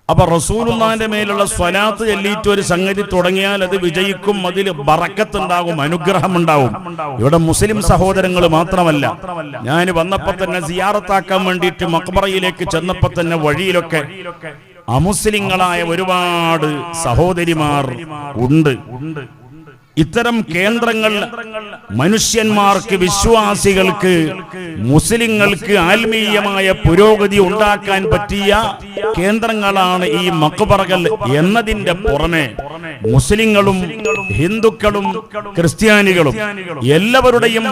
അപ്പൊ റസൂലുള്ളാഹിന്റെ മേലുള്ള സ്വലാത്ത് ചൊല്ലിയിട്ട് ഒരു സംഗതി തുടങ്ങിയാൽ അത് വിജയിക്കും, അതിൽ ബറക്കത്ത് ഉണ്ടാകും, അനുഗ്രഹം ഉണ്ടാവും. ഇവിടെ മുസ്ലിം സഹോദരങ്ങൾ മാത്രമല്ല, ഞാൻ വന്നപ്പോ തന്നെ സിയാറത്താക്കാൻ വേണ്ടിയിട്ട് മഖ്ബറയിലേക്ക് ചെന്നപ്പോ തന്നെ വഴിയിലൊക്കെ അമുസ്ലിങ്ങളായ ഒരുപാട് സഹോദരിമാർ ഉണ്ട്. ഇത്തരം കേന്ദ്രങ്ങൾ മനുഷ്യന്മാർക്ക്, വിശ്വാസികൾക്ക്, മുസ്ലിങ്ങൾക്ക് ആത്മീയമായ പുരോഗതി ഉണ്ടാക്കാൻ പറ്റിയ കേന്ദ്രങ്ങളാണ് ഈ മഖ്ബറകൾ എന്നതിന്റെ പുറമെ മുസ്ലിങ്ങളും ഹിന്ദുക്കളും ക്രിസ്ത്യാനികളും എല്ലാവരുടെയും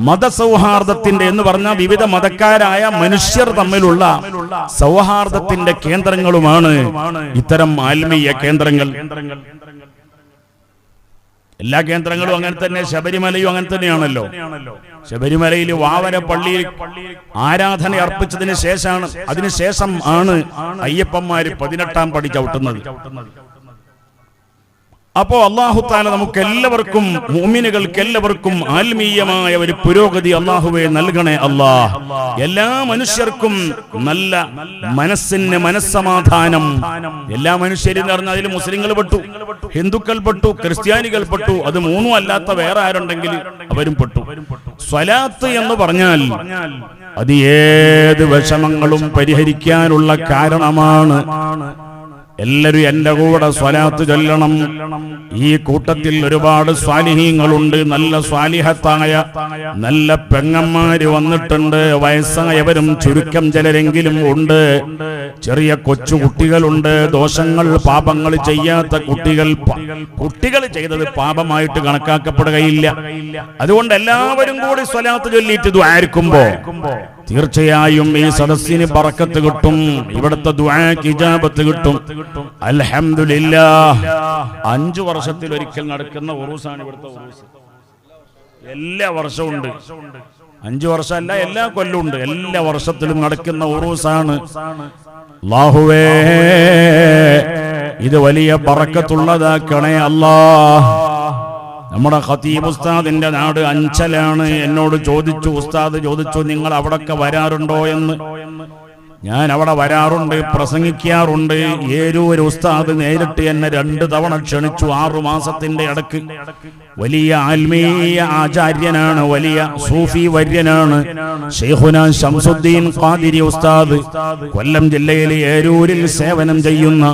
മതസൗഹാർദ്ദത്തിന്റെ എന്ന് പറഞ്ഞ വിവിധ മതക്കാരായ മനുഷ്യർ തമ്മിലുള്ള സൗഹാർദ്ദത്തിന്റെ കേന്ദ്രങ്ങളുമാണ് ഇത്തരം ആത്മീയ കേന്ദ്രങ്ങൾ. എല്ലാ കേന്ദ്രങ്ങളും അങ്ങനെ തന്നെ, ശബരിമലയും അങ്ങനെ തന്നെയാണല്ലോ. ശബരിമലയിൽ വാവര പള്ളിയിൽ ആരാധന അർപ്പിച്ചതിന് ശേഷം ആണ് അയ്യപ്പന്മാര് 18-ാം പടി ചവിട്ടുന്നത്. അപ്പോ അല്ലാഹു തആല നമുക്ക് എല്ലാവർക്കും, മുഅ്മിനുകൾക്ക് എല്ലാവർക്കും ആത്മീയമായ ഒരു പുരോഗതി അല്ലാഹുവേ നൽകണേ അല്ലാഹ്. എല്ലാ മനുഷ്യർക്കും നല്ല മനസ്സിന് മനസ്സമാധാനം. എല്ലാ മനുഷ്യരും പറഞ്ഞാൽ അതിൽ മുസ്ലിങ്ങൾ പെട്ടു, ഹിന്ദുക്കൾ പെട്ടു, ക്രിസ്ത്യാനികൾ പെട്ടു, അത് മൂന്നും അല്ലാത്ത വേറെ ആരുണ്ടെങ്കിൽ അവരും പെട്ടു. സ്വലാത്ത് എന്ന് പറഞ്ഞാൽ അത് ഏത് വിഷമങ്ങളും പരിഹരിക്കാനുള്ള കാരണമാണ്. എല്ലാവരും എന്റെ കൂടെ സ്വലാത്ത് ചൊല്ലണം. ഈ കൂട്ടത്തിൽ ഒരുപാട് സ്വാലിഹീങ്ങളുണ്ട്, നല്ല സ്വാലിഹത്തായ നല്ല പെങ്ങന്മാര് വന്നിട്ടുണ്ട്. വയസ്സായവരും ചുരുക്കം ചിലരെങ്കിലും ഉണ്ട്. ചെറിയ കൊച്ചു കുട്ടികളുണ്ട്, ദോഷങ്ങൾ പാപങ്ങൾ ചെയ്യാത്ത കുട്ടികൾ ചെയ്തത് പാപമായിട്ട് കണക്കാക്കപ്പെടുകയില്ല. അതുകൊണ്ട് എല്ലാവരും കൂടി സ്വലാത്ത് ചൊല്ലിയിട്ട് ദുആർക്കുമ്പോ തീർച്ചയായും ഈ സദസ്സിന് ബറക്കത്ത് കിട്ടും, ഇവിടുത്തെ ദുആക്ക് ഇജാബത്ത് കിട്ടും. അൽഹംദുലില്ലാഹ്. 5 വർഷത്തിൽ ഒരിക്കൽ നടക്കുന്ന ഉറൂസാണ് ഇവിടുത്തെ ഉറൂസ്. എല്ലാ വർഷവും ഉണ്ട്. 5 വർഷമല്ല, എല്ലാ കൊല്ലവും ഉണ്ട്. എല്ലാ വർഷത്തിലും നടക്കുന്ന ഉറൂസാണ്. അല്ലാഹുവേ, ഇത് വലിയ ബറക്കത്തുള്ളതാക്കണേ അല്ലാഹ്. നമ്മുടെ ഖതീബ് ഉസ്താദിന്റെ നാട് അഞ്ചലാണ്. എന്നോട് ചോദിച്ചു, ഉസ്താദ് ചോദിച്ചു, നിങ്ങൾ അവിടൊക്കെ വരാറുണ്ടോ എന്ന്. ഞാൻ അവിടെ വരാറുണ്ട്, പ്രസംഗിക്കാറുണ്ട്. ഏരൂർ ഉസ്താദ് നേരിട്ട് എന്നെ 2 തവണ ക്ഷണിച്ചു. 6 മാസത്തിന്റെ ഇടക്ക്. വലിയ ആത്മീയ ആചാര്യനാണ്, വലിയ സൂഫി വര്യനാണ് ശൈഖുനാ ശംസുദ്ദീൻ ഖാദിരി ഉസ്താദ്. കൊല്ലം ജില്ലയിലെ ഏരൂരിൽ സേവനം ചെയ്യുന്ന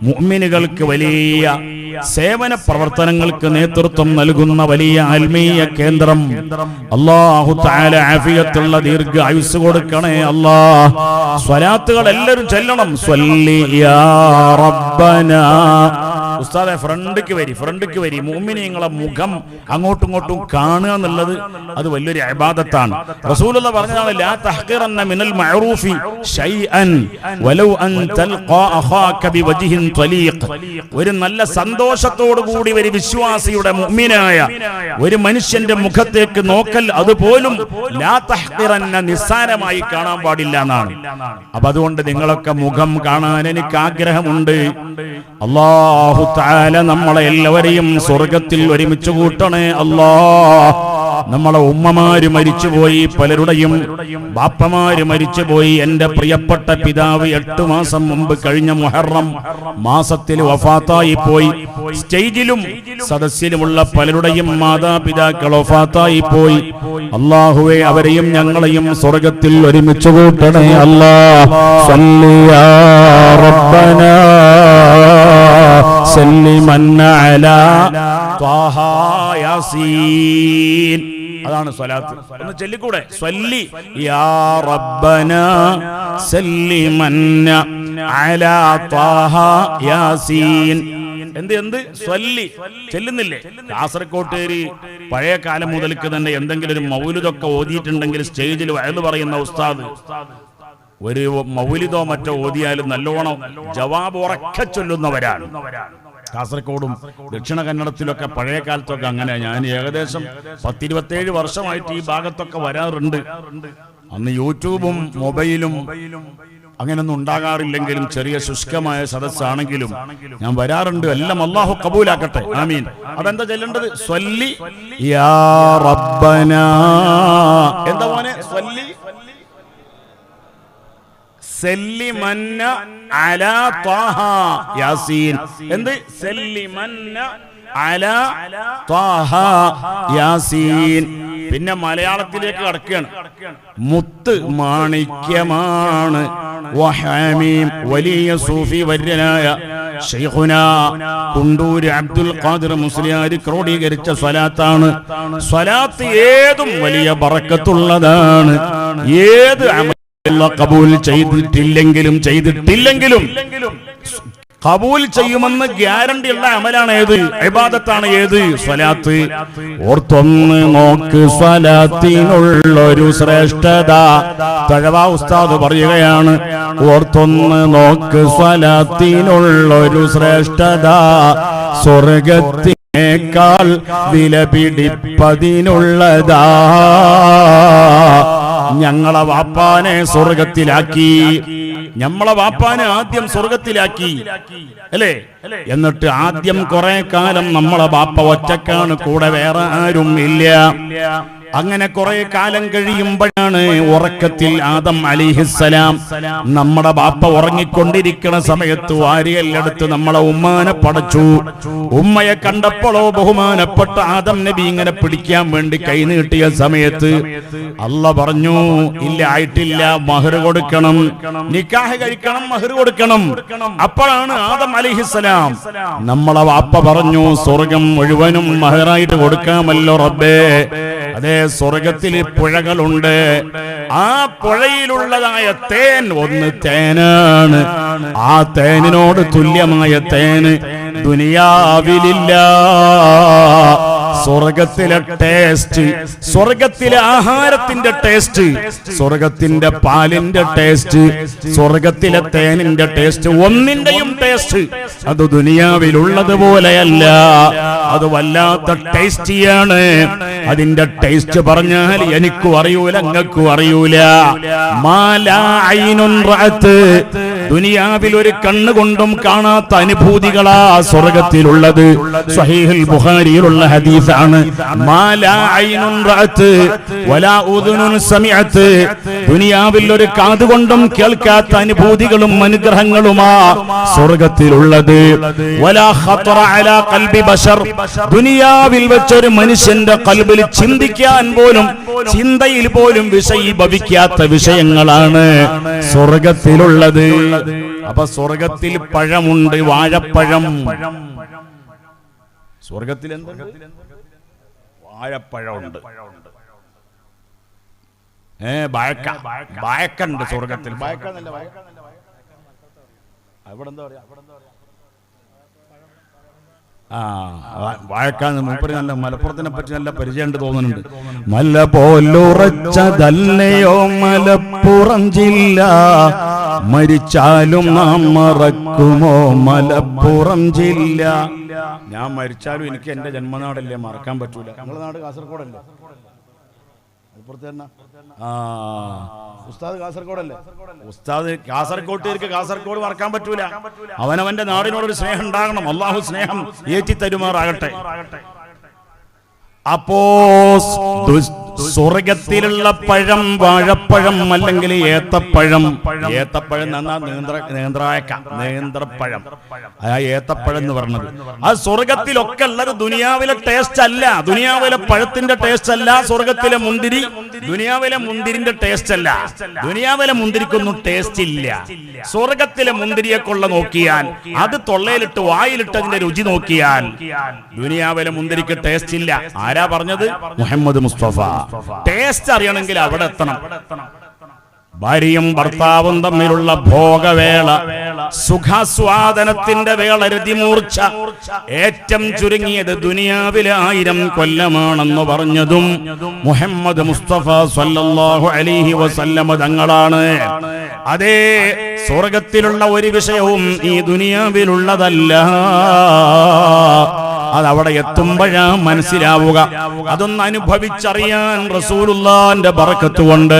മുഅ്മിനുകൾക്ക് വലിയ സേവന പ്രവർത്തനങ്ങൾക്ക് നേതൃത്വം നൽകുന്ന വലിയ ആത്മീയ കേന്ദ്രം. അല്ലാഹു തആല ആഫിയത്തുള്ള ദീർഘ ആയുസ് കൊടുക്കണേ അല്ലാഹ്. സ്വലാത്തുകൾ എല്ലാവരും ചൊല്ലണം. സ്വല്ലി യാ റബ്ബനാ. ഉസ്താദെ ഫ്രണ്ടിക്ക് വരി. മുഅ്മിനീങ്ങളെ മുഖം അങ്ങോട്ടും ഇങ്ങോട്ടും കാണുക എന്നുള്ളത് അത് വലിയൊരു ഇബാദത്താണ്. റസൂലുള്ളാഹി പറഞ്ഞതാണ്, ലാ തഹ്ഖിറന്ന മിനൽ മഅറൂഫി ശൈഅൻ വലൗ അൻ തൽഖാ അഖാക ബിവജ്ഹിൻ തലീഖ്. ഒരു നല്ല സന്തോഷത്തോടു കൂടി ഒരു വിശ്വാസിയുടെ മുഅ്മിനായ ഒരു മനുഷ്യന്റെ മുഖത്തേക്ക് നോക്കൽ അതുപോലും ലാ തഹ്ഖിറന്ന നിസ്സാരമായി കാണാൻ പാടില്ല എന്നാണ്. അപ്പൊ അതുകൊണ്ട് നിങ്ങളൊക്കെ മുഖം കാണാൻ എനിക്ക് ആഗ്രഹമുണ്ട്. അല്ലാഹു തആല നമ്മളെ എല്ലാവരെയും സ്വർഗ്ഗത്തിൽ ഒരുമിച്ച് കൂട്ടണേ അല്ലാഹ്. നമ്മളെ ഉമ്മമാര് മരിച്ചുപോയി, പലരുടെയും ബാപ്പമാര് മരിച്ചുപോയി. എന്റെ പ്രിയപ്പെട്ട പിതാവ് 8 മാസം മുമ്പ് കഴിഞ്ഞ മുഹറം മാസത്തിൽ വഫാത്തായി പോയി. സ്റ്റേജിലും സദസ്സിലുമുള്ള പലരുടെയും മാതാപിതാക്കൾ വഫാത്തായി പോയി. അല്ലാഹുവേ, അവരെയും ഞങ്ങളെയും സ്വർഗ്ഗത്തിൽ ഒരുമിച്ച് കൂട്ടണേ അല്ലാഹ്. സല്ലി യാ റബ്ബനാ സല്ലിമൻ അലാ ത്വാഹ യാസീൻ. അതാണ് സ്വലാത്ത്. ഒന്ന് ചൊല്ലിക്കൂടെ? സ്വല്ലി യാ റബ്ബനാ സല്ലിമൻ അലാ ത്വാഹ യാസീൻ. എന്ത് സ്വല്ലി ചെല്ലുന്നില്ലേ? കാസർകോട്ടേരി പഴയ കാലം മുതൽക്ക് തന്നെ എന്തെങ്കിലും ഒരു മൗലിദൊക്കെ ഓതിയിട്ടുണ്ടെങ്കിൽ സ്റ്റേജിൽ വയല് പറയുന്ന ഉസ്താദ് ഒരു മൗലിദോ മറ്റോ ഓതിയാലും നല്ലോണം ജവാബ് ഉറക്കെ ചൊല്ലുന്നവരാണ്. കാസർഗോഡും ദക്ഷിണ കന്നഡത്തിലൊക്കെ പഴയ കാലത്തൊക്കെ അങ്ങനെ. ഞാൻ ഏകദേശം 10-27 വർഷമായിട്ട് ഈ ഭാഗത്തൊക്കെ വരാറുണ്ട്. അന്ന് യൂട്യൂബും മൊബൈലും അങ്ങനൊന്നും ഉണ്ടാകാറില്ലെങ്കിലും ചെറിയ ശുഷ്കമായ സദസ്സാണെങ്കിലും ഞാൻ വരാറുണ്ട്. എല്ലാം അല്ലാഹു കബൂലാക്കട്ടെ, ആമീൻ. അതെന്താ ചൊല്ലേണ്ടത്? സ്വല്ലി യാ റബ്ബനാ. എന്താ മോനെ? സ്വല്ലി സല്ലിമന്ന അലാ ത്വാഹ യാസീൻ. എന്ത്? സല്ലിമന്ന അലാ ത്വാഹ യാസീൻ. പിന്നെ മലയാളത്തിലേക്ക് കടക്കുകയാണ്. മുത്ത് മാണിക്യമാണ് വഹമീം. വലിയ സൂഫി വര്യനായ ശൈഖുനാ കുണ്ടൂര് അബ്ദുൽ ഖാദിർ മുസ്ലിയാർ ക്രോഡീകരിച്ച സ്വലാത്താണ്. സ്വലാത്ത് ഏതും വലിയ ബറക്കത്തുള്ളതാണ്. ഏത് അമൽ ഖബൂൽ ചെയ്തിട്ടില്ലെങ്കിലും കബൂൽ ചെയ്യുമെന്ന് ഗ്യാരണ്ടി ഉള്ള അമലാണ് ഏത്? ഇബാദത്താണ് ഏത്? സ്വലാത്ത്. ഓർത്തൊന്ന് നോക്ക് സ്വലാത്തിനുള്ളൊരു ശ്രേഷ്ഠത. തഴവ ഉസ്താദ് പറയുകയാണ്, ഓർത്തൊന്ന് നോക്ക് സ്വലാത്തിനുള്ളൊരു ശ്രേഷ്ഠത, സ്വർഗത്തിനേക്കാൾ വില പിടിപ്പതിനുള്ളതാ. ഞങ്ങളെ വാപ്പാനെ സ്വർഗത്തിലാക്കി, നമ്മളെ വാപ്പാനെ ആദ്യം സ്വർഗത്തിലാക്കി അല്ലേ? എന്നിട്ട് ആദ്യം കുറെ കാലം നമ്മളെ ബാപ്പ ഒറ്റക്കാണ്, കൂടെ വേറെ ആരും ഇല്ല. അങ്ങനെ കുറെ കാലം കഴിയുമ്പോഴാണ് ഉറക്കത്തിൽ ആദം അലൈഹിസ്സലാം നമ്മുടെ ബാപ്പ ഉറങ്ങിക്കൊണ്ടിരിക്കുന്ന സമയത്ത് വാരിയെല്ലെടുത്ത് നമ്മളെ ഉമ്മാനെ പടച്ചു. ഉമ്മയെ കണ്ടപ്പോഴോ ബഹുമാനപ്പെട്ട ആദം നബി ഇങ്ങനെ പിടിക്കാൻ വേണ്ടി കൈ നീട്ടിയ സമയത്ത് അല്ലാഹ് പറഞ്ഞു, ഇല്ല, ആയിട്ടില്ല, മഹർ കൊടുക്കണം, നിക്കാഹ് കഴിക്കണം, മഹർ കൊടുക്കണം. അപ്പോഴാണ് ആദം അലൈഹിസ്സലാം നമ്മളെ വാപ്പ പറഞ്ഞു, സ്വർഗം മുഴുവനും മഹറായിട്ട് കൊടുക്കാമല്ലോ റബ്ബേ. അതേ, സ്വർഗത്തിൽ പുഴകളുണ്ട്. ആ പുഴയിലുള്ളതായ തേൻ ഒന്ന് തേനാണ്. ആ തേനിനോട് തുല്യമായ തേന് ദുനിയാവിലില്ല. സ്വർഗത്തിലെ ടേസ്റ്റ്, സ്വർഗത്തിലെ ആഹാരത്തിന്റെ ടേസ്റ്റ്, സ്വർഗത്തിന്റെ പാലിന്റെ ടേസ്റ്റ്, സ്വർഗത്തിലെ തേനിന്റെ ടേസ്റ്റ്, ഒന്നിന്റെയും ടേസ്റ്റ് അത് ദുനിയാവിലുള്ളത് പോലെയല്ല. അത് വല്ലാത്ത ടേസ്റ്റിയാണ്. അതിന്റെ ടേസ്റ്റ് പറഞ്ഞാൽ എനിക്കും അറിയൂല, അങ്ങൾക്കും അറിയൂല. മാലാ ഐനുൻ റഅത്ത്, ദുനിയാവിൽ ഒരു കണ്ണുകൊണ്ടും കാണാത്ത അനുഭൂതികളാ സ്വർഗത്തിലുള്ളത്. സ്വഹീഹുൽ ബുഖാരിയിലുള്ള ഹദീസാണ്. മാലാ ഐനുൻ റഅത്ത് വലാ ഉദുനുൻ സമഅത്ത്, ദുനിയാവിൽ ഒരു കാതുകൊണ്ടും കേൾക്കാത്ത അനുഭൂതികളും അനുഗ്രഹങ്ങളുമാ സ്വർഗത്തിലുള്ളത്. വലാ ഖതറ അലാ ഖൽബി ബശർ, ദുനിയാവിൽ വെച്ചൊരു മനുഷ്യന്റെ ഖൽബിൽ ചിന്തിക്കാൻ പോലും, ചിന്തയിൽ പോലും വിഷയീഭവിക്കാത്ത വിഷയങ്ങളാണ് സ്വർഗത്തിലുള്ളത്. അപ്പൊ സ്വർഗത്തിൽ പഴമുണ്ട്, വാഴപ്പഴം. സ്വർഗത്തിൽ എന്തുണ്ട്? വാഴപ്പഴമുണ്ട്. ബായക്കുണ്ട് സ്വർഗത്തിൽ. അവിടെ എന്താ പറയാ? വാഴക്കാന്ന് മൂപ്പര് നല്ല മലപ്പുറത്തിനെ പറ്റി നല്ല പരിചയമുണ്ട് തോന്നുന്നുണ്ട്. മല പോലുറച്ചതല്ലയോ മലപ്പുറം ജില്ല, മരിച്ചാലും നാം മറക്കുമോ മലപ്പുറം ജില്ല. ഞാൻ മരിച്ചാലും എനിക്ക് എന്റെ ജന്മനാടല്ലേ, മറക്കാൻ പറ്റൂല. നിങ്ങളുടെ നാട് കാസർഗോഡല്ലേ? ഉസ്താദ് കാസർഗോഡല്ലേ? ഉസ്താദ് കാസർഗോട്ടുകാർക്ക് കാസർഗോഡ് മറക്കാൻ പറ്റൂല. അവനവന്റെ നാടിനോടൊരു സ്നേഹം ഉണ്ടാകണം. അള്ളാഹു സ്നേഹം ഏറ്റി തരുമാറാകട്ടെ. അപ്പോ സ്വർഗത്തിലുള്ള പഴം വാഴപ്പഴം അല്ലെങ്കിൽ ഏത്തപ്പഴം. ഏത്തപ്പഴം എന്നാ നേന്ത്രപ്പഴം, ആ ഏത്തപ്പഴം എന്ന് പറഞ്ഞത്. ആ സ്വർഗത്തിലൊക്കെ ഉള്ളത് ദുനിയാവിലെ ടേസ്റ്റ് അല്ല, ദുനിയാവിലെ പഴത്തിന്റെ ടേസ്റ്റ് അല്ല. സ്വർഗത്തിലെ മുന്തിരി ദുനിയാവിലെ മുന്തിരിന്റെ ടേസ്റ്റ് അല്ല. ദുനിയാവിലെ മുന്തിരിക്കൊന്നും ടേസ്റ്റ് ഇല്ല. സ്വർഗത്തിലെ മുന്തിരിയെ കൊള്ള നോക്കിയാൽ, അത് തൊള്ളയിലിട്ട് വായിലിട്ടതിന്റെ രുചി നോക്കിയാൽ ദുനിയാവിലെ മുന്തിരിക്ക് ടേസ്റ്റ് ഇല്ല. ആരാ പറഞ്ഞത്? മുഹമ്മദ് മുസ്തഫ. ടേസ്റ്റ് അറിയണമെങ്കിൽ അവിടെ എത്തണം. ഭാര്യയും ഭർത്താവും തമ്മിലുള്ള ഭോഗവേള, സുഖാസ്വാദനത്തിന്റെ വേള, രതിമൂർച്ച ഏറ്റവും ചുരുങ്ങിയത് ദുനിയാവിലെ 1000 കൊല്ലമാണെന്ന് പറഞ്ഞതും മുഹമ്മദ് മുസ്തഫ സല്ലല്ലാഹു അലൈഹി വസല്ലമ തങ്ങളാണ്. അതേ, സ്വർഗത്തിലുള്ള ഒരു വിഷയവും ഈ ദുനിയാവിലുള്ളതല്ല. അതവിടെ എത്തുമ്പോഴാ മനസ്സിലാവുക. അതൊന്ന് അനുഭവിച്ചറിയാൻ റസൂലുള്ളാന്റെ ബറക്കത്ത് കൊണ്ട്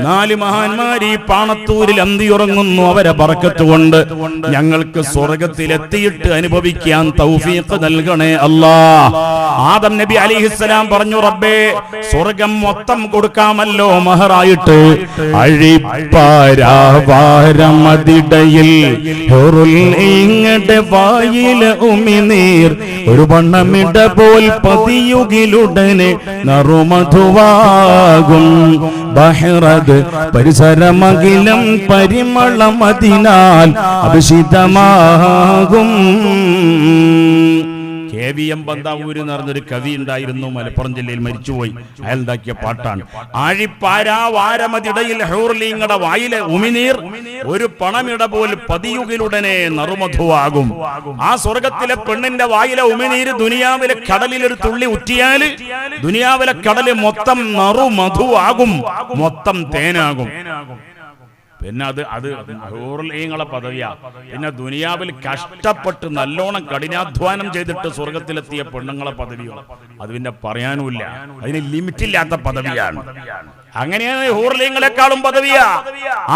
4 മഹാന്മാർ ഈ പാണത്തൂരിൽ അന്തിയുറങ്ങുന്നു. അവരെ ബറക്കത്ത് കൊണ്ട് ഞങ്ങൾക്ക് സ്വർഗത്തിലെത്തിയിട്ട് അനുഭവിക്കാൻ തൗഫീഖ് നൽകണേ അല്ലാഹ്. ആദം നബി അലൈഹിസ്സലാം പറഞ്ഞു, റബ്ബേ സ്വർഗം മൊത്തം കൊടുക്കാമല്ലോ മഹറായിട്ട്. അഴിപ്പാരാവാരമതിടയിൽ വായിലെ ഉമിനീർ ഒരു വണ്ണമിട പോൽ പതിയുകിലുടനെ നറുമധുവാകും. ബഹ്റത് പരിസരമകിലം പരിമളമതിനാൽ അഭിഷിതമാകും. KVM ബന്താവൂര് എന്ന് പറഞ്ഞൊരു കവി ഉണ്ടായിരുന്നു, മലപ്പുറം ജില്ലയിൽ മരിച്ചുപോയി. അയാൾ ഉണ്ടാക്കിയ പാട്ടാണ്. ആഴിപ്പാരാവാരമതിടയിൽ ഹൂർലിങ്ങളുടെ വായിലെ ഉമിനീർ ഒരു പണമിട പോൽ പതിയുകിലുടനെ നറുമധുവാകും. ആ സ്വർഗത്തിലെ പെണ്ണിന്റെ വായിലെ ഉമിനീര് ദുനിയാവിലെ കടലിൽ ഒരു തുള്ളി ഉറ്റിയാല് ദുനിയാവിലെ കടല് മൊത്തം നറുമധുവാകും, മൊത്തം തേനാകും. പിന്നെ അത് ഹൂർലിങ്ങളെ പദവിയാ. പിന്നെ ദുനിയാവിൽ കഷ്ടപ്പെട്ട് നല്ലോണം കഠിനാധ്വാനം ചെയ്തിട്ട് സ്വർഗത്തിലെത്തിയ പെണ്ണുങ്ങളെ പദവിയോ അത് പിന്നെ പറയാനുമില്ല. അതിന് ലിമിറ്റില്ലാത്ത പദവിയാണ്. അങ്ങനെയാണ് ഹൂർലിങ്ങളെക്കാളും പദവിയാ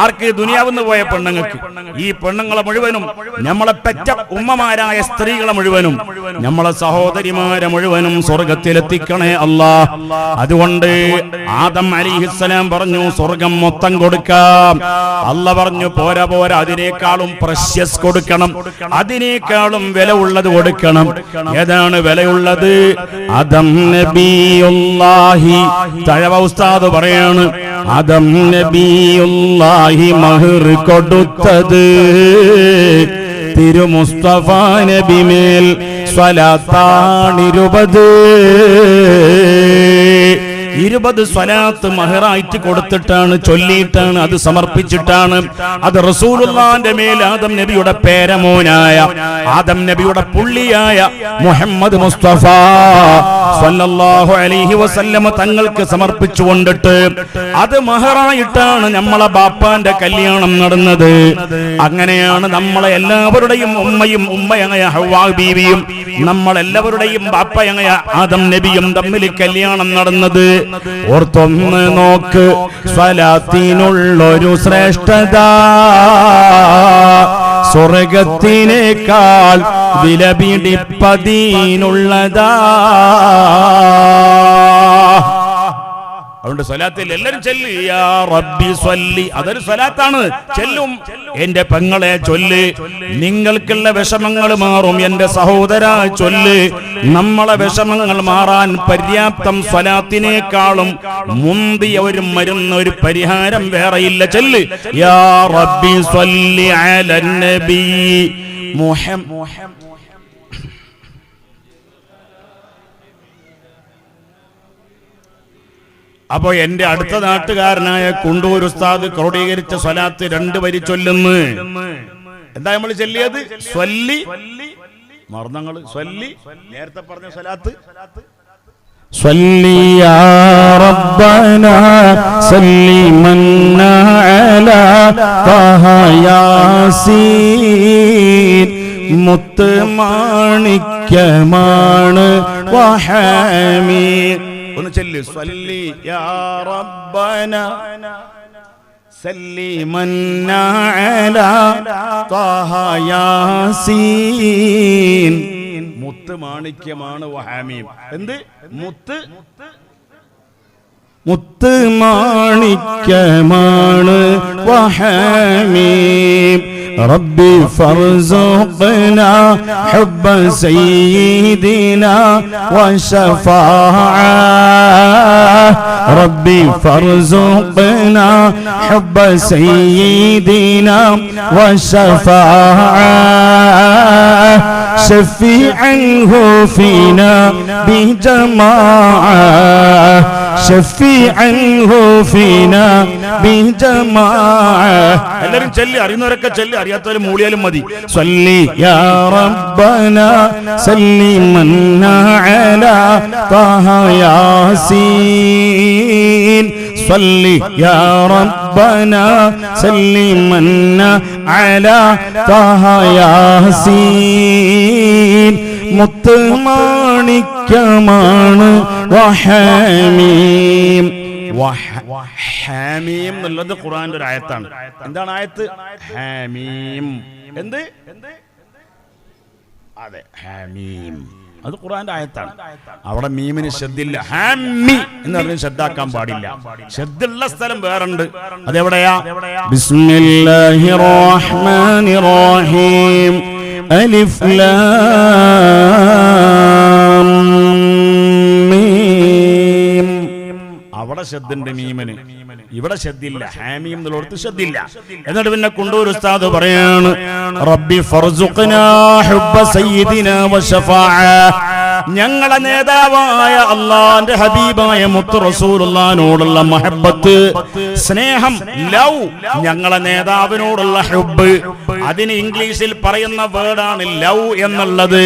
ആർക്ക്? ദുനിയാവെന്ന് പോയ പെണ്ണുങ്ങൾക്ക്. ഈ പെണ്ണുങ്ങളെ മുഴുവനും, നമ്മളെ പെറ്റ ഉമ്മമാരായ സ്ത്രീകളെ മുഴുവനും, നമ്മളെ സഹോദരിമാരെ മുഴുവനും സ്വർഗത്തിലെത്തിക്കണേ അല്ലാഹ്. അതുകൊണ്ട് ആദം അലൈഹിസ്സലാം പറഞ്ഞു സ്വർഗം മൊത്തം കൊടുക്കാം. അല്ല പറഞ്ഞു പോരാ പോരാ, അതിനേക്കാളും പ്രഷ്യസ് കൊടുക്കണം, അതിനേക്കാളും വില ഉള്ളത് കൊടുക്കണം. ഏതാണ് വിലയുള്ളത്? ആദം നബിയുല്ലാഹി. തഴവ ഉസ്താദ് പറയാ, ആദം നബിയുല്ലാഹി മഹർ കൊടുത്തത് തിരു മുസ്തഫ നബിമേൽ സ്വലാത്താണ് 20 സ്വലാത്ത് മഹറായിട്ട് കൊടുത്തിട്ടാണ്, ചൊല്ലിയിട്ടാണ്, അത് സമർപ്പിച്ചിട്ടാണ്. അത് റസൂലുള്ളാന്റെ മേൽ ആദം നബിയുടെ പേരമോനായ, ആദം നബിയുടെ പുള്ളിയായ മുഹമ്മദ് മുസ്തഫ സ്വല്ലല്ലാഹു അലൈഹി വസല്ലം തങ്ങൾക്ക് സമർപ്പിച്ചുകൊണ്ടിട്ട് അത് മഹറായിട്ടാണ് നമ്മളെ ബാപ്പാന്റെ കല്യാണം നടന്നത്. അങ്ങനെയാണ് നമ്മളെ എല്ലാവരുടെയും ഉമ്മയങ്ങയ ഹവ്വാ ബീവിയും നമ്മളെല്ലാവരുടെയും ബാപ്പയങ്ങയ ആദം നബിയും തമ്മിൽ കല്യാണം നടന്നത്. ഓർത്തൊന്ന് നോക്ക്, സ്വലാത്തിനുള്ളൊരു ശ്രേഷ്ഠത സ്വർഗത്തിനേക്കാൾ വിലപിടിപ്പതിനുള്ളതാ. അതുകൊണ്ട് സ്വലാത്തിൽ എല്ലാവരും ചൊല്ല്, യാ റബ്ബി സ്വല്ലി. അതൊരു സ്വലാത്താണ്. ചെല്ലും എന്റെ പെങ്ങളെ ചൊല്ല്, നിങ്ങൾക്കുള്ള വിഷമങ്ങൾ മാറും. എന്റെ സഹോദര ചൊല്ല്, നമ്മളെ വിഷമങ്ങൾ മാറാൻ പര്യാപ്തം സ്വലാത്തിനേക്കാളും മുന്തിയ ഒരു മരുന്ന്, ഒരു പരിഹാരം വേറെയില്ല. ചൊല്ല്, യാ റബ്ബി സ്വല്ലി അലൻ നബി മുഹമ്മദ്. അപ്പോ എന്റെ അടുത്ത നാട്ടുകാരനായ കുണ്ടൂർ ഉസ്താദ് ക്രോഡീകരിച്ച സ്വലാത്ത് 2 വരി ചൊല്ലുന്നു. എന്താ നമ്മൾ ചൊല്ലിയത്? സ്വല്ലി. മറന്നങ്ങള് സ്വല്ലി, നേരത്തെ പറഞ്ഞ സ്വലാത്ത്. സ്വല്ലി യാ റബ്ബനാ സല്ലിമന്നാ അലാ തഹ യാസീൻ. മുത്ത് മാണിക്യമാണ് വഹമീൻ. ഒന്ന് ചൊല്ല്, സ്വല്ലി യാ റബ്ബനാ സല്ലിമന്നാ അലാ തഹ യാസീൻ. മുത്ത് മാണിക്യമാണ് വഹാമീം. എന്ത് മുത്ത്? മുത്ത് മാണിക്യമാണ് വഹാമീം. റബ്ബി ഫർസുഖ്നാ ഹുബ്ബ സയ്യിദിനാ വശഫാഅ. റബ്ബി ഫർസുഖ്നാ ഹുബ്ബ സയ്യിദിനാ വശഫാഅ. ശഫീഅൻഹു ഫീനാ ബിജമാഅ. ശഫീഅൻഹു ഫീനാ ബിജമാഅ. എല്ലാവരും ചൊല്ലി, അറിയുന്നവരൊക്കെ ചൊല്ലി, അറിയാത്തവർ മൂളിയാലും മതി. സ്വല്ലി യാ റബ്ബനാ സല്ലിമന്നാ അലാ തഹ യാസീൻ. സ്വല്ലി യാ റബ്ബനാ സല്ലിമന്നാ അലാ തഹ യാസീൻ. മുത്ത് മുത്തുമാണിക്യമാണ് വഹമീം. ഹാമീം എന്നുള്ളത് ഖുർആന്റെ ഒരു ആയത്താണ്. എന്താണ് ആയത്ത്? ഹാമീം. എന്ത്? അതെ, ഹാമീം. അത് ഖുർആന്റെ ആയത്താണ്. അവിടെ മീമിന് ശബ്ദില്ല. ഹാമി എന്ന് പറഞ്ഞ് ശബ്ദാക്കാൻ പാടില്ല. ശബ്ദുള്ള സ്ഥലം വേറുണ്ട്. അതെവിടെയാ? ബിസ്മില്ലാഹിർ റഹ്മാനിർ റഹീം അലിഫ് ലാം മീം. അവിടെ ശബ്ദുണ്ട് മീമിന്, ഇവിടെ ശബ്ദില്ല. ഹാമീം എന്നുള്ളടത്ത് ശബ്ദില്ല. എന്നിട്ട് പിന്നെ കൊണ്ടൂർ ഉസ്താദ് പറയാണ്, റബ്ബി ഫർസുഖ്നാ ഹുബ്ബ സയ്യിദിനാ വശഫാഅ. ഞങ്ങളെ നേതാവായ അല്ലാഹുവിന്റെ ഹബീബായ മുത്ത് റസൂലുള്ളാഹിനോടുള്ള മഹബ്ബത്ത്, സ്നേഹം, ലവ്, ഞങ്ങളെ നേതാവിനോടുള്ള ഹുബ്ബ്. അതിന് ഇംഗ്ലീഷിൽ പറയുന്ന വേർഡാണ് ലവ് എന്നുള്ളത്.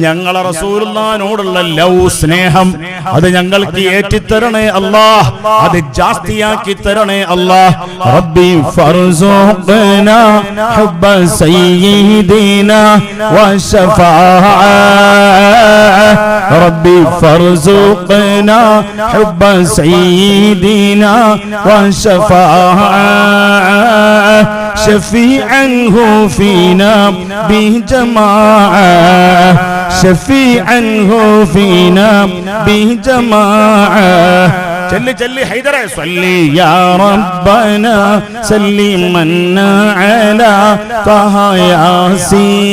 ഞങ്ങളെ റസൂലുള്ളാഹിനോടുള്ള ലവ്, സ്നേഹം, അത് ഞങ്ങൾക്ക് ഏറ്റിത്തരണേ അല്ലാഹ്, അത് ജാസ്തിയാക്കി തരണേ അല്ലാഹ്. റബ്ബി ഫർസുഖ്നാ ഹുബ്ബ സയ്യിദിനാ വശഫാഅ. ربي فارزقنا حب سيدنا وشفاعة شفيعا فينا بجماعة شفيعا فينا بجماعة. ചൊല്ലി ചൊല്ലി ഹൈദറേ. സല്ലി യാ റബ്ബനാ സല്ലിമന്നാ അലാ തഹ യാസീൻ.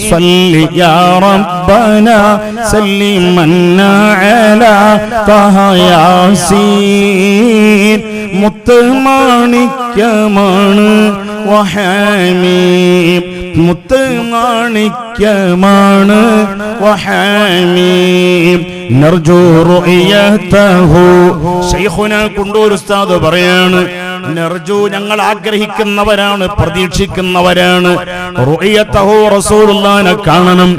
സല്ലി യാ റബ്ബനാ സല്ലിമന്നാ അലാ തഹ യാസീൻ. മുത്തുമാണിക്യമാണ് വഹമീം. മുത്തുമാണിക്യമാണ് വഹമീം. നർജു റുയതഹു. ശൈഖുനാ കുണ്ടൂർ ഉസ്താദ് പറയാണ്, നർജു ഞങ്ങൾ ആഗ്രഹിക്കുന്നവരാണ്, പ്രതീക്ഷിക്കുന്നവരാണ്. റുയതഹു റസൂലുള്ളാഹിനെ കാണണം.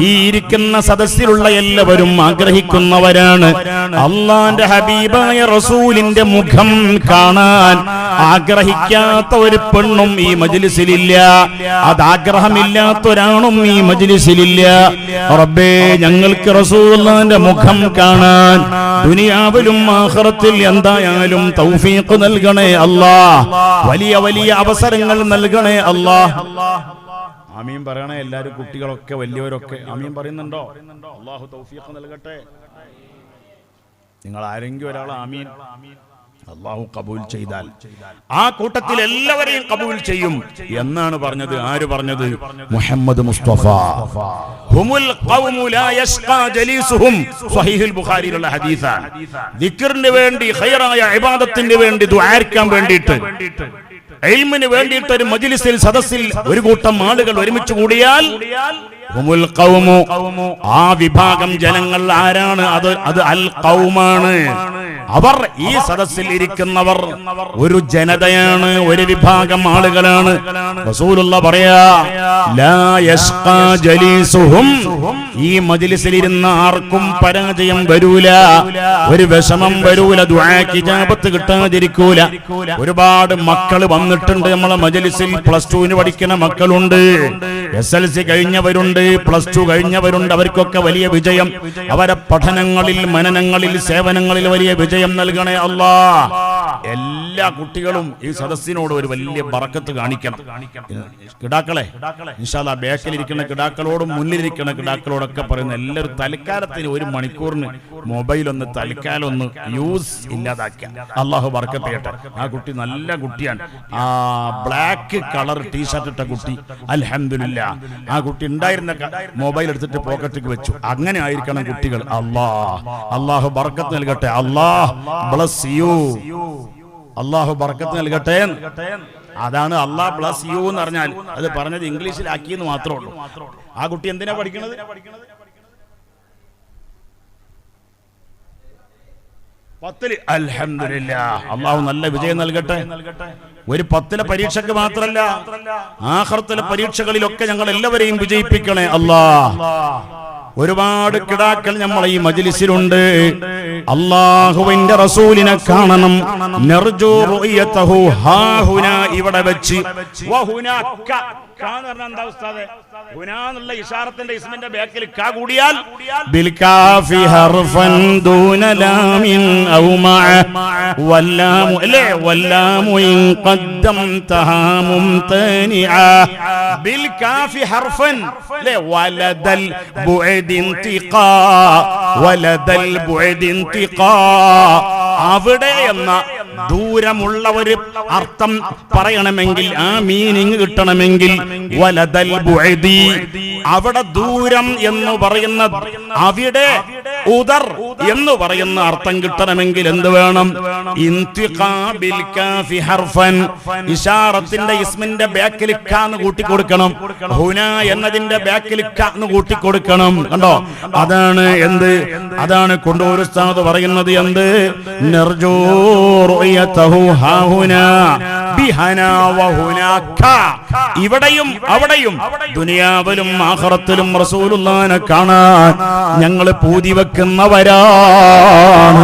ഈ ഇരിക്കുന്ന സദസ്സിലുള്ള എല്ലാവരും ആഗ്രഹിക്കുന്നവരാണ്. അല്ലാഹുവിന്റെ ഹബീബായ റസൂലിന്റെ മുഖം കാണാൻ ആഗ്രഹിക്കാത്ത ഒരു പെണ്ണും ഈ മജ്ലിസിലില്ല. അത് ആഗ്രഹമില്ലാത്ത ഒരാണും ഈ മജ്ലിസിലില്ല. റബ്ബേ, ഞങ്ങൾക്ക് റസൂലുള്ളാഹിന്റെ മുഖം കാണാൻ ദുനിയാവിലും ആഖിറത്തിൽ എന്തായാലും തൗഫീഖ് നൽകണേ അല്ലാഹ്. വലിയ വലിയ അവസരങ്ങൾ നൽകണേ അല്ലാഹ്. ആമീൻ പറയണേ എല്ലാവരും, കുട്ടികളൊക്കെ വലിയവരൊക്കെ ആമീൻ പറയുന്നുണ്ടോ? അല്ലാഹു തൗഫീഖ് നൽകട്ടെ. നിങ്ങൾ ആരെങ്കിലും ഒരാൾ ആമീൻ അല്ലാഹു കബൂൽ ചെയ്താൽ ആ കൂട്ടത്തിൽ എല്ലാവരെയും കബൂൽ ചെയ്യും എന്നാണ് പറഞ്ഞത്. ആര് പറഞ്ഞത്? മുഹമ്മദ് മുസ്തഫ. ഹുമുൽ ഖൗമു ലാ യശ്ഖാ ജലീസുഹും. സ്വഹീഹുൽ ബുഖാരിയിലുള്ള ഹദീസാണ്. ദിക്റിന് വേണ്ടി, ഖൈറായ ഇബാദത്തിന് വേണ്ടി, ദുആർക്കാൻ വേണ്ടിയിട്ട്, ഇൽമിന് വേണ്ടിയിട്ട് ഒരു മജ്ലിസിൽ, സദസ്സിൽ ഒരു കൂട്ടം ആളുകൾ ഒരുമിച്ച് കൂടിയാൽ ഹുമുൽ ഖൗമു, ആ വിഭാഗം ജനങ്ങൾ ആരാണ്? അത് അൽ ഖൗമാണ്. അവർ, ഈ സദസ്സിൽ ഇരിക്കുന്നവർ ഒരു ജനതയാണ്, ഒരു വിഭാഗം ആളുകളാണ്. റസൂലുള്ളാഹി പറയാ, ലാ യശ്ഖാ ജലീസുഹും. ഈ മജ്ലിസിൽ ഇരുന്ന ആർക്കും പരാജയം വരൂല, ഒരു വിഷമം വരൂല, ദുആക്ക് ഇജാബത്ത് കിട്ടാതിരിക്കൂല. ഒരുപാട് മക്കൾ വന്നിട്ടുണ്ട് നമ്മളെ മജ്ലിസിൽ. പ്ലസ് 2 പഠിക്കുന്ന മക്കളുണ്ട്, SLC കഴിഞ്ഞവരുണ്ട്, പ്ലസ് 2 കഴിഞ്ഞവരുണ്ട്. അവർക്കൊക്കെ വലിയ വിജയം, അവരെ പഠനങ്ങളിൽ, മനനങ്ങളിൽ, സേവനങ്ങളിൽ വലിയ വിജയം നൽകണേ അല്ലാഹ്. എല്ലാ കുട്ടികളും ഈ സദസ്സിനോട് ഒരു വലിയ ബറക്കത്ത് കാണിക്കണം. കിടാക്കളെ, ഇൻഷാ അല്ലാഹ് ബാക്കിലിരിക്കുന്ന കിടാക്കളോടും മുന്നിലിരിക്കുന്ന കിടാക്കളോടൊക്കെ പറയുന്ന എല്ലാവരും തൽക്കാലത്തിന് 1 മണിക്കൂറിന് മൊബൈൽ ഒന്ന് തൽക്കാലം ഒന്ന് യൂസ് ഇല്ലാതാക്കുക. അല്ലാഹു ബറക്കത്ത് ചെയ്യട്ടെ. ആ കുട്ടി നല്ല കുട്ടിയാണ്. ആ ബ്ലാക്ക് കളർ ടീഷർട്ട് ഇട്ട കുട്ടി, അൽഹംദുലില്ലാ, ആ കുട്ടി ഉണ്ടായിരുന്ന മൊബൈൽ എടുത്തിട്ട് പോക്കറ്റിലേക്ക് വെച്ചു. അങ്ങനെ ആയിരിക്കണം കുട്ടികൾ. അല്ലാഹു ബറക്കത്ത് നൽകട്ടെ. അല്ലാഹ് ബ്ലസ് യു. അല്ലാഹു ബറക്കത്ത് നൽകട്ടെ. അതാണ് അല്ലാഹ് ബ്ലസ് യു എന്ന് പറഞ്ഞാൽ. അത് പറഞ്ഞത് ഇംഗ്ലീഷിലാക്കിയെന്ന് മാത്രമേ ഉള്ളൂ. ആ കുട്ടി എന്തിനാ പഠിക്കണത്? 10ൽ. അൽഹംദുലില്ലാഹ്, അല്ലാഹു നല്ല വിജയം നൽകട്ടെ. ഒരു 10ലെ പരീക്ഷയ്ക്ക് മാത്രമല്ല, ആഖിറത്തിലെ പരീക്ഷകളിലൊക്കെ ഞങ്ങൾ എല്ലാവരെയും വിജയിപ്പിക്കണേ അല്ലാഹ്. ഒരുപാട് കിടാക്കൾ നമ്മളെ ഈ മജ്ലിസിലുണ്ട്. അല്ലാഹുവിന്റെ റസൂലിനെ കാണണം. നർജു റുയതഹു ഹാഹുന, ഇവിടെ വെച്ച്. വഹുനാക, എന്താ ഉസ്താദേ? ഹുനാന്നുള്ള ഇഷാറത്തിന്റെ ഇസ്മിന്റെ ബാക്കിൽ കാ കൂടിയാൽ ബിൽ കാഫി ഹർഫൻ ദൂന ലാമിൻ ഔ മഅ വല്ലാമു അല്ലേ വല്ലാമു ഇൻ ഖദ്ദംതഹാ മുംതനിഅ ബിൽ കാഫി ഹർഫൻ അല്ലേ വലദൽ ബുഅദ് ഇന്തിഖാ വലദൽ ബുഅദ് ഇന്തിഖാ അവിടെ എന്ന ദൂരമുള്ള ഒരു അർത്ഥം പറയണമെങ്കിൽ ആ മീനിങ് കിട്ടണമെങ്കിൽ വലദൽ ബുഅദി അവിടെ ദൂരം എന്ന് പറയുന്ന അവിടെ ഉദർ എന്ന് പറയുന്ന അർത്ഥം കിട്ടണമെങ്കിൽ എന്ത് വേണം ഇന്തിഖാ ബിൽ കാഫി ഹർഫൻ ഇശാറത്തിന്റെ ഇസ്മിന്റെ ബാക്കിൽ ക എന്ന് കൂട്ടി കൊടുക്കണം ഹുന എന്നതിന്റെ ബാക്കിൽ ക എന്ന് കൂട്ടി കൊടുക്കണം കണ്ടോ അതാണ് എന്ത് അതാണ് കൊണ്ടൂർ ഉസ്താദ് പറയുന്നത് എന്ത് നർജൂ റുയതഹു ഹാഹുനാ ബിഹനാ വഹുനാക ഇവിടെയും അവിടെയും ദുനിയാവിലും ആഖിറത്തിലും റസൂലുള്ളാഹിനെ കാണാൻ ഞങ്ങൾ പൂതി വെക്കുന്നവരാണ്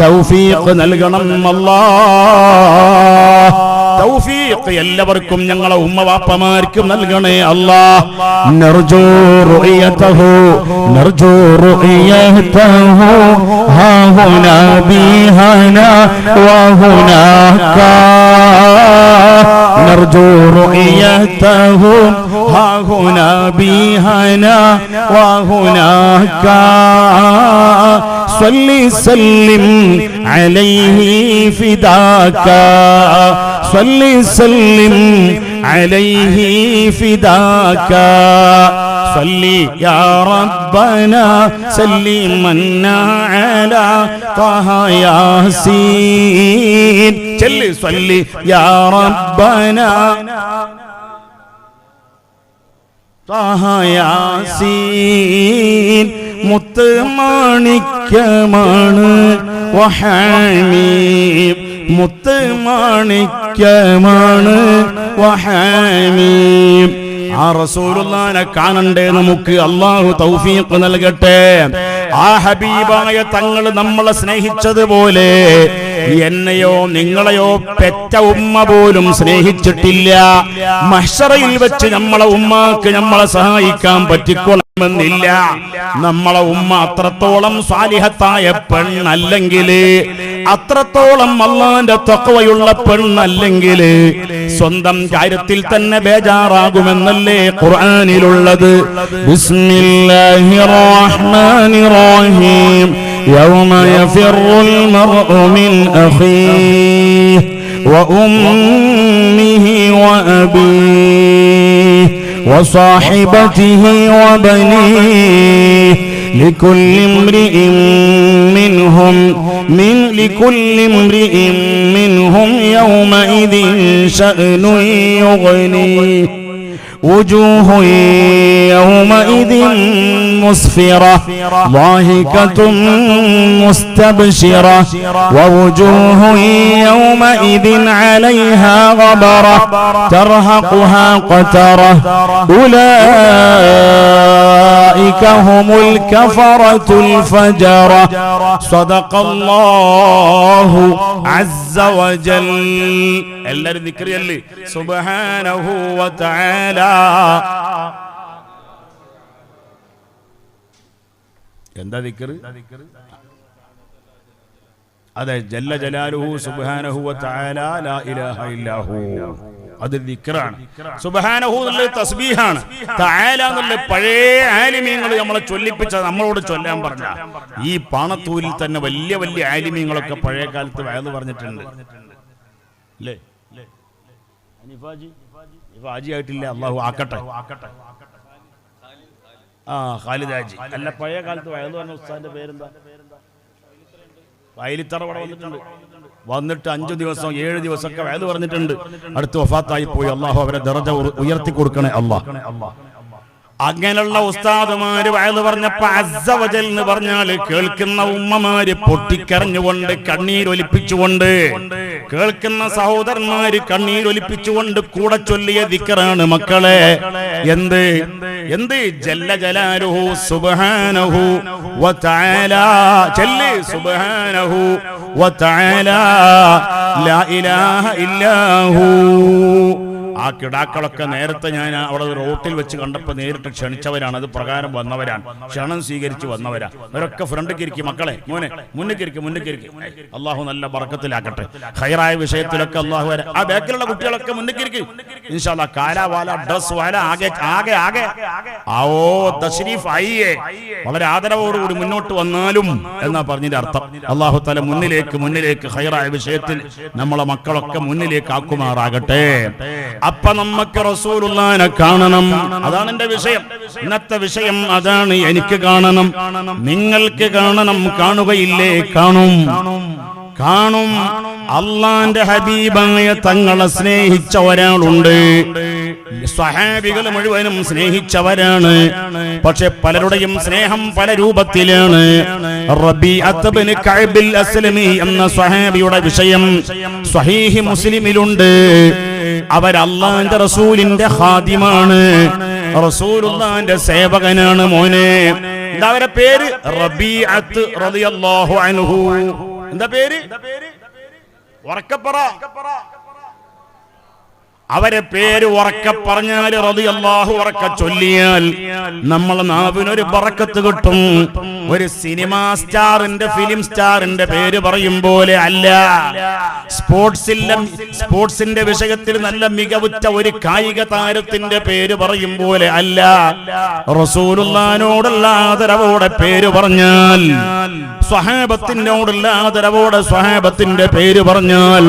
തൗഫീഖ് നൽകണം അല്ലാഹ് തൗഫീഖ് എല്ലാവർക്കും ഞങ്ങളെ ഉമ്മവാപ്പമാർക്കും നൽകണേ അല്ലാഹ് നർജൂ റുയതഹു ഹാഹുനാ ബിഹനാ വഹുനാക نرجو رؤيته ها هنا بهنا وهناك صل سلم عليه فداك صل سلم عليه فداك صلي يا ربنا سلمنا على طه ياسين صلي يا ربنا طه ياسين മുത്ത് മാണിക്യമാണ് വഹമീം മുത്ത് മാണിക്യമാണ് വഹമീം ആ റസൂലുള്ളാഹിനെ കാണണ്ടേ നമുക്ക് അല്ലാഹു തൗഫീഖ് നൽകട്ടെ ആ ഹബീബായ തങ്ങൾ നമ്മളെ സ്നേഹിച്ചതുപോലെ എന്നെയോ നിങ്ങളെയോ പെറ്റ ഉമ്മ പോലും സ്നേഹിച്ചിട്ടില്ല മഹ്ശറയിൽ വെച്ച് നമ്മളെ ഉമ്മാക്ക് നമ്മളെ സഹായിക്കാൻ പറ്റിക്കൊള്ളണമെന്നില്ല നമ്മളെ ഉമ്മ അത്രത്തോളം സ്വാലിഹത്തായ പെണ്ണല്ലെങ്കിൽ അത്രത്തോളം അല്ലാഹുവിന്റെ തഖ്വയുള്ള പെണ്ണല്ലെങ്കിൽ സ്വന്തം കാര്യത്തിൽ തന്നെ ബേജാറാകുമെന്നല്ലേ ഖുർആനിലുള്ളത് ബിസ്മില്ലാഹിർ റഹ്മാനിർ റഹീം യൗമ യഫിറുൽ മർഉ മിൻ അഖീഹി വഉമ്മിഹി വഅബീഹി വസാഹിബതിഹി വബനീഹി لكل امرئ منهم يومئذ شأن يغنيه وجوه يومئذ مسفرة ضاحكة مستبشرة ووجوه يومئذ عليها غبرة ترهقها قترة أولئك هم الكفرة الفجرة صدق الله عز وجل എല്ലാവരും ദിക്റിയല്ലേ സുബ്ഹാനഹു വതആല എന്താ ദിക്ർ അതെ ജല്ല ജലാലുഹു സുബ്ഹാനഹു വതആല ലാ ഇലാഹ ഇല്ലാഹു അത് ദിക്റാണ് സുബ്ഹാനഹു എന്നുള്ളത് തസ്ബീഹാണ് തആല എന്നുള്ളത് പഴയ ആലിമീങ്ങൾ നമ്മളെ ചൊല്ലിപ്പിച്ച നമ്മളോട് ചൊല്ലാൻ പറഞ്ഞ ഈ പാണത്തൂരിൽ തന്നെ വലിയ വലിയ ആലിമീങ്ങളൊക്കെ പഴയ കാലത്ത് വയല് പറഞ്ഞിട്ടുണ്ട് അല്ലേ ഹാജി ആയിട്ടില്ല അള്ളാഹു ആക്കട്ടെ ആ ഖാലിദ് ഹാജി അല്ല പഴയ കാലത്ത് വയല് പറഞ്ഞ ഉസ്താദിന്റെ പേരെന്താ വയലിത്തറ ഇവിടെ വന്നിട്ട് 5 ദിവസം 7 ദിവസമൊക്കെ വയല് പറഞ്ഞിട്ടുണ്ട് അടുത്ത് വഫാത്തായി പോയി അള്ളാഹു അവരെ ദറജ ഉയർത്തി കൊടുക്കണേ അല്ലാഹ് അങ്ങനെയുള്ള ഉസ്താദുമാര് വയല് പറഞ്ഞപ്പോ അസ്സ വജൽ എന്ന് പറഞ്ഞാൽ കേൾക്കുന്ന ഉമ്മമാര് പൊട്ടിക്കരഞ്ഞുകൊണ്ട് കണ്ണീരൊലിപ്പിച്ചുകൊണ്ട് കേൾക്കുന്ന സഹോദരന്മാര് കണ്ണീരൊലിപ്പിച്ചുകൊണ്ട് കൂടെ ചൊല്ലിയ ദിക്റാണ് മക്കളെ എന്ത് എന്ത് ജല്ല ജലാലുഹു സുബ്ഹാനഹു വതആല ചൊല്ലി സുബ്ഹാനഹു വതആല ലാ ഇലാഹ ഇല്ലാഹു ആ കിടാക്കളൊക്കെ നേരത്തെ ഞാൻ അവിടെ റോട്ടിൽ വെച്ച് കണ്ടപ്പോൾ നേരിട്ട് ക്ഷണിച്ചവരാണ്, അത് പ്രകാരം വന്നവരാണ്, ക്ഷണം സ്വീകരിച്ച് വന്നവരാ. അവരൊക്കെ ഫ്രണ്ടിക്കിരിക്കും, മക്കളെ മോനെ മുന്നിക്കിരിക്കും. അള്ളാഹു നല്ല ബർക്കത്തിലാക്കട്ടെ. ഖൈറായ വിഷയത്തിലൊക്കെ അള്ളാഹു വരാ. ആ ബാക്കിലുള്ള കുട്ടികളൊക്കെ മുന്നിക്കിരിക്കും ഇൻഷാ അല്ലാഹ്. കാലാവാല ഡ്രസ് വാല ആകെ തശ്രീഫ് ആയിയേ, വളരെ ആദരവോടുകൂടി മുന്നോട്ട് വന്നാലും എന്നാ പറഞ്ഞതിന്റെ അർത്ഥം. അള്ളാഹു തആല മുന്നിലേക്ക് ഖൈറായ വിഷയത്തിൽ നമ്മളെ മക്കളൊക്കെ മുന്നിലേക്ക് ആക്കുമാറാകട്ടെ. അപ്പൊ നമുക്ക് റസൂലുള്ളാഹിനെ കാണണം. അതാണ് എന്റെ വിഷയം, ഇന്നത്തെ വിഷയം അതാണ്. എനിക്ക് കാണണം, നിങ്ങൾക്ക് കാണണം. കാണുകയില്ലേ? കാണും. അള്ളാന്റെ ഹബീബായ തങ്ങളെ സ്നേഹിച്ച ഒരാളുണ്ട്. സ്വഹാബികൾ മുഴുവനും സ്നേഹിച്ചവരാണ്. പക്ഷെ പലരുടെയും സ്നേഹം പല രൂപത്തിലാണ്. റബീഅത്ത് ഇബ്നു കഅബിൽ അസ്ലമി എന്ന സ്വഹാബിയുടെ വിഷയം സ്വഹീഹ് മുസ്ലിമിലുണ്ട്. അവർ അള്ളാന്റെ റസൂലിന്റെ ഖാദിമാണ്, റസൂലുള്ളാഹിന്റെ സേവകനാണ്. മോനെ എന്താ അവരുടെ പേര്? റബീഅത്ത് റളിയല്ലാഹു അൻഹു. എന്താ പേര്? ഉറക്കപ്പറ. അവരെ പേര് ഉറക്കെ പറഞ്ഞാൽ റളിയല്ലാഹു ഉറക്കെ ചൊല്ലിയാൽ നമ്മളെ നാവിനൊരു ബറക്കത്ത് കിട്ടും. ഒരു സിനിമാ സ്റ്റാറിന്റെ ഫിലിം സ്റ്റാറിന്റെ പേര് പറയും പോലെ അല്ല, സ്പോർട്സിന്റെ വിഷയത്തിൽ നല്ല മികവുറ്റ ഒരു കായിക താരത്തിന്റെ പേര് പറയും പോലെ അല്ല. റസൂലുള്ളാഹിനോടുള്ള ആദരവോടെ പേര് പറഞ്ഞാൽ, സ്വഹാബത്തിനോടുള്ള ആദരവോടെ സ്വഹാബത്തിന്റെ പേര് പറഞ്ഞാൽ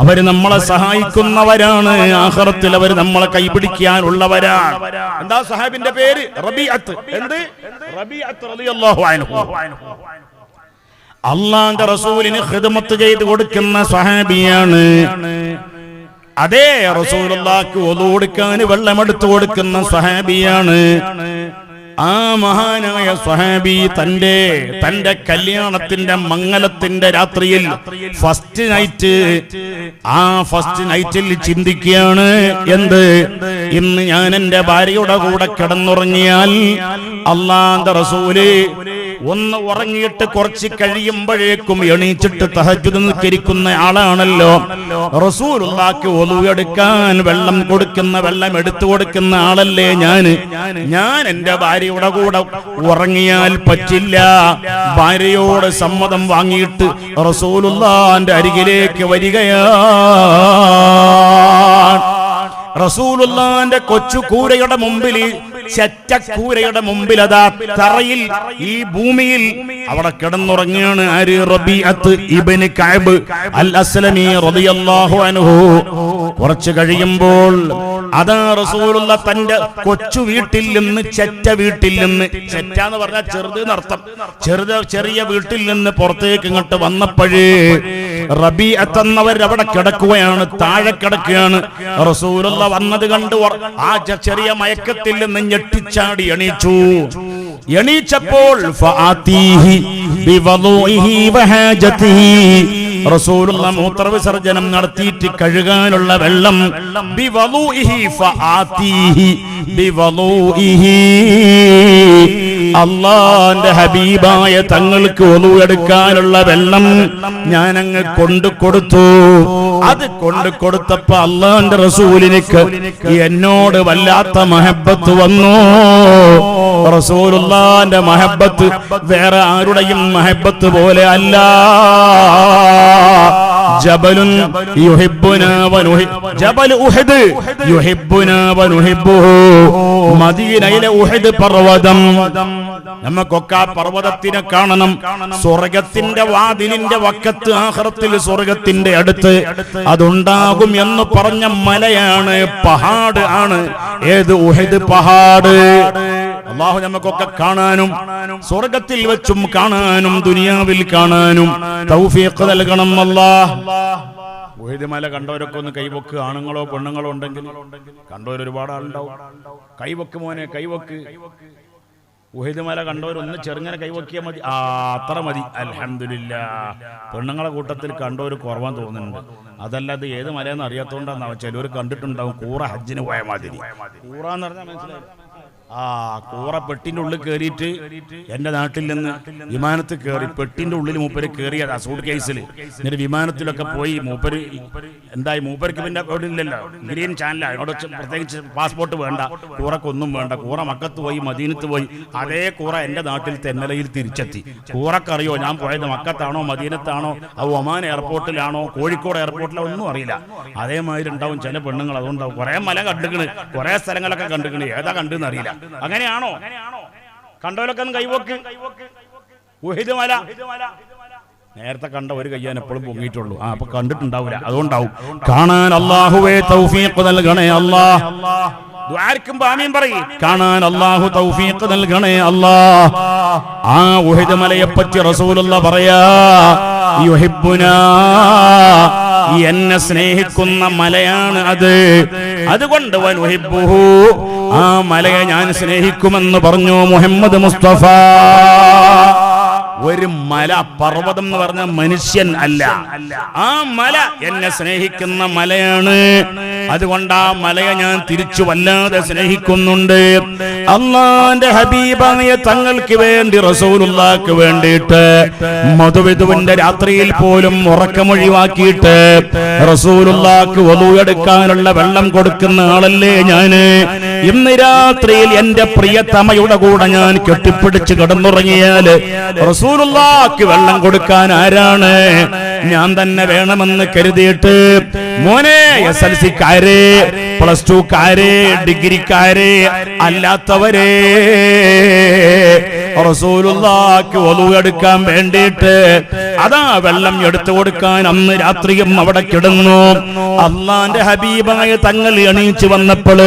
അവര് നമ്മളെ സഹായിക്കുന്നവരാണ്. ആഖിറത്തിൽ അവർ നമ്മളെ കൈപിടിക്കാനുള്ളവരാണ്. എന്താ സ്വഹാബിന്റെ പേര്? റബീഅത്ത്. എന്ത്? റബീഅത്ത് റളിയല്ലാഹു അൻഹു. അല്ലാഹുവിന്റെ റസൂലിന് ഖിദ്മത്ത് ചെയ്തു കൊടുക്കുന്ന സ്വഹാബിയാണ്. അതേ റസൂലുള്ളാഹിക്ക് wudu എടുക്കാൻ വെള്ളമെടുത്തു കൊടുക്കുന്ന സ്വഹാബിയാണ്. ആ മഹാനായ സ്വഹാബി തന്റെ കല്യാണത്തിന്റെ മംഗലത്തിന്റെ രാത്രിയിൽ ഫസ്റ്റ് നൈറ്റിൽ ചിന്തിക്കുകയാണ്, എന്ത്? ഇന്ന് ഞാൻ എന്റെ ഭാര്യയുടെ കൂടെ കിടന്നുറങ്ങിയാൽ അല്ലാഹുവിന്റെ റസൂല് ഒന്ന് ഉറങ്ങിയിട്ട് കുറച്ച് കഴിയുമ്പോഴേക്കും എണീച്ചിട്ട് തഹജ്ജുദ് നിസ്കരിക്കുന്ന ആളാണല്ലോ. റസൂലുള്ളാഹിക്ക് wudu എടുക്കാൻ വെള്ളം എടുത്തു കൊടുക്കുന്ന ആളല്ലേ ഞാൻ എന്റെ ഭാര്യയുടെ കൂടെ ഉറങ്ങിയാൽ പറ്റില്ല. ഭാര്യയോട് സമ്മതം വാങ്ങിയിട്ട് റസൂലുള്ളാഹിന്റെ അരികിലേക്ക് വരികയാണ്. റസൂലുള്ളാഹിന്റെ കൊച്ചു കൂരയുടെ മുമ്പിൽ, ചെറ്റക്കൂരയുടെ മുമ്പിൽ, അതാ തറയിൽ, ഈ ഭൂമിയിൽ അവിടെ കിടന്നുറങ്ങിയാണ് ആര്? റബീഅത്ത് ഇബ്നു കഅബ് അൽ അസ്ലമി റളിയല്ലാഹു അൻഹു. കുറച്ച് കഴിയുമ്പോൾ അതാ റസൂലുള്ള തന്റെ കൊച്ചു വീട്ടിൽ നിന്ന്, ചെറ്റ എന്ന് പറഞ്ഞാൽ ചെറുത് എന്നർത്ഥം, ചെറിയ വീട്ടിൽ നിന്ന് പുറത്തേക്ക് ഇങ്ങോട്ട് വന്നപ്പോഴേ റബീഅത്ത് എന്നവർ അവിടെ കിടക്കുകയാണ്, താഴെ കിടക്കുകയാണ്. റസൂലുള്ള വന്നത് കണ്ട് ആ ചെറിയ മയക്കത്തിൽ നിന്ന് ഞെട്ടിച്ചാടി എണീച്ചപ്പോൾ റസൂലുള്ള മൂത്രവിസർജനം നടത്തിയിട്ട് കഴുകാനുള്ള വെള്ളം അല്ലാഹുവിന്റെ ഹബീബായ തങ്ങൾക്ക് wudu എടുക്കാനുള്ള വെള്ളം ഞാനങ്ങ് കൊണ്ടുകൊടുത്തു. അത് കൊണ്ടുകൊടുത്തപ്പോ അല്ലാഹുവിന്റെ റസൂലിനിക്ക് എന്നോട് വല്ലാത്ത മഹബത്ത് വന്നു. റസൂലുള്ളാഹിന്റെ മഹബത്ത് വേറെ ആരുടെയും മഹബത്ത് പോലെ അല്ല. ജബലുൻ യുഹിബ്ബുനാ ജബൽ ഉഹദ് യുഹിബ്ബുനാ വനുഹിബ്ബുഹു. മദീനയിലെ ഉഹദ് പർവ്വതം, നമുക്കൊക്കെ ആ പർവ്വതത്തിനെ കാണണം. സ്വർഗത്തിന്റെ വാതിലിന്റെ വക്കത്ത്, ആഖിറത്തിൽ സ്വർഗത്തിന്റെ അടുത്ത് അതുണ്ടാകും എന്ന് പറഞ്ഞ മലയാണ്, പഹാഡ് ആണ്. ഏത്? ഉഹദ് പഹാഡ്. അല്ലാഹു നമുക്കൊക്കെ കാണാനും സ്വർഗത്തിൽ വെച്ചും കാണാനും ദുനിയാവിൽ കാണാനും തൗഫീഖ് നൽകണം അല്ലാഹ്. ഉഹദ് മല കണ്ടവരൊക്കെ ഒന്ന് കൈവക്ക്. ആണുങ്ങളോ പെണ്ണുങ്ങളോ ഉണ്ടെങ്കിൽ, കണ്ടവർ ഒരുപാട് ആളുണ്ടാവും. കൈവക്ക് മോനെ, കൈവക്ക്. ഉഹദ് മല കണ്ടവരൊന്ന് ചെറുങ്ങനെ കൈവക്കിയാൽ മതി. അത്ര മതി. അൽഹംദുലില്ലാഹ്. പെണ്ണുങ്ങളെ കൂട്ടത്തിൽ കണ്ടവർ കുറവാൻ തോന്നുന്നുണ്ട്. അതല്ല, അത് ഏത് മലയെന്ന് അറിയാത്തോണ്ടാന്ന് ചിലവർ കണ്ടിട്ടുണ്ടാവും. കൂറ ഹജ്ജിന് പോയ മാതിരി. കൂറ എന്ന് പറഞ്ഞാൽ മനസ്സിലായി? കൂറ പെട്ടിന്റെ ഉള്ളിൽ കയറിയിട്ട് എന്റെ നാട്ടിൽ നിന്ന് വിമാനത്തിൽ കയറി, പെട്ടിന്റെ ഉള്ളിൽ മൂപ്പര് കയറിയതാ സൂട്ട് കേസിൽ. എന്നിട്ട് വിമാനത്തിലൊക്കെ പോയി മൂപ്പര് എന്തായി, മൂപ്പർക്ക് പിന്നെ അവിടെ ഇല്ലല്ലോ, ഗ്രീൻ ചാനലാണ്, അവിടെ പ്രത്യേകിച്ച് പാസ്പോർട്ട് വേണ്ട, കൂറക്കൊന്നും വേണ്ട. കൂറ മക്കത്ത് പോയി മദീനത്ത് പോയി. അതേ കൂറ എന്റെ നാട്ടിൽ തെന്നലയിൽ തിരിച്ചെത്തി. കൂറക്കറിയോ ഞാൻ പോയത് മക്കത്താണോ മദീനത്താണോ, അത് ഒമാൻ എയർപോർട്ടിലാണോ കോഴിക്കോട് എയർപോർട്ടിലോ ഒന്നും അറിയില്ല. അതേമാതിരി ഉണ്ടാവും ചില പെണ്ണുങ്ങൾ. അതുകൊണ്ടാവും കുറെ മല കണ്ടിക്കണ്, കുറെ സ്ഥലങ്ങളൊക്കെ കണ്ടിക്കണ്, ഏതാ കണ്ടെന്ന് അറിയില്ല. അങ്ങനെയാണോ? കണ്ടവരൊക്കെ ഒന്ന് കൈവോക്ക്. ഉഹദ് മല നേരത്തെ കണ്ട ഒരു കയ്യാൻ എപ്പോഴും പൊങ്ങിയിട്ടുള്ളൂ. അപ്പൊ കണ്ടിട്ടുണ്ടാവില്ല, അതുകൊണ്ടാവും. കാണാൻ അല്ലാഹുവേ തൗഫീഖ് നൽകണേ അല്ലാഹ്. ദുആർക്കും ആമീൻ പറയ്. കാണാൻ അല്ലാഹു തൗഫീഖ് നൽകണേ അല്ലാഹ്. ആ ഉഹദ് മലയെ പറ്റി റസൂലുള്ളാഹി പറയാ, യുഹിബ്ബുനാ, എന്നെ സ്നേഹിക്കുന്ന മലയാണ് അത്, അതുകൊണ്ട് വനുഹിബ്ബുഹു, ആ മലയെ ഞാൻ സ്നേഹിക്കുമെന്ന് പറഞ്ഞു മുഹമ്മദ് മുസ്തഫ. ഒരു മല, പർവ്വതം എന്ന് പറഞ്ഞ മനുഷ്യൻ അല്ല, ആ മല എന്നെ സ്നേഹിക്കുന്ന മലയാണ്. അതുകൊണ്ട് ആ മലയെ ഞാൻ തിരിച്ചു വല്ലാതെ സ്നേഹിക്കുന്നുണ്ട്. അല്ലാഹുവിന്റെ ഹബീബായ തങ്ങൾക്ക് വേണ്ടി, റസൂലുള്ളാഹിക്ക് വേണ്ടിയിട്ട് മധുവിധുവിന്റെ രാത്രിയിൽ പോലും ഉറക്കമൊഴിവാക്കിയിട്ട് റസൂലുള്ളാഹിക്ക് വദൂ എടുക്കാനുള്ള വെള്ളം കൊടുക്കുന്ന ആളല്ലേ ഞാന്. ഇന്ന് രാത്രിയിൽ എന്റെ പ്രിയതമയുടെ കൂടെ ഞാൻ കെട്ടിപ്പിടിച്ച് കിടന്നുറങ്ങിയാൽ റസൂലുള്ളാഹിക്ക് വെള്ളം കൊടുക്കാൻ ആരാണ്? ഞാൻ തന്നെ വേണമെന്ന് കരുതിയിട്ട് മോനെ, SLC-ക്കാരെ, +2-ക്കാരെ, ഡിഗ്രിക്കാരെ അല്ലാത്തവരെ റസൂലുള്ളാഹിക്ക് വദൂ എടുക്കാൻ വേണ്ടിയിട്ട് അതാ വെള്ളം എടുത്തു കൊടുക്കാൻ അന്ന് രാത്രിയും അവിടെ കിടന്നു. അല്ലാഹുവിന്റെ ഹബീബായ തങ്ങൾ എണീച്ചു വന്നപ്പോൾ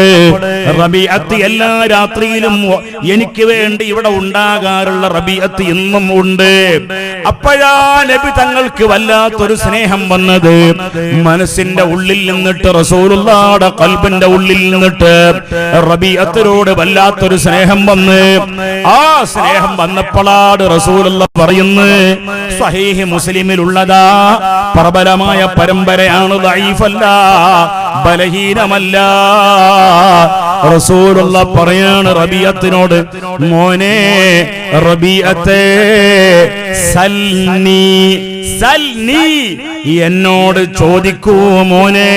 റബീഅത്ത് എല്ലാ രാത്രിയിലും എനിക്ക് വേണ്ടി ഇവിടെ ഉണ്ടാകാറുള്ള റബീഅത്ത് ഇന്നും ഉണ്ട്. അപ്പോഴാ നബി തങ്ങൾക്ക് വല്ലാത്തൊരു സ്നേഹം വന്നത്. മനസ്സിന്റെ ഉള്ളിൽ നിന്നിട്ട്, റസൂലുള്ളാഹിയുടെ ഖൽബിന്റെ ഉള്ളിൽ നിന്നിട്ട് റബീഅത്തിനോട് വല്ലാത്തൊരു സ്നേഹം വന്ന്, ആ സ്നേഹം വന്നപ്പോഴാണ് റസൂലുള്ളാഹി പറയുന്നത്, സ്വഹീഹ് മുസ്ലിമിലുള്ളതാ, പ്രബലമായ പരമ്പരയാണ്, ദഈഫല്ല, ബലഹീനമല്ല. റസൂലുള്ളാഹി പറയാണ് റബീഅത്തിനോട്, മോനെ റബീഅത്തേ, സൽനി സൽനി, എന്നോട് ചോദിക്കൂ മോനെ,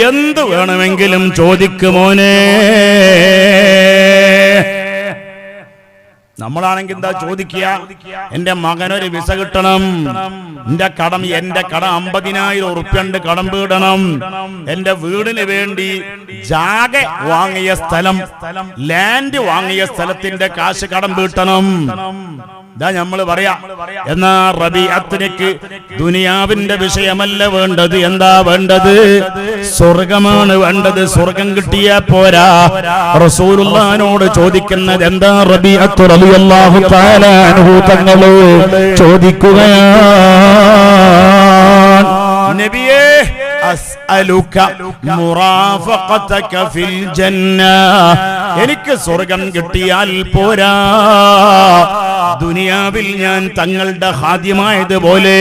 എന്ത് വേണമെങ്കിലും ചോദിക്കു മോനെ. നമ്മളാണെങ്കിൽ എന്താ ചോദിക്കുക? എന്റെ മകനൊരു വിസ കിട്ടണം, എന്റെ കടം 50,000 ഉറുപ്പ്യണ്ട് കടം വീടണം, എന്റെ വീടിന് വേണ്ടി ജാഗ വാങ്ങിയ സ്ഥലം, ലാൻഡ് വാങ്ങിയ സ്ഥലത്തിന്റെ കാശ് കടം വീട്ടണം. ഇതാ നമ്മൾ പറയാ. എന്നാ റബീഅത്തിനക്ക് ദുനിയാവിന്റെ വിഷയമല്ല വേണ്ടത്. എന്താ വേണ്ടത്? സ്വർഗമാണ് വേണ്ടത്. സ്വർഗം കിട്ടിയാ പോരാ. റസൂലുള്ളാഹിനോട് ചോദിക്കുന്നത് എന്താ? റബീഅത്ത് റളിയല്ലാഹു തആല അൻഹു തങ്ങളെ ചോദിക്കുകയാണ്, നബിയേ അസ്അലുക മുറാഫഖതക ഫിൽ ജന്ന, എനിക്ക് സ്വർഗം കിട്ടിയാൽ പോരാ, ദുനിയാവിൽ ഞാൻ തങ്ങളുടെ ഹാദ്യമായതുപോലെ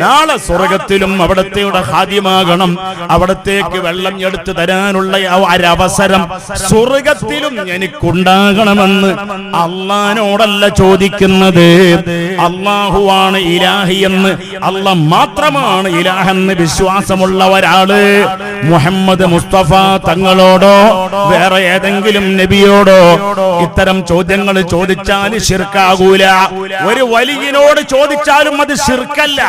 നാളെ സ്വർഗത്തിലും അവിടത്തെ ഹാദ്യമാകണം. അവിടത്തേക്ക് വെള്ളം എടുത്തു തരാനുള്ള ഒരവസരം സ്വർഗത്തിലും എനിക്കുണ്ടാകണമെന്ന് അള്ളാഹിനോടല്ല ചോദിക്കുന്നത്. അള്ളാഹുവാണ് ഇലാഹി എന്ന്, അള്ളാഹ് മാത്രമാണ് ഇലാഹെന്ന് വിശ്വാസമുള്ള ഒരാള് മുഹമ്മദ് മുസ്തഫ തങ്ങളോടോ വേറെ ഏതെങ്കിലും നബിയോടോ ഇത്തരം ചോദ്യങ്ങൾ ചോദിച്ചാൽ ശിർക്കാകൂല. ഒരു വലിയനോട് ചോദിച്ചാലും അത് ശിർക്കല്ല.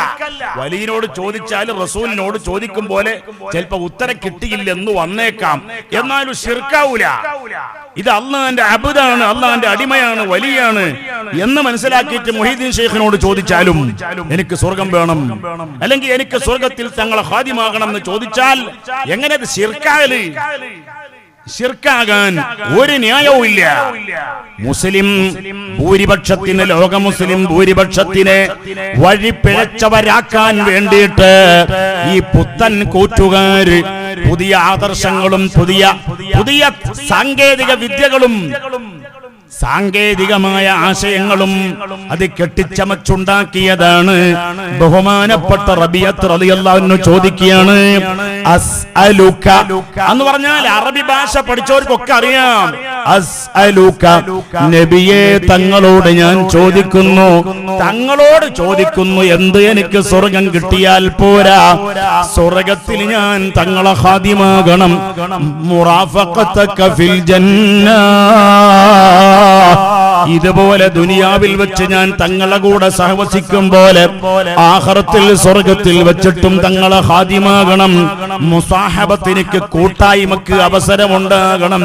വലിയനോട് ചോദിച്ചാലും റസൂലിനോട് ചോദിക്കും പോലെ ചിലപ്പോ ഉത്തരം കിട്ടിയില്ലെന്ന് വന്നേക്കാം, എന്നാലും ശിർക്കാവൂല. ഇത് അള്ളാന്റെ അബ്ദാണ്, അള്ളാന്റെ അടിമയാണ്, വലിയാണ് എന്ന് മനസ്സിലാക്കിയിട്ട് മുഹീദ്ദീൻ ശൈഖിനോട് ചോദിച്ചാലും എനിക്ക് സ്വർഗം വേണം, അല്ലെങ്കിൽ എനിക്ക് സ്വർഗത്തിൽ തങ്ങളെ ഹാദിമാകണം എന്ന് ചോദിച്ചാൽ എങ്ങനെ അത് ശിർക്കാകല്? ശിർക്കാകാൻ ഒരു ന്യായവും ഇല്ല. മുസ്ലിം ഭൂരിപക്ഷത്തിന്, ലോക മുസ്ലിം ഭൂരിപക്ഷത്തിനെ വഴിപിഴച്ചവരാക്കാൻ വേണ്ടിയിട്ട് ഈ പുത്തൻ കൂറ്റുകാര് പുതിയ ആദർശങ്ങളും പുതിയ പുതിയ സാങ്കേതിക വിദ്യകളും സാങ്കേതികമായ ആശയങ്ങളും അത് കെട്ടിച്ചമച്ചുണ്ടാക്കിയതാണ്. ബഹുമാനപ്പെട്ട റബീഅത്ത് റളിയല്ലാഹു അൻഹു ചോദിക്കുകയാണ്, അസ്അലുക എന്ന് പറഞ്ഞാൽ അറബി ഭാഷ പഠിച്ചവർക്കൊക്കെ അറിയാം. അസ്അലുക, നബിയെ തങ്ങളോട് ഞാൻ ചോദിക്കുന്നു, തങ്ങളോട് ചോദിക്കുന്നു, എന്ത് എനിക്ക് സ്വർഗം കിട്ടിയാൽ പോരാ, സ്വർഗത്തിൽ ഞാൻ തങ്ങളെ ഖാദിമാകണം. മുറാഫഖതക ഫിൽ ജന്ന, ഇതുപോലെ ദുനിയാവിൽ വെച്ച് ഞാൻ തങ്ങളെ കൂടെ സഹവസിക്കും പോലെ ആഖിറത്തിൽ സ്വർഗത്തിൽ വെച്ചിട്ടും തങ്ങളെ ഖാദിമാകണം. മുസാഹബത്തിനിക്ക് കൂട്ടായ്മക്ക് അവസരമുണ്ടാകണം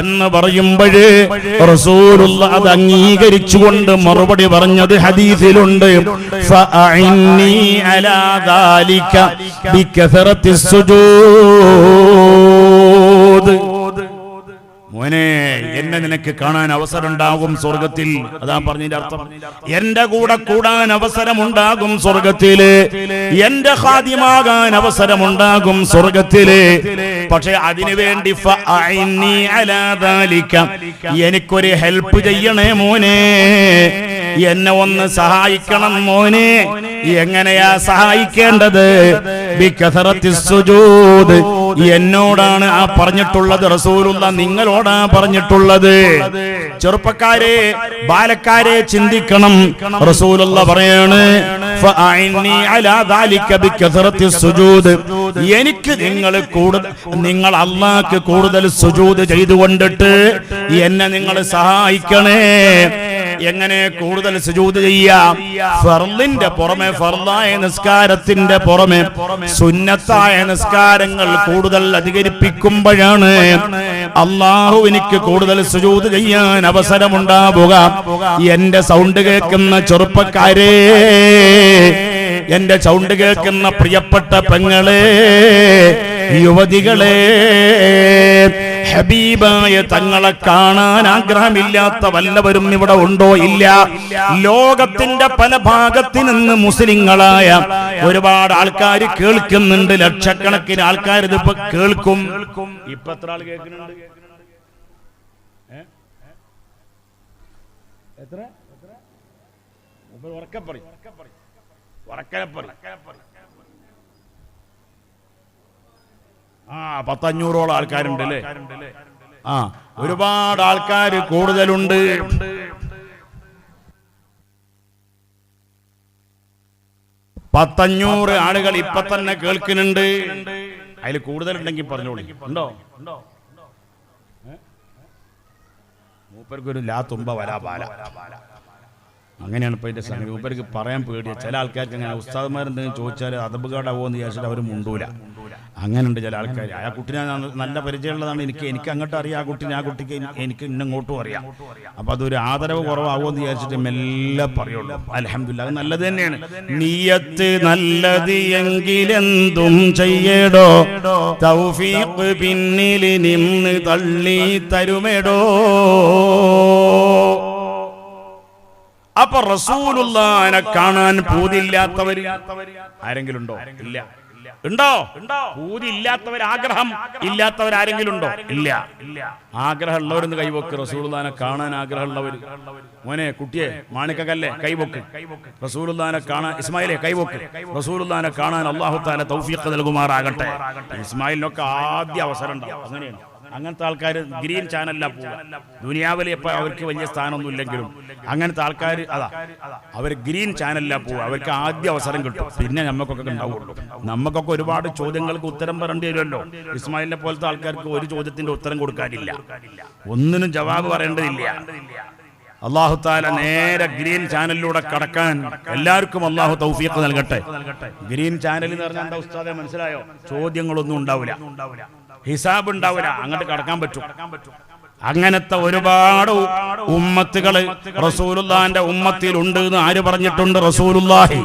എന്ന് പറയുമ്പോൾ റസൂലുള്ളാഹി അത് അംഗീകരിച്ചുകൊണ്ട് മറുപടി പറഞ്ഞത് ഹദീസിലുണ്ട്, ഫഅഇന്നി അലാ ദാലിക ബികസറത്തിസ് സുജൂദ്. മോനെ, എന്നെ നിനക്ക് കാണാൻ അവസരം ഉണ്ടാകും സ്വർഗത്തിൽ. അതാ പറഞ്ഞതിന്റെ അർത്ഥം, എന്റെ കൂടെ കൂടാൻ അവസരമുണ്ടാകും സ്വർഗത്തില്, എന്റെ ഖാദിമാകാൻ അവസരമുണ്ടാകും സ്വർഗത്തില്. പക്ഷെ അതിനുവേണ്ടി ഫഅഇന്നി അലാ ദാലിക, എനിക്കൊരു ഹെൽപ്പ് ചെയ്യണേ മോനെ, എന്നെ ഒന്ന് സഹായിക്കണം മോനെ. എങ്ങനെയാ സഹായിക്കേണ്ടത്? ബികസറത്തിസ് സുജൂദ്, എന്നോടാണ് ആ പറഞ്ഞിട്ടുള്ളത്. റസൂലുള്ളാഹി നിങ്ങളോടാ പറഞ്ഞിട്ടുള്ളത്. ചെറുപ്പക്കാരെ, ബാലക്കാരെ ചിന്തിക്കണം. റസൂലുള്ളാഹി പറയാണ്, ഫഅഇന്നി അലാ ദാലിക ബികസറത്തിസ് സുജൂദ്, എനിക്ക് നിങ്ങൾ അല്ലാഹുക്ക് കൂടുതൽ സുജൂദ് ചെയ്തുകൊണ്ടിട്ട് എന്നെ നിങ്ങൾ സഹായിക്കണേ. എങ്ങനെ കൂടുതൽ സുജൂദ് ചെയ്യാം? ഫർളിന്റെ പുറമെ, ഫർളായ നിസ്കാരത്തിന്റെ പുറമെ സുന്നത്തായ നിസ്കാരങ്ങൾ കൂടുതൽ അധികരിപ്പിക്കുമ്പോഴാണ് അല്ലാഹു എനിക്ക് കൂടുതൽ സുജൂദ് ചെയ്യാൻ അവസരമുണ്ടാവുക. എന്റെ സൗണ്ട് കേൾക്കുന്ന ചെറുപ്പക്കാരെ, എന്റെ സൗണ്ട് കേൾക്കുന്ന പ്രിയപ്പെട്ട പെങ്ങളെ, യുവതികളെ, ഹബീബായ തങ്ങളെ കാണാൻ ആഗ്രഹമില്ലാത്ത വല്ലവരും ഇവിടെ ഉണ്ടോ? ഇല്ല. ലോകത്തിന്റെ പല ഭാഗത്തു നിന്ന് മുസ്ലിങ്ങളായ ഒരുപാട് ആൾക്കാർ കേൾക്കുന്നുണ്ട്. ലക്ഷക്കണക്കിന് ആൾക്കാർ ഇതിപ്പോ കേൾക്കും. ഇപ്പൊ എത്ര ആൾ കേൾക്കുന്നുണ്ട്? എത്ര? ഉറക്കപ്പറി. ആ, 500-ഓളം ആൾക്കാരുണ്ട് അല്ലേ? ആ, ഒരുപാട് ആൾക്കാർ കൂടുതലുണ്ട്. 500 ആളുകൾ ഇപ്പൊ തന്നെ കേൾക്കുന്നുണ്ട്. അതിൽ കൂടുതലുണ്ടെങ്കിൽ പറഞ്ഞോളി. ഉണ്ടോ? മൂപ്പർക്കൊരു ലാ തുമ്പ വരാ ബാല, അങ്ങനെയാണ് ഇപ്പൊ ഇതിന്റെ സംഗതി. മൂപ്പർക്ക് പറയാൻ പേടിയ. ചില ആൾക്കാർക്ക് അങ്ങനെ ഉസ്താദ്മാരെന്തെങ്കിലും ചോദിച്ചാൽ അതബുകാടാവോ എന്ന് വിചാരിച്ചിട്ട് അവർ മുണ്ടൂല. അങ്ങനെയുണ്ട് ചില ആൾക്കാർ. ആ കുട്ടിനെ നല്ല പരിചയമുള്ളതാണ്, എനിക്ക് അങ്ങോട്ട് അറിയാം. ആ കുട്ടിക്ക് എനിക്ക് ഇന്നങ്ങോട്ടും അറിയാം. അപ്പൊ അതൊരു ആദരവ് കുറവാകുമോ എന്ന് വിചാരിച്ചിട്ട് മെല്ലെ പറയുള്ളൂ. അൽഹംദുലില്ലാഹ്, അത് നല്ലത് തന്നെയാണ്. നിയ്യത്ത് നല്ലത് എങ്കിലെന്തും ചെയ്യടോ, തൗഫീഖ് പിന്നിൽ നിന്ന് തള്ളി തരുമെടോ. അപ്പൊ റസൂലുള്ളാഹിനെ കാണാൻ പൂതിയില്ലാത്തവര് ആരെങ്കിലും ഉണ്ടോ? ഇല്ല. ഉണ്ടോ? പൂതി ഇല്ലാത്തവർ, ആഗ്രഹം ഇല്ലാത്തവർ ആരെങ്കിലും ഉണ്ടോ? ഇല്ല. ആഗ്രഹമുള്ളവരെന്ന് കൈവക്ക്. റസൂലുള്ളാഹിനെ കാണാൻ ആഗ്രഹമുള്ളവർ. മോനെ, കുട്ടിയെ, മാണിക്കല്ലേ കൈവക്ക്. റസൂലുള്ളാഹിനെ കാണാൻ, ഇസ്മായിലെ കൈവക്ക്. റസൂലുള്ളാഹിനെ കാണാൻ അല്ലാഹു തആല തൗഫീഖ് നൽകുമാറാകട്ടെ. ഇസ്മായിലിനൊക്കെ ആദ്യ അവസരം ഉണ്ടാവും. അങ്ങനെയാണ്. അങ്ങനത്തെ ആൾക്കാർ ഗ്രീൻ ചാനലിലാണ് പോവുക. ദുനിയാവിൽ ഇപ്പം അവർക്ക് വലിയ സ്ഥാനമൊന്നും ഇല്ലെങ്കിലും അങ്ങനത്തെ ആൾക്കാർ അവർ ഗ്രീൻ ചാനലിലാണ് പോവുക. അവർക്ക് ആദ്യ അവസരം കിട്ടും. പിന്നെ നമുക്കൊക്കെ ഉണ്ടാവുള്ളൂ. നമുക്കൊക്കെ ഒരുപാട് ചോദ്യങ്ങൾക്ക് ഉത്തരം പറയേണ്ടി വരുമല്ലോ. ഇസ്മായിലിനെ പോലത്തെ ആൾക്കാർക്ക് ഒരു ചോദ്യത്തിന്റെ ഉത്തരം കൊടുക്കാനില്ല, ഒന്നിനും ജവാബ് പറയേണ്ടതില്ല. അല്ലാഹു തആല നേരെ ഗ്രീൻ ചാനലിലൂടെ കടക്കാൻ എല്ലാവർക്കും അല്ലാഹു തൗഫീഖ് നൽകട്ടെ. ഗ്രീൻ ചാനൽ എന്ന് പറഞ്ഞാൽ എന്താ ഉസ്താദേ, മനസ്സിലായോ? ചോദ്യങ്ങളൊന്നും ഉണ്ടാവില്ല, ഹിസാബ് ഉണ്ടാവില്ല, അങ്ങോട്ട് കടക്കാൻ പറ്റും. അങ്ങനത്തെ ഒരുപാട് ഉമ്മത്തുകള് റസൂലുള്ളാഹിന്റെ ഉമ്മത്തിലുണ്ട് എന്ന് ആര് പറഞ്ഞിട്ടുണ്ട്? റസൂലുള്ളാഹി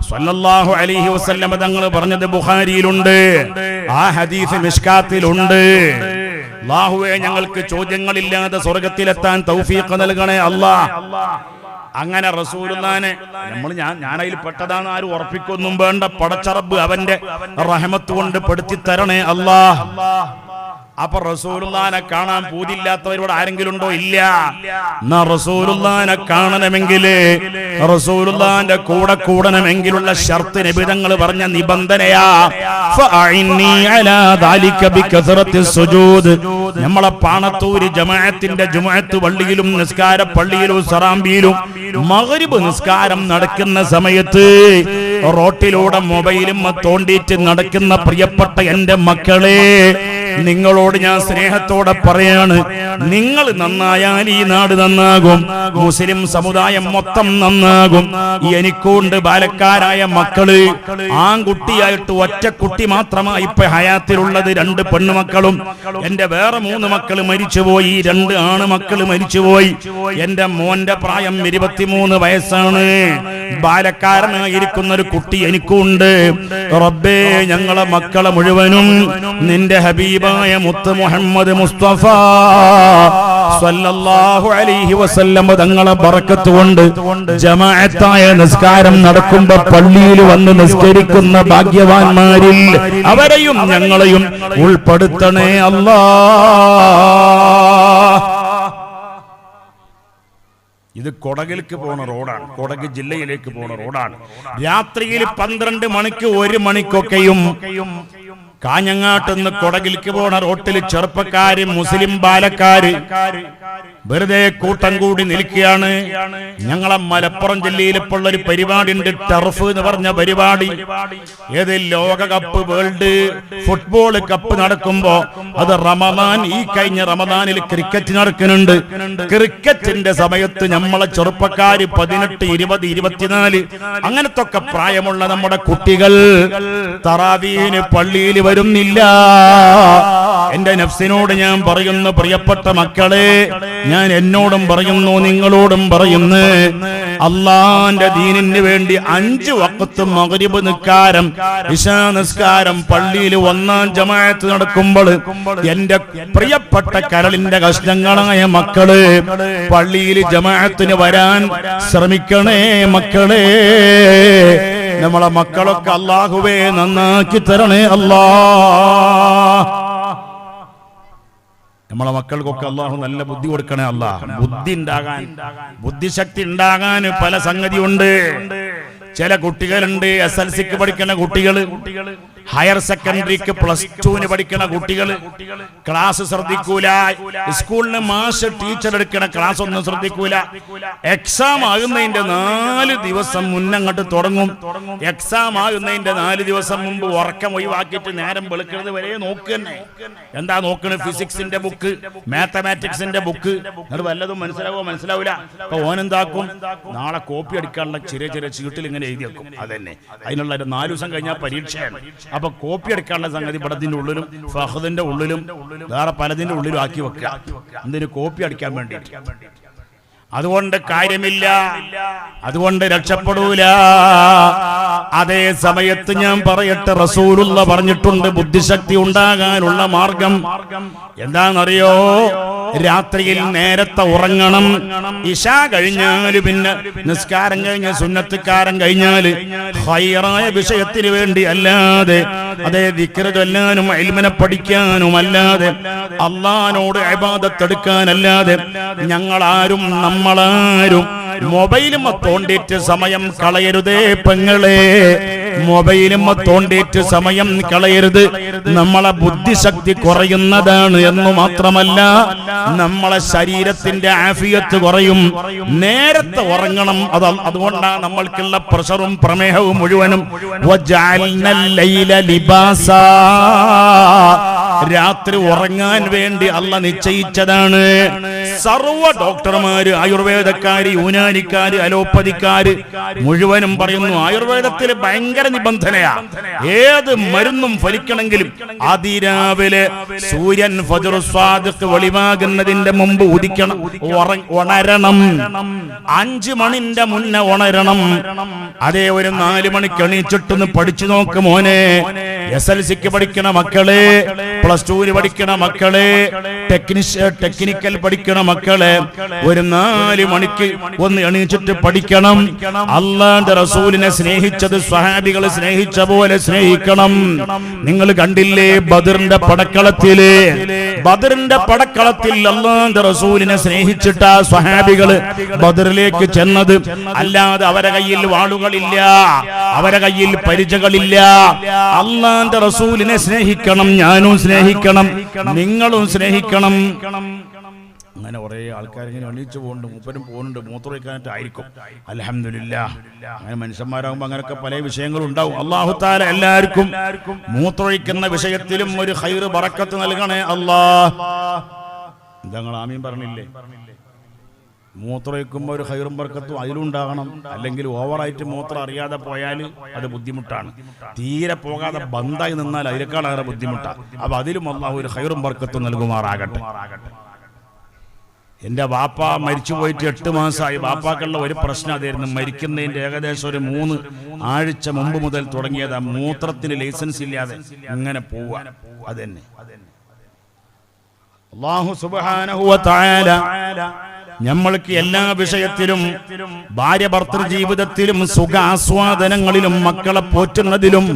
സ്വല്ലല്ലാഹു അലൈഹി വസല്ലം തങ്ങൾ പറഞ്ഞത് ബുഖാരിയിലുണ്ട്, ആ ഹദീസ് മിശ്കാത്തിലുണ്ട്. അല്ലാഹുവേ, ഞങ്ങൾക്ക് ചോദ്യങ്ങളില്ലാതെ സ്വർഗത്തിലെത്താൻ തൗഫീഖ് നൽകണേ അല്ലാഹ്. അങ്ങനെ റസൂലുള്ളാഹിനെ ഞാനതിൽ പെട്ടതാണ് ആരും ഉറപ്പിക്കൊന്നും വേണ്ട. പടച്ച റബ്ബ് അവന്റെ റഹ്മത്ത് കൊണ്ട് പെടുത്തി തരണേ അല്ലാഹ്. അപ്പൊ റസൂലുള്ളാഹിനെ കാണാൻ പൂതിയില്ലാത്തവരോട് ആരെങ്കിലും ഉണ്ടോ? ഇല്ല. എന്നാ റസൂലുള്ളാഹിനെ കാണണമെങ്കിൽ, റസൂലുള്ളാഹിന്റെ കൂടെ കൂടണമെങ്കിലുള്ള ഷർത്ത് നബി തങ്ങൾ പറഞ്ഞ നിബന്ധനയാ. ഫഅഇന്നി അലാ ദാലിക ബികസറത്തി സുജൂദ്. നമ്മളെ പാണത്തൂര് ജമാഅത്തിന്റെ ജുമുഅത്ത് പള്ളിയിലും നിസ്കാര പള്ളിയിലും സറാമ്പിയിലും മഗ്രിബ് നിസ്കാരം നടക്കുന്ന സമയത്ത് റോട്ടിലൂടെ മൊബൈലും തോണ്ടിയിട്ട് നടക്കുന്ന പ്രിയപ്പെട്ട എന്റെ മക്കളെ, നിങ്ങളോട് ഞാൻ സ്നേഹത്തോടെ പറയാണ്, നിങ്ങൾ നന്നായാൽ ഈ നാട് നന്നാകും, മുസ്ലിം സമുദായം മൊത്തം നന്നാകും. എനിക്കുണ്ട് ബാലക്കാരായ മക്കള്, ആൺകുട്ടിയായിട്ട് ഒറ്റ കുട്ടി മാത്രമായി ഇപ്പൊ ഹയാത്തിലുള്ളത്, 2 പെണ്ണുമക്കളും. എന്റെ വേറെ 3 മക്കള് മരിച്ചുപോയി, 2 ആണ് മക്കള് മരിച്ചുപോയി. എന്റെ മോന്റെ പ്രായം 23 വയസ്സാണ്. ബാലക്കാരനായിരിക്കുന്ന ഒരു കുട്ടി എനിക്കുണ്ട്. റബ്ബേ, ഞങ്ങളെ മക്കളെ മുഴുവനും നിന്റെ ഹബീബായ മുത്ത് മുഹമ്മദ് മുസ്തഫ സല്ലല്ലാഹു അലൈഹി വസല്ലം തങ്ങളെ ബറക്കത്ത് കൊണ്ട് ജമാഅത്തായ നിസ്കാരം നടക്കുമ്പോ പള്ളിയിൽ വന്ന് നിസ്കരിക്കുന്ന ഭാഗ്യവാന്മാരിൽ അവരെയും ഞങ്ങളെയും ഉൾപ്പെടുത്തണേ അല്ലാഹ്. ഇത് കൊടകിലേക്ക് പോണ റോഡാണ്, കൊടക് ജില്ലയിലേക്ക് പോണ റോഡാണ്. രാത്രിയിൽ 12 മണിക്ക് 1 മണിക്കൊക്കെയും കാഞ്ഞങ്ങാട്ടുനിന്ന് കൊടകിലേക്ക് പോണ റോട്ടിൽ ചെറുപ്പക്കാര്, മുസ്ലിം ബാലക്കാര് വെറുതെ കൂട്ടം കൂടി നിൽക്കുകയാണ്. ഞങ്ങളെ മലപ്പുറം ജില്ലയിൽ ഇപ്പോൾ ഒരു പരിപാടി ഉണ്ട്, ടർഫ് എന്ന് പറഞ്ഞ പരിപാടി. ഏത് ലോകകപ്പ്, വേൾഡ് ഫുട്ബോൾ കപ്പ് നടക്കുമ്പോ അത് റമദാൻ, ഈ കഴിഞ്ഞ റമദാനിൽ ക്രിക്കറ്റ് നടക്കുന്നുണ്ട്. ക്രിക്കറ്റിന്റെ സമയത്ത് നമ്മളെ ചെറുപ്പക്കാര് 18, 20, 24 അങ്ങനത്തെ ഒക്കെ പ്രായമുള്ള നമ്മുടെ കുട്ടികൾ തറാവീന് പള്ളിയിൽ വരുന്നില്ല. എന്റെ നഫ്സിനോട് ഞാൻ പറയുന്നു, പ്രിയപ്പെട്ട മക്കളെ, ഞാൻ എന്നോടും പറയുന്നു, നിങ്ങളോടും പറയുന്നു, അള്ളാന്റെ ദീനിന് വേണ്ടി 5 വഖത്ത് മഗ്രിബ് നിസ്കാരം, ഇശാ നിസ്കാരം പള്ളിയിൽ 1-ാം ജമാഅത്ത് നടക്കുമ്പോൾ എന്റെ പ്രിയപ്പെട്ട കരളിന്റെ കഷ്ണങ്ങളായ മക്കള് പള്ളിയിൽ ജമാഅത്തിന് വരാൻ ശ്രമിക്കണേ മക്കളെ. നമ്മളെ മക്കളൊക്കെ അല്ലാഹുവേ നന്നാക്കി തരണേ അല്ലാ. നമ്മളെ മക്കൾക്കൊക്കെ അല്ലാഹു നല്ല ബുദ്ധി കൊടുക്കണേ അല്ലാ. ബുദ്ധി ഉണ്ടാകാൻ, ബുദ്ധിശക്തി ഉണ്ടാകാൻ പല സംഗതിയുണ്ട്. ചില കുട്ടികളുണ്ട് SLCക്ക് പഠിക്കുന്ന കുട്ടികൾ, ഹയർ സെക്കൻഡറിക്ക് +2 പഠിക്കുന്ന കുട്ടികൾ ക്ലാസ് ശ്രദ്ധിക്കൂല. സ്കൂളിന് മാഷ് ടീച്ചർ എടുക്കണ ക്ലാസ് ഒന്നും ശ്രദ്ധിക്കൂല. എക്സാം ആകുന്നതിന്റെ 4 ദിവസം മുന്നങ്ങോട്ട് തുടങ്ങും. എക്സാം ആകുന്നതിന്റെ 4 ദിവസം മുമ്പ് ഉറക്കം ഒഴിവാക്കിയിട്ട് നേരം വെളുക്കുന്നത് വരെ നോക്കുന്നേ. എന്താ നോക്കണത്? ഫിസിക്സിന്റെ ബുക്ക്, മാത്തമാറ്റിക്സിന്റെ ബുക്ക്. അത് വല്ലതും മനസ്സിലാവോ? മനസ്സിലാവില്ല. അപ്പൊ ഓനെന്താക്കും? നാളെ കോപ്പി അടിക്കാനുള്ള ചെറിയ ചെറിയ ചീട്ടിൽ ഇങ്ങനെ എഴുതി വെക്കും. അതന്നെ അതിനുള്ള 4 ദിവസം കഴിഞ്ഞാൽ പരീക്ഷയാണ്. അപ്പൊ കോപ്പി എടുക്കാനുള്ള സംഗതി പടത്തിന്റെ ഉള്ളിലും ഫഹദിന്റെ ഉള്ളിലും വേറെ പലതിന്റെ ഉള്ളിലും ആക്കി വെക്കുക. എന്തിനു? കോപ്പി അടിക്കാൻ വേണ്ടി. അതുകൊണ്ട് കാര്യമില്ല, അതുകൊണ്ട് രക്ഷപ്പെടൂല. അതേ സമയത്ത് ഞാൻ പറയട്ടെ, റസൂലുള്ള പറഞ്ഞിട്ടുണ്ട് ബുദ്ധിശക്തി ഉണ്ടാകാനുള്ള മാർഗം എന്താണെന്നറിയോ? രാത്രിയിൽ നേരത്തെ ഉറങ്ങണം. ഇശാ കഴിഞ്ഞാല്, പിന്നെ നിസ്കാരം കഴിഞ്ഞ് സുന്നത്തുകാരം കഴിഞ്ഞാല് ഹൈറായ വിഷയത്തിന് വേണ്ടി അല്ലാതെ, അതേ ദിക്റ് ചൊല്ലാനും ഇൽമിനെ പഠിക്കാനും അല്ലാതെ, അല്ലാഹുവോട് ഇബാദത്ത് എടുക്കാനല്ലാതെ ഞങ്ങളാരും നമ്മളാരും മൊബൈലും തോണ്ടിയിട്ട് സമയം കളയരുതേ പെങ്ങളെ. മൊബൈലും തോണ്ടിയിട്ട് സമയം കളയരുത്. നമ്മളെ ബുദ്ധിശക്തി കുറയുന്നതാണ് എന്ന് മാത്രമല്ല, നമ്മളെ ശരീരത്തിന്റെ ആഫിയത്ത് കുറയും. നേരത്തെ ഉറങ്ങണം. അതുകൊണ്ടാണ് നമ്മൾക്കുള്ള പ്രഷറും പ്രമേഹവും മുഴുവനും. രാത്രി ഉറങ്ങാൻ വേണ്ടി അല്ലാഹ് നിശ്ചയിച്ചതാണ്. സർവ്വ ഡോക്ടർമാര്, ആയുർവേദക്കാര്, യൂനാനിക്കാര്, അലോപ്പതിക്കാര് മുഴുവനും പറയുന്നു, ആയുർവേദത്തിൽ ഭയങ്കര നിബന്ധനയാ. ഏത് മരുന്നും ഫലിക്കണമെങ്കിലും അതിരാവിലെ സൂര്യൻ ഫജ്ർ സ്വാദിഖ് വെളിവാകുന്നതിന്റെ മുമ്പ് ഉദിക്കണം, ഉണരണം. 5 മണിന്റെ മുന്നേ ഉണരണം. അതേ ഒരു 4 മണിക്ക് എണീച്ചിട്ടൊന്ന് പഠിച്ചു നോക്ക് മോനെ. SLCക്ക് പഠിക്കണ മക്കളെ, +2 പഠിക്കണ മക്കളെ, ടെക്നിക്കൽ പഠിക്കണ മക്കളെ, ഒരു 4 മണിക്ക് ഒന്ന് എണീച്ചിട്ട് പഠിക്കണം. അല്ലാഹുവിന്റെ റസൂലിനെ സ്നേഹിച്ചത് സ്വഹാബികളെ സ്നേഹിച്ച പോലെ സ്നേഹിക്കണം. നിങ്ങൾ കണ്ടില്ലേ ബദറിന്റെ പടക്കളത്തിൽ അല്ലാഹുവിന്റെ റസൂലിനെ സ്നേഹിച്ചിട്ട സ്വഹാബികള് ബദറിലേക്ക് ചെന്നത്. അല്ലാതെ അവരെ കയ്യിൽ വാളുകളില്ല, അവരെ കയ്യിൽ പരിചകളില്ല. അല്ലാഹുവിന്റെ റസൂലിനെ സ്നേഹിക്കണം, ഞാനും സ്നേഹിക്കണം, നിങ്ങളും സ്നേഹിക്കണം. അങ്ങനെ കുറെ ആൾക്കാർ ഇങ്ങനെ എണീച്ചു പോകുന്നുണ്ട്, മൂപ്പരും പോകുന്നുണ്ട്, മൂത്രമൊഴിക്കാനായിട്ടായിരിക്കും. അൽഹംദുലില്ലാഹ്. അങ്ങനെ മനുഷ്യന്മാരാകുമ്പോൾ അങ്ങനെയൊക്കെ പല വിഷയങ്ങളും ഉണ്ടാവും. അല്ലാഹു തആല എല്ലാവർക്കും മൂത്രമൊഴിക്കുന്ന വിഷയത്തിലും ഒരു ഖൈർ ബറക്കത്ത് നൽകണേ അല്ലാഹ്. നിങ്ങൾ ആമീൻ പറഞ്ഞില്ലേ? മൂത്രമൊഴിക്കുമ്പോൾ ഒരു ഖൈറും ബർക്കത്തും അതിലുണ്ടാകണം. അല്ലെങ്കിൽ ഓവറായിട്ട് മൂത്രം അറിയാതെ പോയാൽ അത് ബുദ്ധിമുട്ടാണ്. തീരെ പോകാതെ ബന്ധായി നിന്നാൽ അതിനേക്കാളേറെ ബുദ്ധിമുട്ടാണ്. അപ്പൊ അതിലും അല്ലാഹു ഒരു ഖൈറും ബർക്കത്തും നൽകുമാറാകട്ടെ. എൻ്റെ വാപ്പ മരിച്ചു പോയിട്ട് 8 മാസമായി. വാപ്പാക്കുള്ള ഒരു പ്രശ്നം അതായിരുന്നു, മരിക്കുന്നതിൻ്റെ ഏകദേശം ഒരു 3 ആഴ്ച മുമ്പ് മുതൽ തുടങ്ങിയതാ മൂത്രത്തിന് ലൈസൻസ് ഇല്ലാതെ ഇങ്ങനെ പോവുക. അതന്നെ അല്ലാഹു സുബ്ഹാനഹു വ തആല നമ്മൾക്ക് എല്ലാ വിഷയത്തിലും, ഭാര്യ ഭർത്തൃ ജീവിതത്തിലും, സുഖാസ്വാദനങ്ങളിലും, മക്കളെ പോറ്റുന്നതിലും,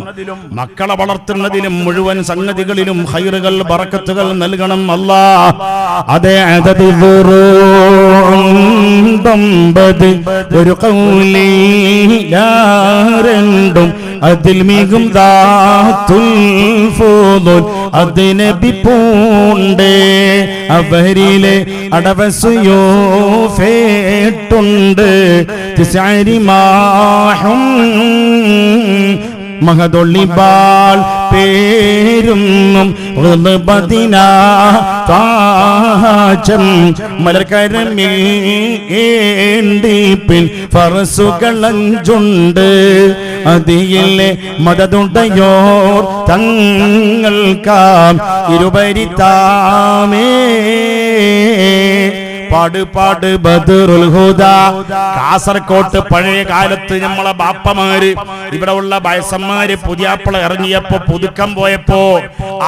മക്കളെ വളർത്തുന്നതിലും, മുഴുവൻ സംഗതികളിലും ഖൈറുകൾ ബറക്കത്തുകൾ നൽകണം അല്ലാഹ്. അതേ ഒരു കൗലിലാരണ്ടും അതിൽ മികും ദാത്തുൽ ഫുദൂൽ അതിനബി പൂണ്ടേ അവരിലെ അടവസുയോ ഫേട്ടുണ്ട് തിസാരിമാഹും മഹദൊള്ളിബാൽ പേരുന്നും താചം മലർക്കരമിൽ ഏണ്ടിപ്പിൽ ഫറസുകളഞ്ചുണ്ട് അതിയിലെ മദതുണ്ടയോർ തങ്ങൾക്കാം ഇരുപരിതാമേ പാട് ബദറുൽ ഹുദാ. കാസർകോട്ട് പഴയ കാലത്ത് നമ്മളെ ബാപ്പമാര്, ഇവിടെ ഉള്ള വയസ്സന്മാര് പുതിയാപ്പള ഇറങ്ങിയപ്പോ പുതുക്കം പോയപ്പോ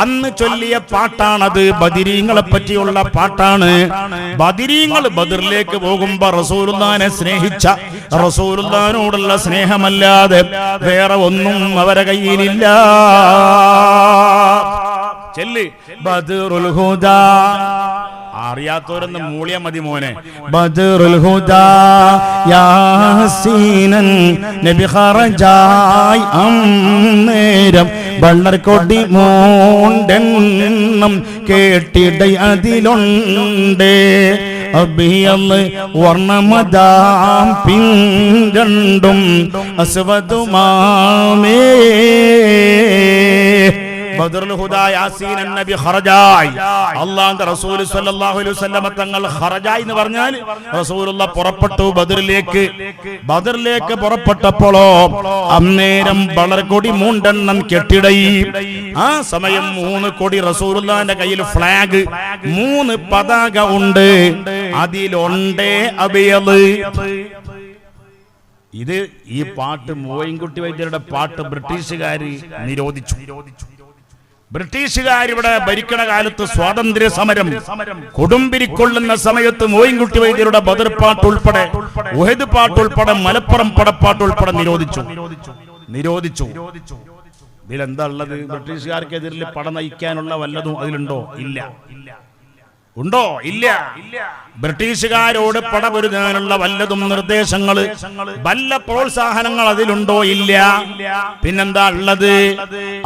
അന്ന് ചൊല്ലിയ പാട്ടാണത്. ബദരീങ്ങളെ പറ്റിയുള്ള പാട്ടാണ്. ബദരീങ്ങൾ ബദറിലേക്ക് പോകുമ്പോ റസൂലുള്ളാഹിനെ സ്നേഹിച്ച, റസൂലുള്ളാഹിനോടുള്ള സ്നേഹമല്ലാതെ വേറെ ഒന്നും അവരെ കയ്യിലില്ല. ചെല്ല് ബദറുൽ ഹുദാ. അറിയാത്തവരൊന്ന് മൂളിയ മതി മോനെ. ബദറുൽ ഹുദാ യാസീനൻ നബി ഖറജായി അന്നേരം ബള്ളർകൊടി മോണ്ടെണ്ണം കേട്ടിട അതിലുണ്ട് അബിയല് വർണ്ണമദാം പിൻരണ്ടും അസ്വദുമാമേ. ബദറുൽ ഹുദാ യാസീൻ നബി ഖറജായി. അല്ലാഹുവിന്റെ റസൂൽ സ്വല്ലല്ലാഹു അലൈഹി വസല്ലം തങ്ങൾ ഖറജായി എന്ന് പറഞ്ഞാൽ റസൂലുള്ളാഹ് പുറപ്പെട്ടു ബദറിലേക്ക് പുറപ്പെട്ടപ്പോഴോ അന്നേരം വളർകൊടി 3 എണ്ണം കെട്ടിടയി. ആ സമയം 3 കൊടി റസൂലുള്ളാഹിന്റെ കയ്യിൽ ഫ്ലാഗ്, 3 പതാക ഉണ്ട്. അതിലൊണ്ടേ അബിയല്. ഇത് ഈ പാട്ട് മോയിൻകുട്ടി വൈദ്യരുടെ പാട്ട് ബ്രിട്ടീഷുകാര് നിരോധിച്ചു. ബ്രിട്ടീഷുകാരിവിടെ ഭരിക്കണ കാലത്ത് സ്വാതന്ത്ര്യ സമരം കൊടുമ്പിരിക്കൊള്ളുന്ന സമയത്ത് മോയിൻകുട്ടി വൈദ്യരുടെ ബദർ പാട്ട് ഉൾപ്പെടെ, ഉഹദ് പാട്ട് ഉൾപ്പെടെ, മലപ്പുറം പടപ്പാട്ട് ഉൾപ്പെടെ നിരോധിച്ചു. ഇതിലെന്താ ഉള്ളത്? ബ്രിട്ടീഷുകാർക്കെതിരിൽ പട നയിക്കാനുള്ള വല്ലതും അതിലുണ്ടോ? ഇല്ല. ഉണ്ടോ? ഇല്ല. ബ്രിട്ടീഷുകാരോട് പടപൊരുതാനുള്ള വല്ലതും നിർദ്ദേശങ്ങള്, വല്ല പ്രോത്സാഹനങ്ങൾ അതിലുണ്ടോ? ഇല്ല. പിന്നെന്താ ഉള്ളത്?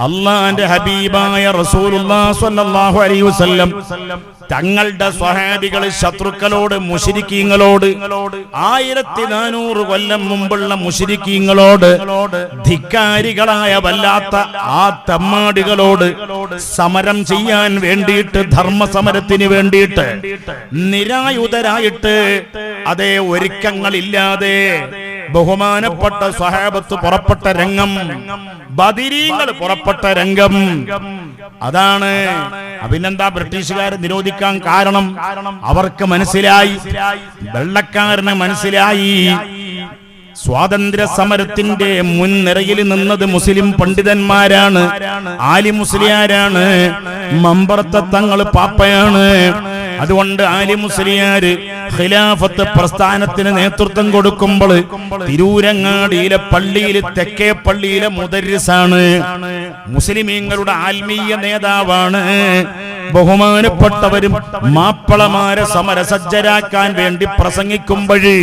അല്ലാഹുവിന്റെ ഹബീബായ റസൂലുള്ളാഹി സ്വല്ലല്ലാഹു അലൈഹി വസല്ലം തങ്ങളുടെ സ്വഹാബികൾ ശത്രുക്കളോട്, മുശ്രിക്കീങ്ങളോട്, 1400 കൊല്ലം മുമ്പുള്ള മുശ്രിക്കീങ്ങളോട്, ധിക്കാരികളായ വല്ലാത്ത ആ തമ്മാടികളോട് സമരം ചെയ്യാൻ വേണ്ടിയിട്ട്, ധർമ്മസമരത്തിന് വേണ്ടിയിട്ട് നിരായുധരായിട്ട്, അതേ ഒരുക്കങ്ങളില്ലാതെ ബഹുമാനപ്പെട്ട സ്വഹാബത്ത് പുറപ്പെട്ട രംഗം, ബദരീങ്ങൾ പുറപ്പെട്ട രംഗം അതാണ്. അഭിനന്ദ ബ്രിട്ടീഷുകാരെ നിരോധിക്കാൻ കാരണം അവർക്ക് മനസ്സിലായി, വെള്ളക്കാരന് മനസ്സിലായി, സ്വാതന്ത്ര്യ സമരത്തിന്റെ മുൻനിരയിൽ നിന്നത് മുസ്ലിം പണ്ഡിതന്മാരാണ്, ആലി മുസ്ലിയാരാണ്. മമ്പറത്തെ തങ്ങൾ പാപ്പയാണ്. അതുകൊണ്ട് ആലി മുസ്ലിയാര് ഖിലാഫത്ത് പ്രസ്ഥാനത്തിന് നേതൃത്വം കൊടുക്കുമ്പോൾ തിരൂരങ്ങാടിയിലെ പള്ളിയിൽ തെക്കേ പള്ളിയിലെ മുദരിസാണ്, മുസ്ലിമീങ്ങളുടെ ആത്മീയ നേതാവാണ്. ബഹുമാനപ്പെട്ടവരും മാപ്പളമാരെ സമരസജ്ജരാക്കാൻ വേണ്ടി പ്രസംഗിക്കുമ്പോഴ്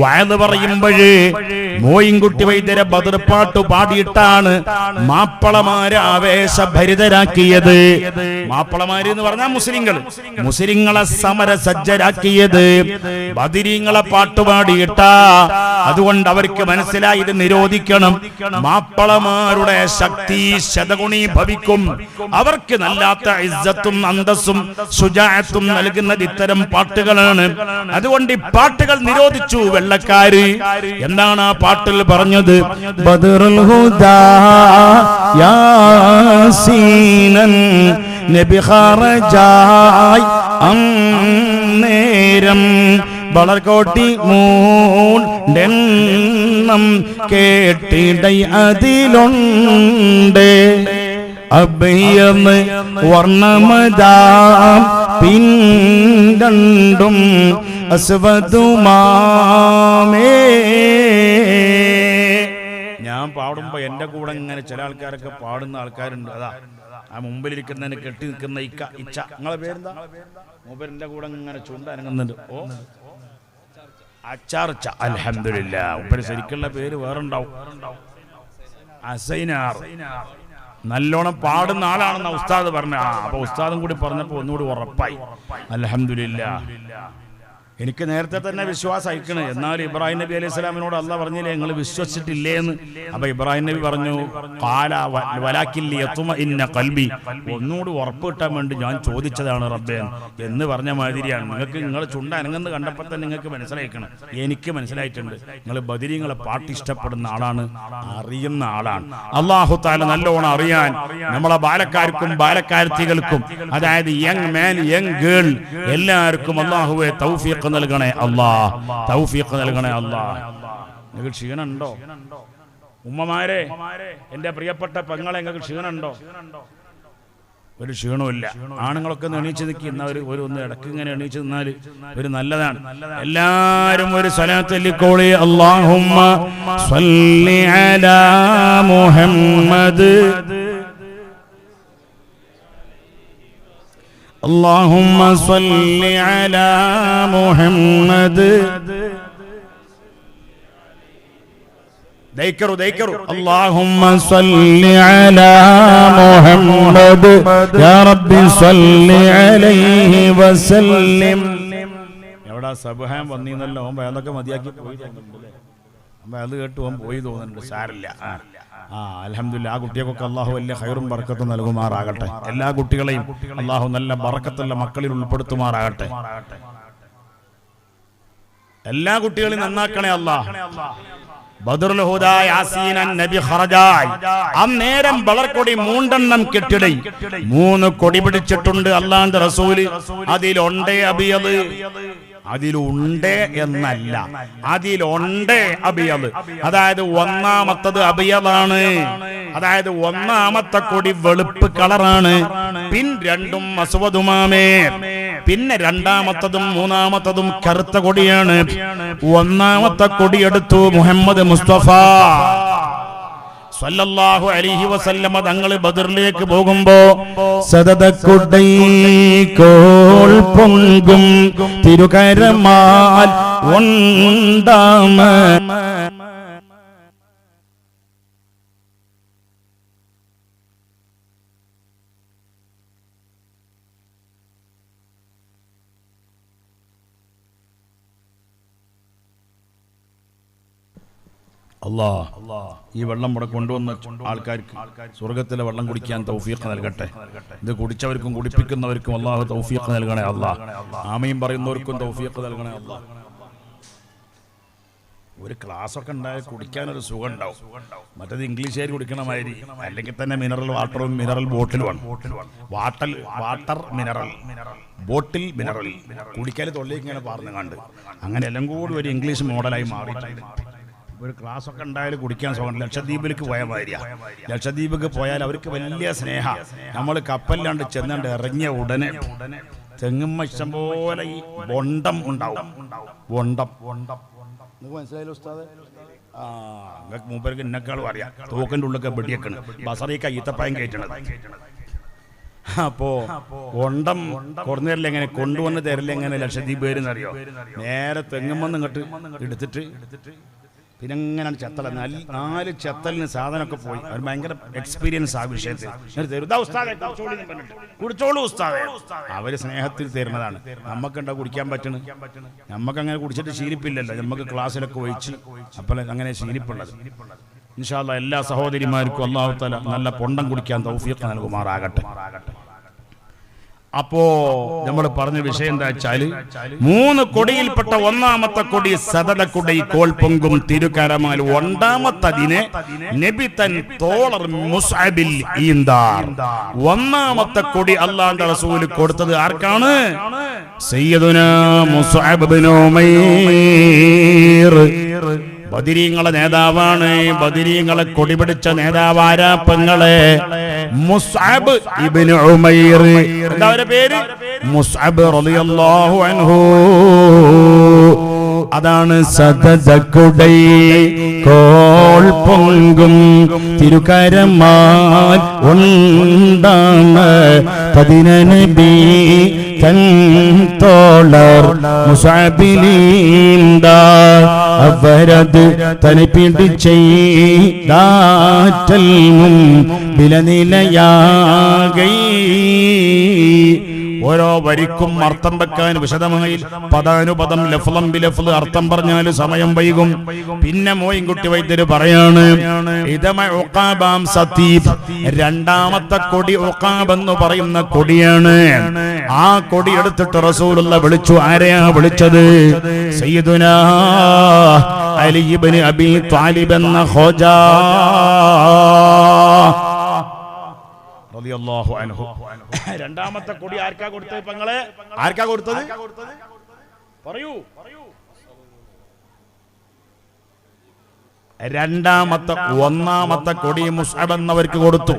വയല് പറയുമ്പോഴ് മോയിൻകുട്ടി വൈദ്യരെ ബദർപ്പാട്ട് പാടിയിട്ടാണ് മാപ്പളമാരെ ആവേശഭരിതരാക്കിയത്. മാപ്പളമാര് എന്ന് പറഞ്ഞാൽ മുസ്ലിങ്ങളെ സമരസജ്ജരാക്കിയത് ബദരീങ്ങളെ പാട്ടുപാടിയിട്ടാ. അതുകൊണ്ട് അവർക്ക് മനസ്സിലായി ഇത് നിരോധിക്കണം. മാപ്പളമാരുടെ ശക്തി ശതഗുണീഭവിക്കും. അവർക്ക് നല്ലാത്ത ഇസ്സത്തും അന്തസ്സും ശുജാഅത്തും നൽകുന്നത് ഇത്തരം പാട്ടുകളാണ്. അതുകൊണ്ട് ഈ പാട്ടുകൾ നിരോധിച്ചു വെള്ളക്കാര്. എന്താണ് ആ പാട്ടിൽ പറഞ്ഞത്? ബദറുൽ ഹുദാ യാസീനൻ നബി ഖറജായ് അന്നേരം വളർകോട്ടി മൂണ്ടെണ്ണം കേട്ടിടൈ അതിലുണ്ട് അഭയന്ന് വർണ്ണമതാം പിൻകണ്ടും അസ്വദുമാമേ. ഞാൻ പാടുമ്പോ എന്റെ കൂടെ ഇങ്ങനെ ചില ആൾക്കാരൊക്കെ പാടുന്ന ആൾക്കാരുണ്ട്. അതാ ആ മുമ്പിലിരിക്കുന്നതിന് കെട്ടി നിൽക്കുന്ന ഇച്ച. നിങ്ങളെ പേരെന്താ? മൂപ്പരിന്റെ കൂടെ ഇങ്ങനെ ചുണ്ടനങ്ങുന്നുണ്ട്. ഓ അച്ചാർച്ച. അൽഹംദുലില്ലാ. മൂപ്പര് ശരിക്കുള്ള പേര് വേറുണ്ടാവും. അസൈനാർ. നല്ലോണം പാടുന്ന ആളാണെന്ന ഉസ്താദ് പറഞ്ഞ. അപ്പൊ ഉസ്താദും കൂടി പറഞ്ഞപ്പോ ഒന്നുകൂടി ഉറപ്പായി. അൽഹംദുലില്ലാ. എനിക്ക് നേരത്തെ തന്നെ വിശ്വാസം അയക്കണേ. എന്നാൽ ഇബ്രാഹിം നബി അലൈഹി സ്വലാമിനോട് അള്ളാഹ് പറഞ്ഞില്ലേ നിങ്ങൾ വിശ്വസിച്ചിട്ടില്ലേ എന്ന്. അപ്പൊ ഇബ്രാഹിം നബി പറഞ്ഞു ഖൽബി, ഒന്നുകൂടി ഉറപ്പ് കിട്ടാൻ വേണ്ടി ഞാൻ ചോദിച്ചതാണ് റബ്ബേ എന്ന് പറഞ്ഞ മാതിരിയാണ്. നിങ്ങൾ ചുണ്ട അനങ്ങെന്ന് കണ്ടപ്പോൾ തന്നെ നിങ്ങൾക്ക് മനസ്സിലായിക്കണം. എനിക്ക് മനസ്സിലായിട്ടുണ്ട് നിങ്ങൾ ബദരീങ്ങളെ പാട്ട് ഇഷ്ടപ്പെടുന്ന ആളാണ്, അറിയുന്ന ആളാണ്. അല്ലാഹു തആല നല്ലോണം അറിയാൻ നമ്മളെ ബാലക്കാർക്കും ബാലക്കാരത്തികൾക്കും, അതായത് യങ് മാൻ യങ് ഗേൾ എല്ലാവർക്കും അല്ലാഹുവേ തൗഫീഖ് നൽകണേ അല്ലാഹ്, തൗഫീഖ് നൽകണേ അല്ലാഹ്. നിങ്ങൾക്ക് ക്ഷീണുണ്ടോ ഉമ്മമാരെ? എന്റെ പ്രിയപ്പെട്ട പെങ്ങളെ, നിങ്ങൾക്ക് ക്ഷീണുണ്ടോ? ഒരു ക്ഷീണമില്ല. ആണുങ്ങളൊക്കെ ഒന്ന് എണീച്ച് നിൽക്കി. ഒന്ന് ഇടയ്ക്ക് ഇങ്ങനെ എണീച്ച് നിന്നാൽ ഒരു നല്ലതാണ്. എല്ലാരും ഒരു സ്വലാത്ത് ചൊല്ലിക്കോളി. അല്ലാഹുമ്മ സ്വല്ലി അലാ മുഹമ്മദ് اللهم صل على محمد ذكروا اللهم صل على محمد يا رب صل عليه وسلم. എവിടെ സബ്ഹാൻ വന്നീന്നല്ലോ. അതൊക്കെ മതിയാക്കി പോയി തോന്നുന്നുണ്ട്. അത് കേട്ട് പോയി തോന്നുന്നുണ്ട്. സാരില്ല. അൽഹംദുലില്ലാ. ആ കുട്ടികൾക്കൊക്കെ അള്ളാഹു വലിയ ഖൈറും ബർക്കത്തും നൽകുമാറാകട്ടെ. എല്ലാ കുട്ടികളെയും അള്ളാഹു നല്ല ബർക്കത്തുള്ള മക്കളിൽ ഉൾപ്പെടുത്തുമാറാകട്ടെ. എല്ലാ കുട്ടികളെയും നന്നാക്കണേ അല്ലാഹ്. ബദറുൽ ഹുദാ യാസീനൻ നബി ഖറജായ്. അന്നേരം വളർക്കൊടി മൂണ്ടെണ്ണം കെട്ടിടൈ. 3 കൊടി പിടിച്ചിട്ടുണ്ട് അല്ലാഹുവിന്റെ റസൂല്. അതിലുണ്ടേ അബിയത്. അതിലുണ്ട് എന്നല്ല, അതിലുണ്ട് അബിയത്. അതായത് ഒന്നാമത്തത് അബിയതാണ്. അതായത് ഒന്നാമത്തെ കൊടി വെളുപ്പ് കളറാണ്. പിൻ രണ്ടും അസ്വദുമാമേ. പിന്നെ രണ്ടാമത്തതും മൂന്നാമത്തതും കറുത്ത കൊടിയാണ്. ഒന്നാമത്തെ കൊടി എടുത്തു മുഹമ്മദ് മുസ്തഫ സല്ലല്ലാഹു അലൈഹി വസല്ലമ തങ്ങൾ ബദറിലേക്ക് പോകുമ്പോ സദദക്കുടൈക്കോൾ പൊങ്കും തിരുകരമാൽ ഉണ്ടാമ. അല്ലാഹ് ഈ വെള്ളം ഇവിടെ കൊണ്ടുവന്ന ആൾക്കാർക്ക് സ്വർഗത്തിലെ വെള്ളം കുടിക്കാൻ തൗഫീഖ് നൽകട്ടെ. ഇത് കുടിച്ചവർക്കും കുടിപ്പിക്കുന്നവർക്കും അല്ലാഹു തൗഫീഖ് നൽകണേ അല്ലാഹ്. ആമീൻ പറയുന്നവർക്കും തൗഫീഖ് നൽകണേ അല്ലാഹ്. ഒരു ക്ലാസ് ഒക്കെ ഉണ്ടായാൽ കുടിക്കാനൊരു സുഖം ഉണ്ടാവും. മറ്റേത് ഇംഗ്ലീഷുകാർ കുടിക്കണമാതിരി അല്ലെങ്കിൽ തന്നെ മിനറൽ വാട്ടറും മിനറൽ ബോട്ടിലുമാണ്. വാട്ടർ മിനറൽ ബോട്ടിൽ മിനറൽ കുടിക്കാൻ തൊള്ളിലേക്ക് ഇങ്ങനെ പറഞ്ഞു കണ്ട് അങ്ങനെ എല്ലാം കൂടി ഒരു ഇംഗ്ലീഷ് മോഡലായി മാറിയിട്ടുണ്ട്. ഒരു ക്ലാസ് ഒക്കെ ഉണ്ടായാലും കുടിക്കാൻ സുഖം. ലക്ഷദ്വീപിലേക്ക് പോയ മാതിരിയാ. ലക്ഷദ്വീപിലേക്ക് പോയാൽ അവർക്ക് വലിയ സ്നേഹ. നമ്മൾ കപ്പലിലാണ്ട് ചെന്നാണ്ട് ഇറങ്ങിയ ഉടനെ തെങ്ങുമ്മ ഇഷ്ടം പോലെ ഈ ബൊണ്ടം ഉണ്ടാവും. ബൊണ്ടം നിങ്ങൾക്ക് മനസ്സിലായല്ലോ ഉസ്താദേ? മൂപ്പർക്ക് ഇന്നേക്കാളും അറിയാം. തോക്കിൻ്റെ ഉള്ളിലൊക്കെ വെടിയേക്കണ്, ബസറിയൊക്കെ ഈത്തപ്പായം കയറ്റണത്. അപ്പോ കൊണ്ടം കുറഞ്ഞതരില്ല, എങ്ങനെ കൊണ്ടുവന്ന് തരില്ല, എങ്ങനെ ലക്ഷദ്വീപ് പേരെന്നറിയോ? നേരെ തെങ്ങുമെന്ന് ഇങ്ങോട്ട് എടുത്തിട്ട് പിന്നെ എങ്ങനെയാണ് ചെത്തല. 4 ചെത്തലിന് സാധനമൊക്കെ പോയി. അവർ ഭയങ്കര എക്സ്പീരിയൻസ് ആ വിഷയത്തിൽ. കുടിച്ചോളൂ ഉസ്താദേ. അവര് സ്നേഹത്തിൽ തരുന്നതാണ്. നമുക്കുണ്ടാ കുടിക്കാൻ പറ്റണ്? നമുക്ക് അങ്ങനെ കുടിച്ചിട്ട് ശീലിപ്പില്ലല്ലോ. നമുക്ക് ക്ലാസ്സിലൊക്കെ ഒഴിച്ച് അപ്പോൾ അങ്ങനെ ശീലിപ്പുള്ളത്. ഇൻഷാ അല്ലാഹ് എല്ലാ സഹോദരിമാർക്കും അല്ലാഹു തആല നല്ല പൊണ്ടം കുടിക്കാൻ തൗഫീഖ് നൽകുമാറാകട്ടെ. അപ്പോ നമ്മൾ പറഞ്ഞ വിഷയം എന്താ വെച്ചാല് 3 കൊടിയിൽപ്പെട്ട ഒന്നാമത്തെ കൊടി സദലക്കുടൈ കോൾപൊങ്കും തിരുക്കരമാൽ. ഒന്നാമത്തതിനെ നബി തൻ തോളർ മുസ്അബിൽ ഈന്താർ. ഒന്നാമത്തെ കൊടി അല്ലാഹുവിന്റെ റസൂൽ കൊടുത്തത് ആർക്കാണ്? സയ്യിദുനാ മുസ്അബ് ഇബ്നു ഉമൈർ. ബദരീങ്ങളെ നേതാവാണ്. ബദരീങ്ങളെ കൊടിപിടിച്ച നേതാവാരാ പെങ്ങളെ? മുസ്അബ് ഇബ്നു ഉമൈർ. എന്താ അവരുടെ പേര്? മുസ്അബ് റളിയല്ലാഹു അൻഹു. അതാണ് സദദക്കുടൈ കോൾ പൊങ്കും തിരുക്കരമാൽ ഉണ്ടാണ് പതിനനബി തൻ തോളർ മുസ്അബിലീന്ദ. അവരത് തനി പിടിച്ചൈതാറ്റൽ വിലനിലയാകൈ. ഓരോ വരിക്കും അർത്ഥം വെക്കാൻ വിശദമായി പദാനുപദം ലഫ്ളം ബിലഫ്ള് അർത്ഥം പറഞ്ഞാൽ സമയം വൈകും. പിന്നെ മോയിൻകുട്ടി വൈദ്യര് പറയാണ് രണ്ടാമത്തെ കൊടി ഉഖാബ് എന്ന് പറയുന്ന കൊടിയാണ്. ആ കൊടി എടുത്തിട്ട് റസൂലുള്ള വിളിച്ചു. ആരെയാ വിളിച്ചത്? സയ്യിദുനാ അലി ഇബ്നു അബീ ത്വാലിബ് എന്ന ഖോജാ റളിയല്ലാഹു അൻഹു. രണ്ടാമത്തെ കൊടി ആർക്കാ കൊടുത്തത് പെങ്ങളെ? ആർക്കാ കൊടുത്തത്? പറയൂ. ഒന്നാമത്തെ കൊടി മുസ്അബ് എന്നവർക്ക് കൊടുത്തു.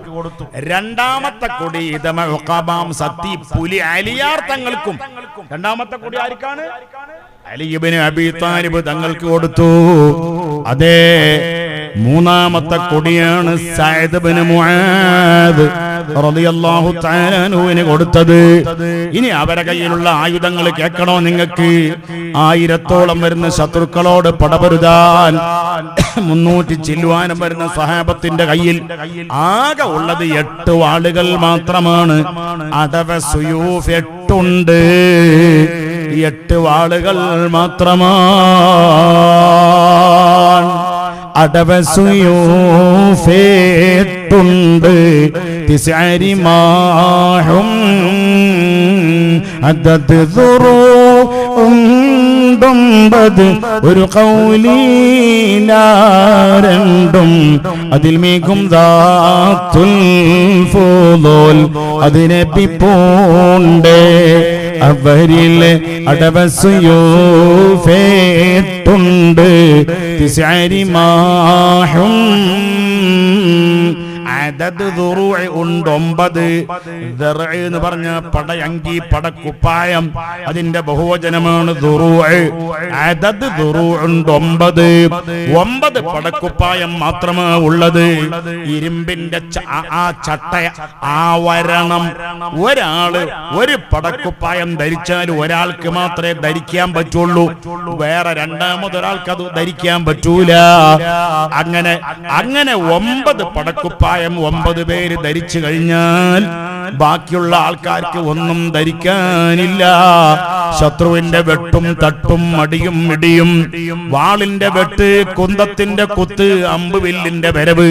രണ്ടാമത്തെ കൊടി സത്തി പുലി അലിയാർ തങ്ങൾക്കും. രണ്ടാമത്തെ കൊടി ആർക്കാണ്? അലി ഇബ്നു അബീ ത്വാലിബ് തങ്ങൾക്ക് കൊടുത്തു. അതേ മൂന്നാമത്തെ കൊടിയാണ് സഅദ് ഇബ്നു മുആദ് റളിയല്ലാഹു തആല അൻഹുവിന് കൊടുത്തത്. ഇനി അവരുടെ കയ്യിലുള്ള ആയുധങ്ങൾ കേൾക്കണോ നിങ്ങൾക്ക്? 1000ഓളം വരുന്ന ശത്രുക്കളോട് പടപൊരുതാൻ 300 ചില്ലുവാനം വരുന്ന സ്വഹാബത്തിന്റെ കയ്യിൽ ആകെ ഉള്ളത് 8 വാളുകൾ മാത്രമാണ്. അടവ സുയൂഫ് 8 ഉണ്ട്. 8 വാളുകൾ മാത്രമാണ്. അടവസുയൂഫേട്ടുണ്ട് തിസ്അരിമാഹും അദദ് ദുറൂഉംബദ് ഒരു ഖൗലിലാരണ്ടും അതിൽ മികും ദാത്തുൽ ഫുദൂൽ അതിനെ പിപ്പോണ്ടേ അവരിലെ അടവസുയൂഫേട്ടുണ്ട് തിസ്അരിമാഹും അദദ് ദുറൂഇ ഉണ്ട് 9. ദർഇ എന്ന് പറഞ്ഞ പടയങ്കി പടക്കുപ്പായം അതിന്റെ ബഹുവചനമാണ് ദുറൂഇ. അദദ് ദുറൂഉണ്ട് 9 പടക്കുപ്പായം മാത്രമാണ് ഉള്ളത്. ഇരുമ്പിന്റെ ആ ചട്ട ആവരണം. ഒരാള് ഒരു പടക്കുപ്പായം ധരിച്ചാൽ ഒരാൾക്ക് മാത്രമേ ധരിക്കാൻ പറ്റുള്ളൂ. വേറെ രണ്ടാമതൊരാൾക്ക് അത് ധരിക്കാൻ പറ്റൂല. അങ്ങനെ 9 പടക്കുപ്പായം 9 പേര് ധരിച്ചു കഴിഞ്ഞാൽ ബാക്കിയുള്ള ആൾക്കാർക്ക് ഒന്നും ധരിക്കാനില്ല. ശത്രുവിന്റെ വെട്ടും തട്ടും അടിയും ഇടിയും, വാളിന്റെ വെട്ട്, കുന്തത്തിന്റെ കുത്ത്, അമ്പുവില്ലിന്റെ വരവ്,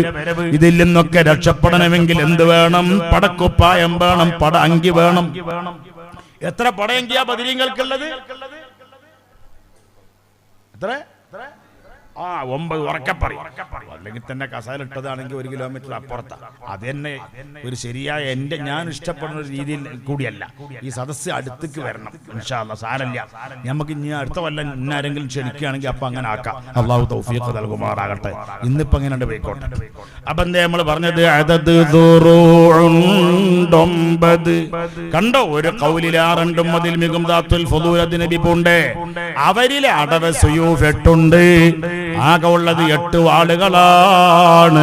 ഇതിൽ നിന്നൊക്കെ രക്ഷപ്പെടണമെങ്കിൽ എന്ത് വേണം? പടക്കുപ്പായം വേണം, പട അങ്കി വേണം. എത്ര പടയങ്കിയാ ബദരീങ്ങൾക്കുള്ളത്? എത്ര? ആ 9 ഉറക്കപ്പറി. അല്ലെങ്കിൽ തന്നെ കസാലിട്ടതാണെങ്കിൽ 1 കിലോമീറ്റർ അപ്പുറത്താണ്. അത് തന്നെ ഒരു ശരിയായ ഞാൻ ഇഷ്ടപ്പെടുന്ന ഒരു രീതിയിൽ കൂടിയല്ല. ഈ സദസ്സ് അടുത്തേക്ക് വരണം ഇൻഷാ അല്ലാഹ്. സാരല്ല, നമുക്ക് ഇനി അടുത്ത കൊല്ലം ഇന്നാരെങ്കിലും ക്ഷണിക്കുകയാണെങ്കിൽ അപ്പൊ അങ്ങനെ ആക്കാം. അള്ളാഹു തൗഫീഖ് നൽകുമാറാകട്ടെ. ഇന്നിപ്പോ അങ്ങനെ പോയിക്കോട്ടെ. അപ്പൊ എന്താ നമ്മൾ പറഞ്ഞത്? കണ്ടോ, ഒരു ഖൗലിലാറുണ്ടും അതിൽ മികും ദാത്തുൽ ഫുദൂൽ നബി പൂണ്ടേ. അവരിലെ അടവ് സുയൂഫ് 8 ഉണ്ട്. ആകെ ഉള്ളത് 8 വാളുകളാണ്.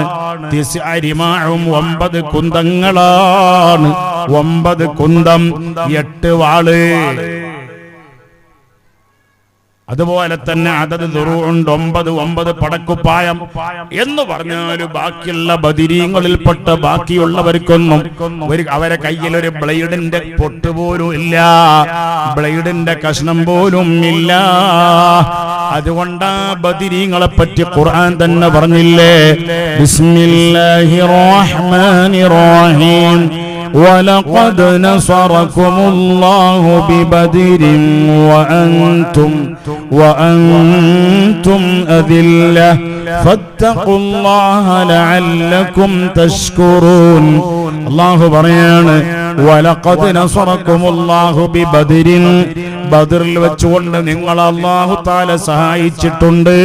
9 കുന്തങ്ങളാണ്. 9 കുന്തം, 8 വാള്. അതുപോലെ തന്നെ അതത് ദുറൂഉണ്ട് 9 പടക്കുപ്പായം എന്ന് പറഞ്ഞാൽ ബാക്കിയുള്ള ബദിരീങ്ങളിൽപ്പെട്ട ബാക്കിയുള്ളവർക്കൊന്നും അവരെ കയ്യിൽ ഒരു ബ്ലേഡിന്റെ പൊട്ട് പോലും ഇല്ല, ബ്ലേഡിന്റെ കഷ്ണം പോലും ഇല്ല. അതുകൊണ്ടാ ബദിരീങ്ങളെ പറ്റി ഖുർആൻ തന്നെ പറഞ്ഞില്ലേ, ബിസ്മില്ലാഹിർ റഹ്മാനിർ റഹീം وَلَقَدْ نَصَرَكُمُ اللَّهُ بِبَدْرٍ وَأَنْتُمْ أَذِلَّةٌ فَاتَّقُوا اللَّهَ لَعَلَّكُمْ تَشْكُرُونَ. അല്ലാഹു പറയാണ്, വലഖദ് നസറകുമുല്ലാഹു ബിബദ്രിൻ, ബദറിൽ വെച്ചുകൊണ്ട് നിങ്ങൾ അല്ലാഹു തആല സഹായിച്ചിട്ടുണ്ട്.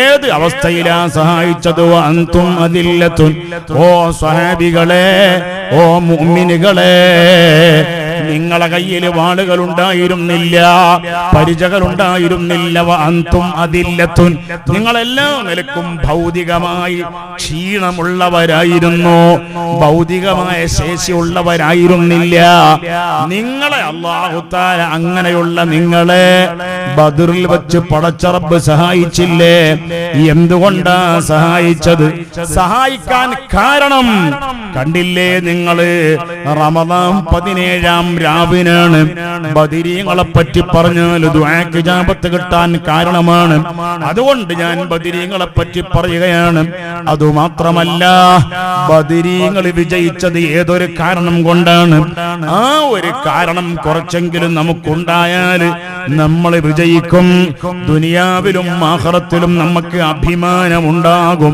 ഏത് അവസ്ഥയിലാ സഹായിച്ചത്? വഅൻതും അദില്ലത്തുൻ, ഓ സ്വഹാബികളെ, ഓ മുഅ്മിനുകളെ, നിങ്ങളെ കയ്യിൽ വാളുകൾ ഉണ്ടായിരുന്നില്ല, പരിചകൾ ഉണ്ടായിരുന്നില്ല. വഅൻതും അദില്ലത്തുൻ, നിങ്ങളെല്ലാ നിലക്കും ഭൗതികമായി ക്ഷീണമുള്ളവരായിരുന്നു, ഭൗതികമായ ശേഷിയുള്ളവരായിരുന്നില്ല. നിങ്ങളെ അല്ലാഹു തആല, അങ്ങനെയുള്ള നിങ്ങളെ ബദറിൽ വെച്ച് പടച്ച റബ്ബ് സഹായിച്ചില്ലേ? എന്തുകൊണ്ടാ സഹായിച്ചത്? സഹായിക്കാൻ കാരണം കണ്ടില്ലേ നിങ്ങള്? റമദാൻ 17-ാം രാവിനാണ് ബദരീങ്ങളെ പറ്റി പറഞ്ഞാൽ ദുആക്ക് ഇജാബത്ത് കിട്ടാൻ കാരണമാണ്. അതുകൊണ്ട് ഞാൻ ബദരീങ്ങളെ പറ്റി പറയുകയാണ്. അതുമാത്രമല്ല, ബദരീങ്ങൾ വിജയിച്ചത് ഏതൊരു കാരണം കൊണ്ടാണ്? ആ ഒരു കാരണം കുറച്ചെങ്കിലും നമുക്കുണ്ടായാൽ നമ്മൾ വിജയിക്കും. ദുനിയാവിലും ആഖിറത്തിലും നമുക്ക് അഭിമാനമുണ്ടാകും.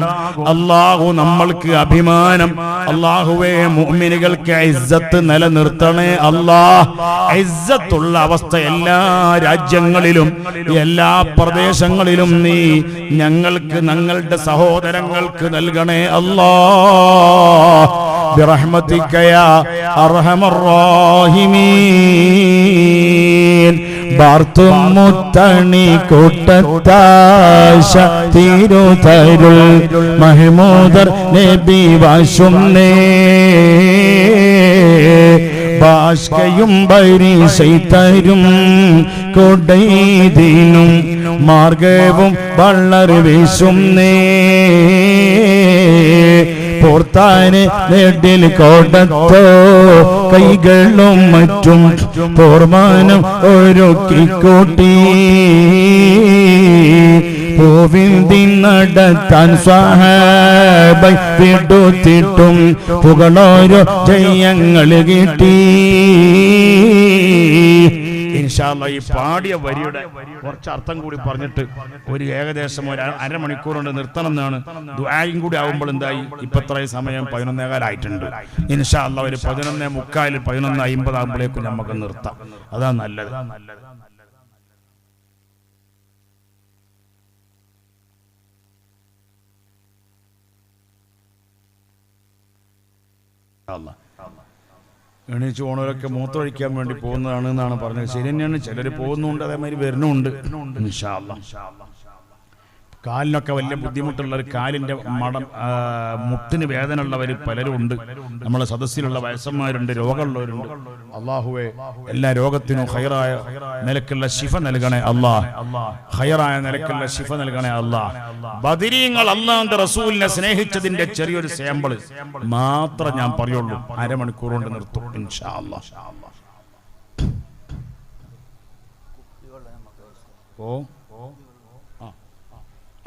അല്ലാഹു നമ്മൾക്ക് അഭിമാനം, അല്ലാഹുവേ മുഅ്മിനുകൾക്ക് ഇസ്സത്ത് നിലനിർത്തണേ അല്ലാഹ്. ഇസ്സത്തുള്ള അവസ്ഥ എല്ലാ രാജ്യങ്ങളിലും എല്ലാ പ്രദേശങ്ങളിലും നീ ഞങ്ങൾക്ക്, ഞങ്ങളുടെ സഹോദരങ്ങൾക്ക് നൽകണേ അല്ലാഹ്. ബിറഹ്മതിക യാ അർഹമർ റഹീമീൻ. ബാർത്തും മുത്തണി കൂട്ടത്താശ തിരുതരുൾ മഹ്മൂദർ നബി വാശുന്നേ. ഭാഷ്കയും ബരീശൈതരും കൊടൈദീനും മാർഗവും വള്ളറി വീശുന്നേ. പോർത്താന് നെടിൽ കോടത്തോ കൈകളും മറ്റും പോർമാനം ഒരുക്കിക്കൂട്ടി. പൂവിന്തി നടത്താൻ സ്വഹാബൈ വിടുത്തിട്ടും പുകളോരോ ജയങ്ങൾ കിട്ടി. ഇൻഷാ അല്ലാഹ് ഈ പാടിയ വരിയുടെ കുറച്ച് അർത്ഥം കൂടി പറഞ്ഞിട്ട് ഒരു ഏകദേശം ഒരു അരമണിക്കൂർ കൊണ്ട് നിർത്തണം എന്നാണ്. ദുആയും കൂടി ആവുമ്പോൾ എന്തായി, ഇപ്പൊ ഇത്രയും സമയം 11:15 ഇൻഷാ അല്ലാഹ് ഒരു 11:45 11:50 ആകുമ്പോഴേക്കും നമുക്ക് നിർത്താം. അതാ നല്ലത്. എണീച്ച് പോണവരൊക്കെ മൂത്രമൊഴിക്കാൻ വേണ്ടി പോകുന്നതാണ് എന്നാണ് പറഞ്ഞത്. ശരി തന്നെയാണ്, ചിലർ പോകുന്നുണ്ട്, അതേമാതിരി വരുന്നുണ്ട്. ഇൻഷാ അല്ലാഹ് കാലിനൊക്കെ വലിയ ബുദ്ധിമുട്ടുള്ളവർ, കാലിന്റെ മുട്ടിന് വേദന ഉള്ളവർ പലരും ഉണ്ട്. നമ്മളെ സദസ്സിലുള്ള വയസ്സന്മാരുണ്ട്, രോഗമുള്ളവരുണ്ട്. അല്ലാഹുവേ എല്ലാ രോഗത്തിനും ഖൈറായ നിലക്കുള്ള ശിഫ നൽകണേ അല്ലാഹ്. ഖൈറായ നിലക്കുള്ള ശിഫ നൽകണേ അല്ലാഹ്. ബദരീങ്ങൾ അല്ലാഹുവിന്റെ റസൂലിനെ സ്നേഹിച്ചതിന്റെ ചെറിയൊരു സാമ്പിൾ മാത്രം ഞാൻ പറയുള്ളൂ. അരമണിക്കൂർ കൊണ്ട് നിർത്തും ഇൻഷാ അല്ലാഹ്.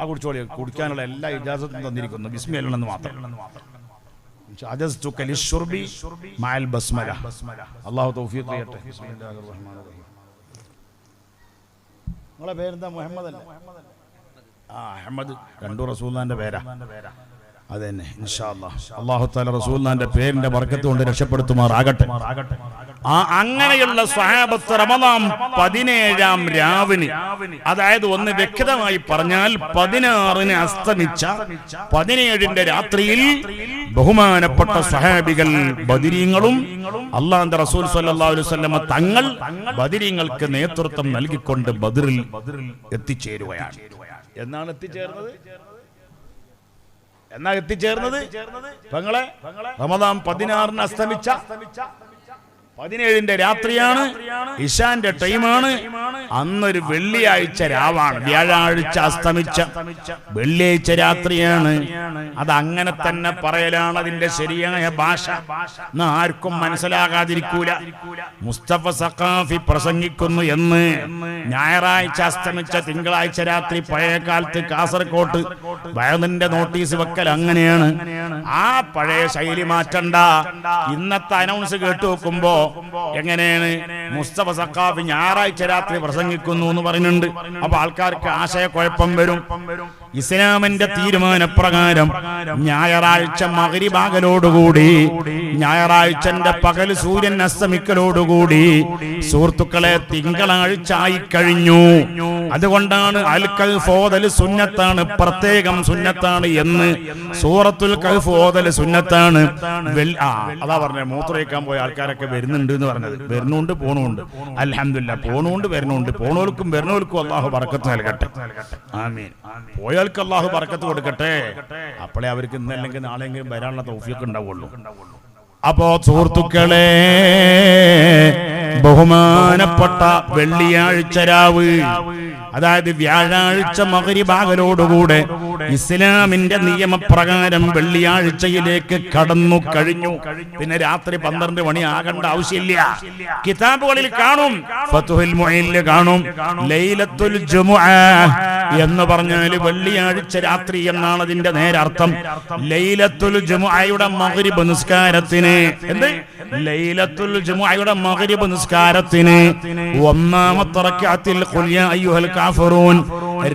ആ കുടിച്ചോളി, കുടിക്കാനുള്ള എല്ലാ ഇജാസത്തും തന്നിരിക്കുന്നു. ബിസ്മില്ലാഹ് മാത്രം. അജസ്തുക ലിശ്ശുർബി മഅൽ ബസ്മല. അല്ലാഹു തൗഫീഖ് ചെയ്യട്ടെ. ബിസ്മില്ലാഹിർ റഹ്മാനിർ റഹീം. നിങ്ങളെ പേരെന്താ? മുഹമ്മദ് അല്ലേ? അഹമ്മദ് രണ്ടു റസൂലുള്ളാഹിന്റെ പേരാ. അതന്നെ ഇൻഷാ അല്ലാഹ്. അല്ലാഹു തആല റസൂലുള്ളാഹിന്റെ പേരിന്റെ ബർക്കത്ത് കൊണ്ട് രക്ഷപ്പെടുത്തുമാറാകട്ടെ. അങ്ങനെയുള്ള സ്വഹാബത്ത് റമദാൻ 17-ാം രാവിന്, അതായത് ഒന്ന് വ്യക്തമായി പറഞ്ഞാൽ 16-ന് അസ്തമിച്ച 17-ന്റെ രാത്രിയിൽ ബഹുമാനപ്പെട്ട സ്വഹാബികൾ ബദരീങ്ങളും അല്ലാഹുവിന്റെ റസൂൽ സ്വല്ലല്ലാഹു അലൈഹി വസല്ലം തങ്ങൾ ബദരീങ്ങൾക്ക് നേതൃത്വം നൽകിക്കൊണ്ട് ബദറിൽ എത്തിച്ചേരുകയാണ്. എന്നാണ് എത്തിച്ചേർന്നത് പെങ്ങളെ റമദാൻ 16-ന് അസ്തമിച്ച 17-ന്റെ രാത്രിയാണ്, ഇശാന്റെ ടൈമാണ്. അന്നൊരു വെള്ളിയാഴ്ച രാവാണ്, വ്യാഴാഴ്ച അസ്തമിച്ച വെള്ളിയാഴ്ച രാത്രിയാണ്. അത് അങ്ങനെ തന്നെ പറയലാണ് അതിന്റെ ശരിയായ ഭാഷ. ആർക്കും മനസ്സിലാകാതിരിക്കൂല. മുസ്തഫ സഖാഫി പ്രസംഗിക്കുന്നു എന്ന് ഞായറാഴ്ച അസ്തമിച്ച തിങ്കളാഴ്ച രാത്രി പഴയ കാലത്ത് കാസർകോട്ട് വയലിന്റെ നോട്ടീസ് വെക്കൽ അങ്ങനെയാണ്. ആ പഴയ ശൈലി മാറ്റണ്ട. ഇന്നത്തെ അനൗൺസ് കേട്ടു നോക്കുമ്പോ എങ്ങനെയാണ് മുസ്തഫ സഖാഫി ഞായറാഴ്ച രാത്രി പ്രസംഗിക്കുന്നു എന്ന് പറയുന്നുണ്ട്. അപ്പൊ ആൾക്കാർക്ക് ആശയക്കുഴപ്പം വരും. ഇസ്ലാമിന്റെ തീരുമാനപ്രകാരം ഞായറാഴ്ച മഗ്രിബാകലോടുകൂടി, ഞായറാഴ്ചന്റെ പകൽ സൂര്യൻ അസ്തമിക്കലോടുകൂടി സുഹൃത്തുക്കളെ തിങ്കളാഴ്ച ആയി കഴിഞ്ഞു. അതുകൊണ്ടാണ് അൽ കഹ്ഫ് ഓതൽ സുന്നത്താണ്, പ്രത്യേകം സുന്നത്താണ് എന്ന്. സൂറത്തുൽ കഹ്ഫ് ഓതൽ സുന്നത്താണ്. അതാ പറഞ്ഞ മൂത്രയിക്കാൻ പോയ ആൾക്കാരൊക്കെ വരുന്നുണ്ട് എന്ന് പറഞ്ഞത്. വരുന്നുണ്ട്, പോണുണ്ട്. അൽഹംദുലില്ലാഹ്, പോണുണ്ട്, വരുന്നുണ്ട്. പോണോൽക്കും വരുന്നോൽക്കും അല്ലാഹു ബർക്കത്ത് നൽകട്ടെ. ആമീൻ. പോയാൽക്ക് അല്ലാഹു ബർക്കത്ത് കൊടുക്കട്ടെ. അപ്പോഴേ അവർക്ക് ഇന്നല്ലെങ്കിൽ നാളെയെങ്കിലും വരാനുള്ള തൗഫീഖ് ഉണ്ടാവുള്ളൂ. അപ്പോ സുഹൃത്തുക്കളെ, ബഹുമാനപ്പെട്ട വെള്ളിയാഴ്ച രാവ്, അതായത് വ്യാഴാഴ്ച മഗ്രിബാകലോടുകൂടെ ഇസ്ലാമിന്റെ നിയമപ്രകാരം വെള്ളിയാഴ്ചയിലേക്ക് കടന്നു കഴിഞ്ഞു. പിന്നെ രാത്രി 12 മണി ആകേണ്ട ആവശ്യമില്ല. കിതാബുകളിൽ കാണും, ഫത്ഹുൽ മുഈനിൽ കാണും, ലൈലത്തുൽ ജുമുഅ എന്ന് പറഞ്ഞാൽ വെള്ളിയാഴ്ച രാത്രി എന്നാണ് അതിന്റെ നേരർത്ഥം. ലൈലത്തുൽ ജുമുഅയുടെ മഗ്രിബ് നിസ്കാരത്തിന്, എന്ത് ലൈലത്തുൽ ജുമുഅയുടെ മഗ്രിബ് നിസ്കാരത്തിന് ഒന്നാമത്തെ റക്അത്തിൽ ഖുൽ യാ അയ്യുഹൽ കാഫിറൂൻ,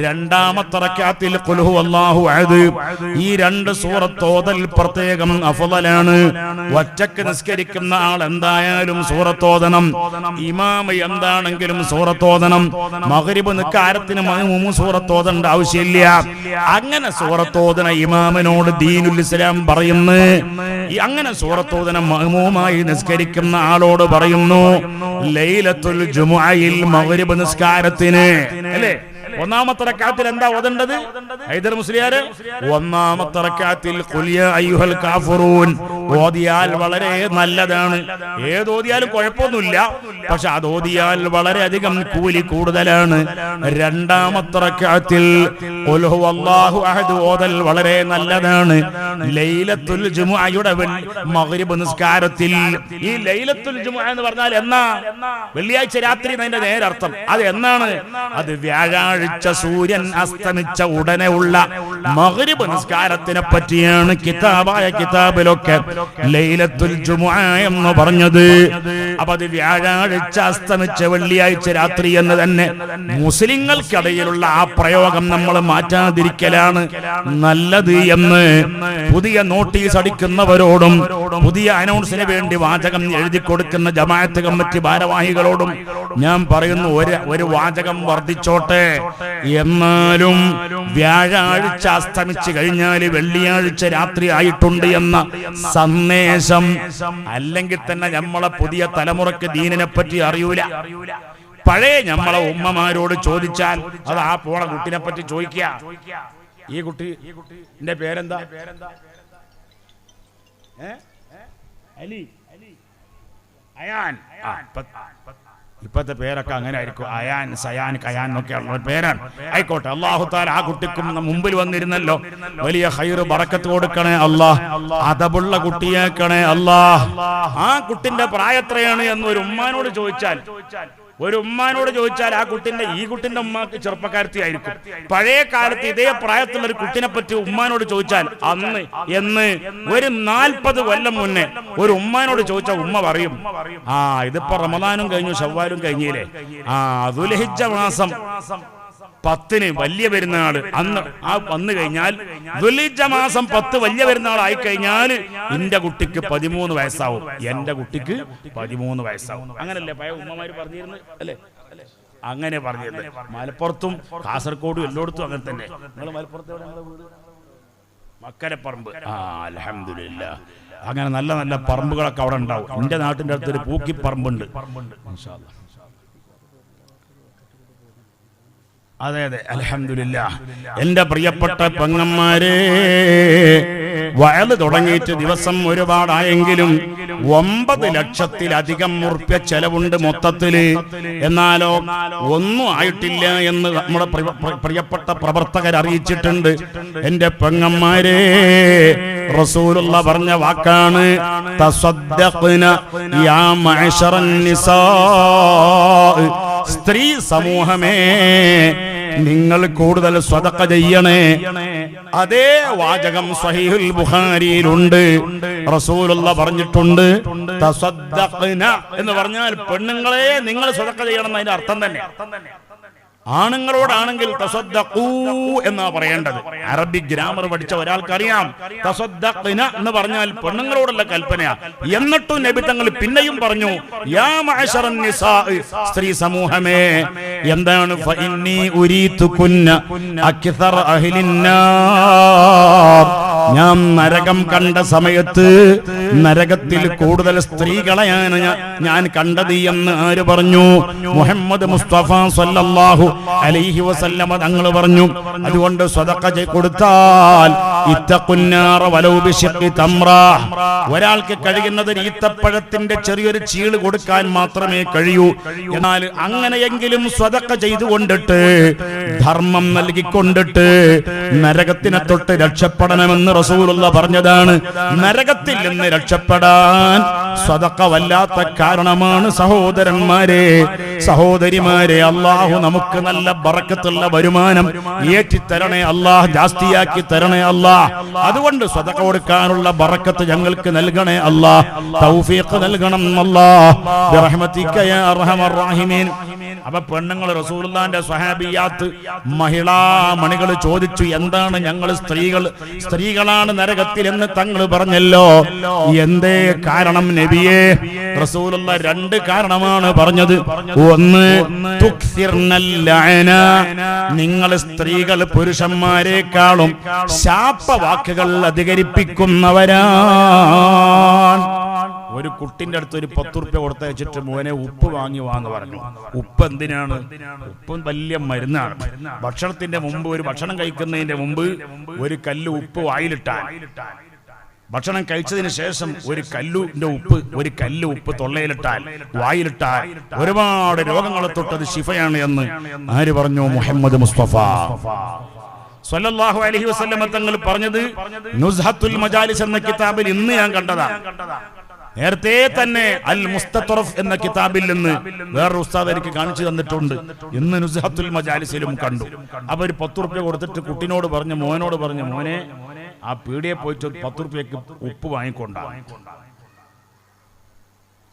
രണ്ടാമത്തെ റക്അത്തിൽ ഖുൽ ഹുവല്ലാഹു അഹദ്, ഈ 2 സൂറത്ത് ഓതൽ പ്രത്യേകം അഫ്ളലാണ്. ഒറ്റക്ക് നിസ്കരിക്കുന്ന ആൾ എന്തായാലും സൂറത്ത് ഓതണം. ഇമാം എന്താണെങ്കിലും സൂറത്ത് ഓതണം. മഗ്രിബ് നിസ്കാരത്തിന് മഅ്മൂം സൂറത്ത് ഓതേണ്ട ആവശ്യമില്ല. അങ്ങനെ സൂറത്ത് ഓതന ഇമാമിനോട് ദീനുൽ ഇസ്ലാം പറയുന്നു. അങ്ങനെ സൂറത്ത് ഓതന മഅ്മൂമായി നിസ്കരിക്കുന്ന ആളോട് പറയുന്നു, ലൈലത്തുൽ ജുമുഅയിൽ മഗ്രിബ് നിസ്കാരത്തിന്, അല്ലേ, ഒന്നാമത്തെ റക്അത്തിൽ എന്താ ഓതേണ്ടത്? ഹൈദർ മുസ്ലിയാരെ, ഒന്നാമത്തെ റക്അത്തിൽ ഖുൽ യാ അയ്യുഹൽ കാഫിറൂൻ ഓതിയാൽ വളരെ നല്ലതാണ്. ഏതോതിയാലും കുഴപ്പമൊന്നുമില്ല, പക്ഷെ അത് ഓതിയാൽ വളരെയധികം കൂലി കൂടുതലാണ്. രണ്ടാമത്തെ റക്അത്തിൽ ഖുൽ ഹുവല്ലാഹു അഹദ് ഓതൽ വളരെ നല്ലതാണ്. ലൈലത്തുൽ ജുമുഅയുടെ മഗ്രിബ് നിസ്കാരത്തിൽ, ഈ ലൈലത്തുൽ ജുമുഅ എന്ന് പറഞ്ഞാൽ എന്നാ? വെള്ളിയാഴ്ച രാത്രി എന്നതിന്റെ നേരർത്ഥം. അത് എന്നാണ്? അത് വ്യാഴാഴ്ച സൂര്യൻ അസ്തമിച്ച ഉടനെ ഉള്ള മഗ്രിബ് നിസ്കാരത്തിനെ പറ്റിയാണ് കിതാബായ കിതാബിലൊക്കെ ലൈലത്തുൽ ജുമുഅ എന്ന് പറഞ്ഞത്. അപ്പൊ അത് വ്യാഴാഴ്ച അസ്തമിച്ച വെള്ളിയാഴ്ച രാത്രി എന്ന് തന്നെ മുസ്ലിങ്ങൾക്കിടയിലുള്ള ആ പ്രയോഗം നമ്മൾ മാറ്റാതിരിക്കലാണ് നല്ലത് എന്ന് പുതിയ നോട്ടീസ് അടിക്കുന്നവരോടും പുതിയ അനൗൺസിന് വേണ്ടി വാചകം എഴുതി കൊടുക്കുന്ന ജമാഅത്ത് കമ്മിറ്റി ഭാരവാഹികളോടും ഞാൻ പറയുന്നു, ഒരു വാചകം വർദ്ധിച്ചോട്ടെ. എന്നാലും വ്യാഴാഴ്ച അസ്തമിച്ചു കഴിഞ്ഞാൽ വെള്ളിയാഴ്ച രാത്രി ആയിട്ടുണ്ട് എന്ന സന്ദേശം, അല്ലെങ്കിൽ തന്നെ നമ്മളെ പുതിയ തലമുറക്ക് ദീനിനെ പറ്റി അറിയൂല. പഴയ നമ്മളെ ഉമ്മമാരോട് ചോദിച്ചാൽ അത് ആ പോണ കുട്ടിനെ പറ്റി ചോദിക്കുക, ഈ കുട്ടിന്റെ പേരെന്താ? അലി, അയാൻ. ഇപ്പോഴത്തെ പേരൊക്കെ അങ്ങനെ ആയിരിക്കും, അയാൻ, സയാൻ, കയാൻ എന്നൊക്കെയുള്ള പേരാണ്. ആയിക്കോട്ടെ, അല്ലാഹു തആല ആ കുട്ടിക്കും മുമ്പിൽ വന്നിരുന്നല്ലോ, വലിയ ഖൈറ് ബറക്കത്ത് കൊടുക്കണേ അല്ലാഹ്, അദബുള്ള കുട്ടിയാക്കണേ അല്ലാഹ്. ആ കുട്ടിന്റെ പ്രായത്രയാണ് എന്ന് ഒരു ഉമ്മാനോട് ചോദിച്ചാൽ ഈ കുട്ടിന്റെ ഉമ്മാക്ക് ചെറുപ്പക്കാരത്തി ആയിരിക്കും. പഴയ കാലത്ത് ഇതേ പ്രായത്തിലുള്ള ഒരു കുട്ടിനെ പറ്റി ഉമ്മാനോട് ചോദിച്ചാൽ, അന്ന് എന്ന് ഒരു 40 കൊല്ലം മുന്നേ ഒരു ഉമ്മാനോട് ചോദിച്ചാൽ ഉമ്മ പറയും, ഇതിപ്പോ റമദാനും കഴിഞ്ഞു, ശവ്വാലും കഴിഞ്ഞില്ലേ, ദുൽഹിജ്ജ മാസം 10 വലിയ പെരുന്നാൾ അന്ന് വന്നു കഴിഞ്ഞാൽ ദുൽഹിജ്ജ മാസം 10 വലിയ പെരുന്നാൾ ആയി കഴിഞ്ഞാൽ എന്റെ കുട്ടിക്ക് 13 വയസ്സാവും, എന്റെ കുട്ടിക്ക് 13 വയസ്സാവും. അങ്ങനല്ലേ പഴയ ഉമ്മമാര് പറഞ്ഞിരുന്നു അല്ലേ? അങ്ങനെ പറഞ്ഞിരുന്നത്. മലപ്പുറത്തും കാസർഗോഡും എല്ലായിടത്തും അങ്ങനെ തന്നെ. നിങ്ങൾ മലപ്പുറത്ത് എവിടെ വീട്? മക്കരപ്പറമ്പ്. അൽഹംദുലില്ലാ. അങ്ങനെ നല്ല നല്ല പറമ്പുകളൊക്കെ അവിടെ ഉണ്ടാവും. എന്റെ നാട്ടിന്റെ അടുത്തൊരു പൂക്കിപ്പറമ്പുണ്ട്. ഇൻഷാ അല്ലാഹ്. അതെ അതെ, അൽഹംദുലില്ലാ. എന്റെ പ്രിയപ്പെട്ട പെങ്ങന്മാരെ, വയല് തുടങ്ങിയിട്ട് ദിവസം ഒരുപാടായെങ്കിലും 9 ലക്ഷത്തിലധികം ഉറുപ്യ ചെലവുണ്ട് മൊത്തത്തില്. എന്നാലോ ഒന്നും ആയിട്ടില്ല എന്ന് നമ്മുടെ പ്രിയപ്പെട്ട പ്രവർത്തകർ അറിയിച്ചിട്ടുണ്ട്. എന്റെ പെങ്ങന്മാരെ, റസൂലുള്ള പറഞ്ഞ വാക്കാണ് തസദ്ദഖ്ന യാ മഅശറൻ നിസാ. സ്ത്രീ സമൂഹമേ, നിങ്ങൾ കൂടുതൽ സ്വതക്ക ചെയ്യണേ. അതേ വാചകം സ്വഹീഹുൽ ബുഖാരിയിലുണ്ട്. റസൂലുള്ള പറഞ്ഞിട്ടുണ്ട് തസദ്ദഖ്ന എന്ന് പറഞ്ഞാൽ പെണ്ണുങ്ങളെ നിങ്ങൾ സ്വതക്ക ചെയ്യണം എന്നതിന്റെ അർത്ഥം തന്നെ. ആണുങ്ങളോടാണെങ്കിൽ തസദ്ദഖൂ എന്നാ പറയേണ്ടത്. അറബി ഗ്രാമർ പഠിച്ച ഒരാൾക്കറിയാം തസദ്ദഖ്ന എന്ന് പറഞ്ഞാൽ പെണ്ണുങ്ങളോടുള്ള കൽപ്പനയാ. എന്നിട്ടും നബി തങ്ങൾ പിന്നെയും പറഞ്ഞു യാ മഅശറൻ നിസാ, സ്ത്രീ സമൂഹമേ. എന്താണ്? ഫഇന്നി ഉരീതുകുന്ന അക്സറ അഹ്ലിന്നാർ. ഞാൻ നരകം കണ്ട സമയത്ത് നരകത്തിൽ കൂടുതൽ സ്ത്രീകളെയാണ് ഞാൻ കണ്ടത് എന്ന് ആര് പറഞ്ഞു? മുഹമ്മദ് മുസ്തഫ സല്ലല്ലാഹു അലൈഹി വസല്ലമ തങ്ങൾ പറഞ്ഞു. അതുകൊണ്ട് സ്വതക്ക കൊടുത്താൽ ഇത്തഖുന്നാറ വലൗ ബിശിഖി തംറ. ഒരാൾക്ക് കഴിയുന്നത് ഈത്തപ്പഴത്തിന്റെ ചെറിയൊരു ചീള് കൊടുക്കാൻ മാത്രമേ കഴിയൂ. എന്നാൽ അങ്ങനെയെങ്കിലും സ്വതക്ക ചെയ്തുകൊണ്ടിട്ട്, ധർമ്മം നൽകിക്കൊണ്ടിട്ട് നരകത്തിനെ തൊട്ട് രക്ഷപ്പെടണമെന്ന് റസൂലുള്ള പറഞ്ഞതാണ്. നരകത്തിൽ നിന്ന് രക്ഷപ്പെടാൻ സ്വതക്ക വല്ലാത്ത കാരണമാണ്. സഹോദരന്മാരെ, സഹോദരിമാരെ, അല്ലാഹു നമുക്ക് നല്ല ബറക്കത്തുള്ള വരുമാനം ഏറ്റിത്തരണേ അല്ലാഹ്, ജാസ്തിയാക്കി തരണേ അല്ലാഹ്. അതുകൊണ്ട് സ്വതക്ക കൊടുക്കാനുള്ള ബറക്കത്ത് ഞങ്ങൾക്ക് നൽകണേ അല്ലാഹ്, തൗഫീഖ് നൽകണം അല്ലാഹ് ബിറഹ്മതിക യാ അർഹമർ റഹീമീൻ. അപ്പൊ പെണ്ണുങ്ങൾ റസൂലുള്ളാഹിന്റെ സ്വഹാബിയാത്ത് മഹിളാ മണികൾ ചോദിച്ചു, എന്താണ് ഞങ്ങൾ സ്ത്രീകളാണ് നരകത്തിൽ എന്ന് തങ്ങൾ പറഞ്ഞല്ലോ, എന്തേ കാരണം നബിയേ? റസൂലുള്ള 2 കാരണമാണ് പറഞ്ഞത്. ഒന്ന്, തുക്സിർനൽ ലഅന, നിങ്ങൾ സ്ത്രീകൾ പുരുഷന്മാരെക്കാളും ശാപവാക്കുകൾ അധികരിപ്പിക്കുന്നവരാണ്. ഒരു കുട്ടിന്റെ അടുത്ത് ഒരു 10 ഉറുപ്യ കൊടുത്തയച്ചിട്ട് മോനെ ഉപ്പ് വാങ്ങി പറഞ്ഞു. ഉപ്പ് എന്തിനാണ്? ഉപ്പ് വലിയ മരുന്നാണ്. ഭക്ഷണത്തിന്റെ മുമ്പ്, ഒരു ഭക്ഷണം കഴിക്കുന്നതിന്റെ മുമ്പ് ഒരു കല്ല് ഉപ്പ് വായിലിട്ടാൽ, ഭക്ഷണം കഴിച്ചതിന് ശേഷം ഒരു കല്ല് ഉപ്പ് തൊള്ളയിലിട്ടാൽ, വായിലിട്ടാൽ ഒരുപാട് രോഗങ്ങളെ തൊട്ടത് ശിഫയാണ് എന്ന് ആര് പറഞ്ഞു? മുഹമ്മദ് മുസ്തഫ സ്വല്ലല്ലാഹു അലൈഹി വസല്ലം തങ്ങൾ പറഞ്ഞത് നുസ്ഹത്തുൽ മജാലിസ് എന്ന കിതാബിൽ ഇന്ന് ഞാൻ കണ്ടതാ. നേരത്തെ തന്നെ അൽ മുസ്തത്റഫ് എന്ന കിതാബിൽ നിന്ന് വേറൊരു ഉസ്താദ് എനിക്ക് കാണിച്ചു തന്നിട്ടുണ്ട്. ഇന്ന് നുസ്ഹത്തുൽ മജാലിസിലും കണ്ടു. അപ്പൊ ഒരു 10 ഉറുപ്യ കൊടുത്തിട്ട് കുട്ടിനോട് പറഞ്ഞു, മോനോട് പറഞ്ഞു, മോനെ ആ പീടിയെ പോയിട്ട് 10 ഉറുപ്യക്ക് ഉപ്പ് വാങ്ങിക്കൊണ്ടാണ്.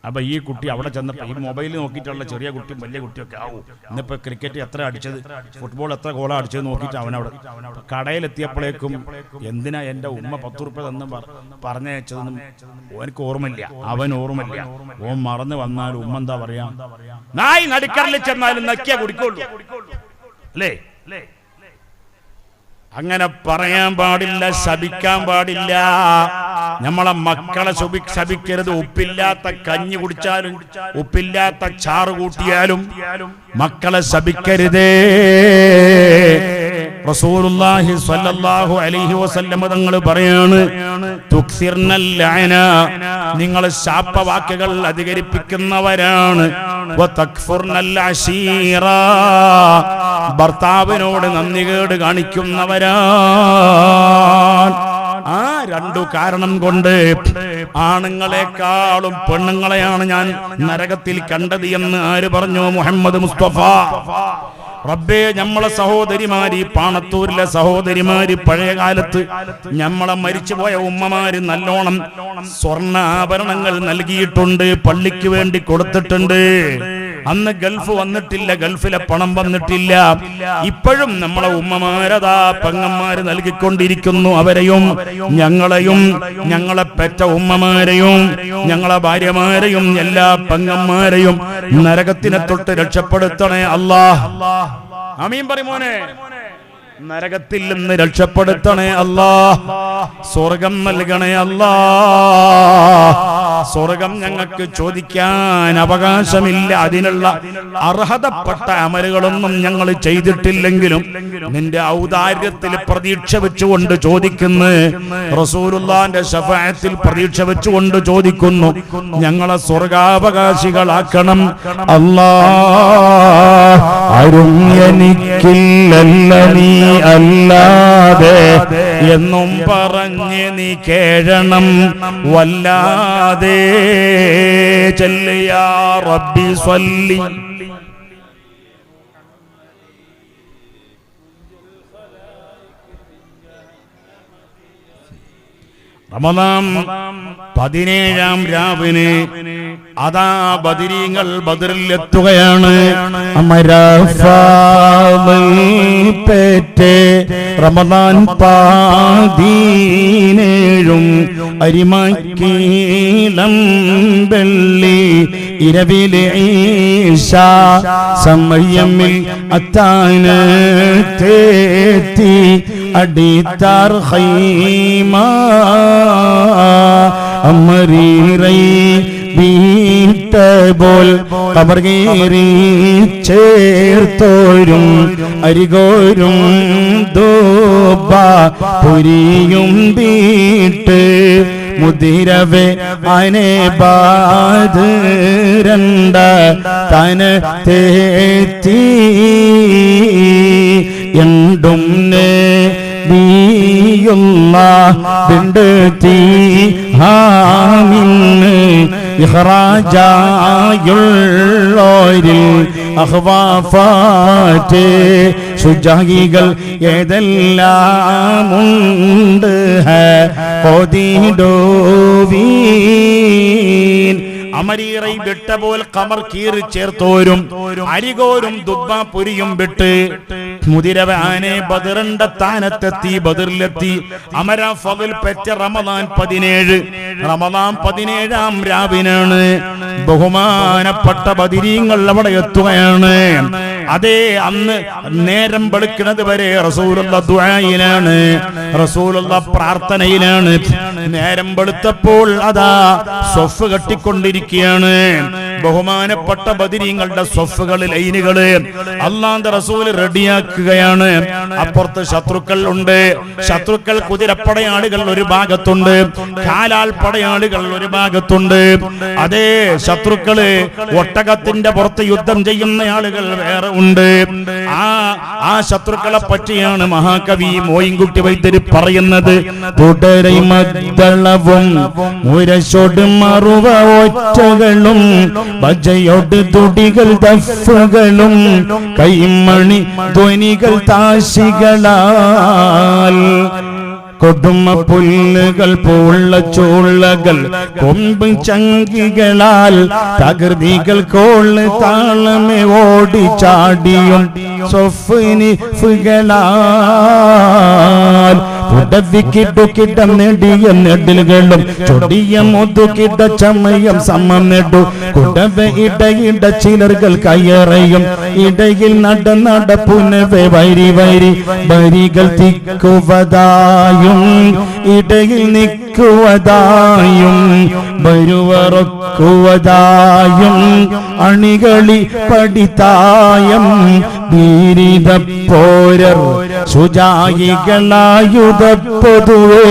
അപ്പൊ ഈ കുട്ടി അവിടെ ചെന്നപ്പോ ഈ മൊബൈലിൽ നോക്കിയിട്ടുള്ള ചെറിയ കുട്ടിയും വലിയ കുട്ടിയൊക്കെ ആവും. ഇന്നിപ്പോ ക്രിക്കറ്റ് എത്ര അടിച്ചത്, ഫുട്ബോൾ എത്ര ഗോളാ അടിച്ചത് നോക്കിയിട്ട് അവനവിടെ കടയിലെത്തിയപ്പോഴേക്കും എന്തിനാ എന്റെ ഉമ്മ 10 ഉറുപ്യ തന്ന് പറഞ്ഞയച്ചതെന്നും ഓനക്ക് ഓർമ്മയില്ല, അവൻ ഓർമ്മയില്ല. ഓൻ മറന്നു വന്നാൽ ഉമ്മ എന്താ പറയാ? നായി നടുക്കടലിൽ ചെന്നാലും നക്കിയാ കുടിക്കുള്ളൂ അല്ലേ? അങ്ങനെ പറയാൻ പാടില്ല, ശപിക്കാൻ പാടില്ല. നമ്മളെ മക്കളെ ശപിക്കരുത്. ഉപ്പില്ലാത്ത കഞ്ഞി കുടിച്ചാലും ഉപ്പില്ലാത്ത ചാറ് കൂട്ടിയാലും മക്കളെ ശപിക്കരുതേ. റസൂലുള്ളാഹി സ്വല്ലല്ലാഹു അലൈഹി വസല്ലം തങ്ങൾ പറയാണ്, തുക്സിർനൽ ലഅന, നിങ്ങൾ ശാപവാക്കുകൾ അധികരിപ്പിക്കുന്നവരാണ്. വതക്ഫുർനൽ അശീറ, ഭർത്താവിനോട് നന്ദികേട് കാണിക്കുന്നവരാണ്. ആ 2 കാരണം കൊണ്ട് ആണുങ്ങളെക്കാളും പെണ്ണുങ്ങളെയാണ് ഞാൻ നരകത്തിൽ കണ്ടത് എന്ന് ആര് പറഞ്ഞു? മുഹമ്മദ് മുസ്തഫ. റബ്ബേ, നമ്മളെ സഹോദരിമാര്, പാണത്തൂരിലെ സഹോദരിമാര്, പഴയ കാലത്ത് നമ്മളെ മരിച്ചുപോയ ഉമ്മമാര് നല്ലോണം സ്വർണ്ണാഭരണങ്ങൾ നൽകിയിട്ടുണ്ട്, പള്ളിക്ക് വേണ്ടി കൊടുത്തിട്ടുണ്ട്. അന്ന് ഗൾഫ് വന്നിട്ടില്ല, ഗൾഫിലെ പണം വന്നിട്ടില്ല. ഇപ്പോഴും നമ്മളെ ഉമ്മമാരതാ പെങ്ങന്മാര് നൽകിക്കൊണ്ടിരിക്കുന്നു. അവരെയും ഞങ്ങളെയും ഞങ്ങളെ പെറ്റ ഉമ്മമാരെയും ഞങ്ങളെ ഭാര്യമാരെയും എല്ലാ പെങ്ങന്മാരെയും നരകത്തിനെ തൊട്ട് രക്ഷപ്പെടുത്തണേ അല്ലാഹ്. ആമീൻ പറയുമോനെ. നരകത്തിൽ നിന്ന് രക്ഷപ്പെടുത്തണേ അല്ലാഹ്. സ്വർഗം നൽകണേ അല്ലാഹ്. സ്വർഗം ഞങ്ങൾക്ക് ചോദിക്കാൻ അവകാശമില്ല. അതിനുള്ള അർഹതപ്പെട്ട അമലുകളൊന്നും ഞങ്ങൾ ചെയ്തിട്ടില്ലെങ്കിലും നിന്റെ ഔദാര്യത്തിൽ പ്രതീക്ഷ വെച്ചുകൊണ്ട് ചോദിക്കുന്നു. റസൂലുള്ളാഹിന്റെ ശഫാഅത്തിൽ പ്രതീക്ഷ വെച്ചുകൊണ്ട് ചോദിക്കുന്നു, ഞങ്ങളെ സ്വർഗാവകാശികളാക്കണം അല്ലാഹ്. ആരും എനിക്കില്ലല്ല നീ അല്ലാതെ എന്നും പറഞ്ഞ് നീ കേഴണം വല്ലാതെ. ചൊല്ലിയാ റബ്ബി സ്വല്ലി റമദാൻ 17-ാം രാവിന് അതാ ബദരീങ്ങൾ ബദറിൽ എത്തുകയാണ്. റമദാൻ 17 അരിമക്കീലം വെള്ളി ഇരവിലെ ഈശാ സമയമിൽ അത്താനത്തേത്തി അടിത്താർ ഖൈമ അമരീറൈ വീട്ടബോൽ കബർകേറി ചേർത്തോരും അരികോരും ദോബ പുരിയും വീട്ട് മുതിരവേ അനെ ബാധരണ്ട തന തേത്തി എണ്ടും ബിണ്ട് ഹാമിന്ന് ഇഖ്റാജായുള്ളോരിൽ അഖ്വാഫാറ്റ് സുജാഹികൾ ഏതെല്ലാമുണ്ട് ഓതിഡോവീൻ. അമരീറൈ വിട്ടപോൽ കമർ കീറി ചേർത്തോരും അരികോരും ദുബ്ബ പുരിയും വിട്ട് മുതിരവാനെ ബദറിന്റെ സ്ഥാനത്തെത്തി. ബദറിലെത്തി അമര ഫളിൽ പെറ്റ റമദാൻ 17. റമദാൻ 17-ാം രാവിനാണ്. ബഹുമാനപ്പെട്ട ബദരീങ്ങൾ അവിടെ എത്തുകയാണ്. അതേ അന്ന് നേരം വെളുക്കുന്നത് വരെ റസൂലുള്ള ദുആയിലാണ്, റസൂലുള്ള പ്രാർത്ഥനയിലാണ്. നേരം വെളുത്തപ്പോൾ അതാ സ്വഫ് കെട്ടിക്കൊണ്ടിരിക്കുകയാണ്. ബഹുമാനപ്പെട്ട ബദരീങ്ങളുടെ സ്വഫുകൾ ലൈനുകള് അല്ലാഹുവിന്റെ റസൂൽ റെഡിയാക്കുകയാണ്. അപ്പുറത്ത് ശത്രുക്കൾ ഉണ്ട്. ശത്രുക്കൾ കുതിരപ്പടയാളികൾ ഒരു ഭാഗത്തുണ്ട്, കാലാൽ പടയാളികൾ ഒരു ഭാഗത്തുണ്ട്. അതേ ശത്രുക്കള് ഒട്ടകത്തിന്റെ പുറത്ത് യുദ്ധം ചെയ്യുന്ന ആളുകൾ വേറെ ഉണ്ട്. ആ ശത്രുക്കളെ പറ്റിയാണ് മഹാകവി മോയിൻകുട്ടി വൈദ്യര് പറയുന്നത്. തുടരെ മദ്ദളവും മുരശോട് മറുവ ഒറ്റകളും ബജയൊട് തുടികൾ ദഫ്ഫുകളും കൈമണി ധ്വനികൾ താശികളാൽ കൊടുമ പുല്ലുകൾ പൂള്ള ചൂളകൾ കൊമ്പ് ചങ്കികളാൽ തകൃതികൾ കോള് താളമേ ഓടി ചാടിയും സൊഫ്നിഫുകളാൽ ഉടവിക്കിടുകിട നെടിയ നെടിലുകളും ചൊടിയ മുതുകിട ചമയം സമം നെടു കുടവ ഇടയിട ചിലർകൾ കയറയും ഇടയിൽ നടപ്പുനവെ വരി വരി വരികൾ തിക്കുവതായും ഇടയിൽ നിൽക്കുവതായും വരുവറക്കുവതായും അണികളി പഠിതായം വീരിത പോരർ സുജായികളായുധപ്പൊതുവേ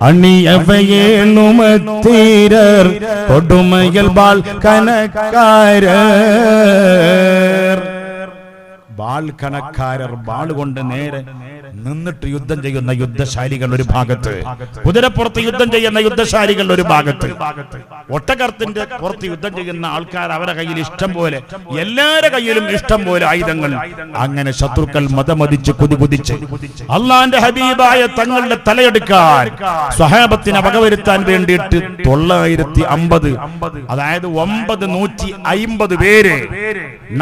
അണിയവയേണുമത്തീരർ കൊടുമയൽ ബാൽ കനക്കാരർ. ബാൾ കണക്കാരർ ബാൾ കൊണ്ട് നേരെ നിന്നിട്ട് യുദ്ധം ചെയ്യുന്ന യുദ്ധശാലികൾ ഒരു ഭാഗത്ത്, കുതിരപ്പുറത്ത് യുദ്ധം ചെയ്യുന്ന യുദ്ധശാലികൾ ഒരു ഭാഗത്ത്, ഒട്ടകത്തിന്റെ പുറത്ത് യുദ്ധം ചെയ്യുന്ന ആൾക്കാർ അവരുടെ കയ്യിൽ ഇഷ്ടം പോലെ, എല്ലാവരുടെ കയ്യിലും ഇഷ്ടം പോലെ ആയുധങ്ങൾ. അങ്ങനെ ശത്രുക്കൾ മതമതിച്ച് കുതികുതിച്ച് അള്ളാന്റെ ഹബീബായ തങ്ങളുടെ തലയെടുക്കാൻ സ്വഹാബത്തിനെ വകവരുത്താൻ വേണ്ടിയിട്ട് 950, അതായത് 950 പേര്,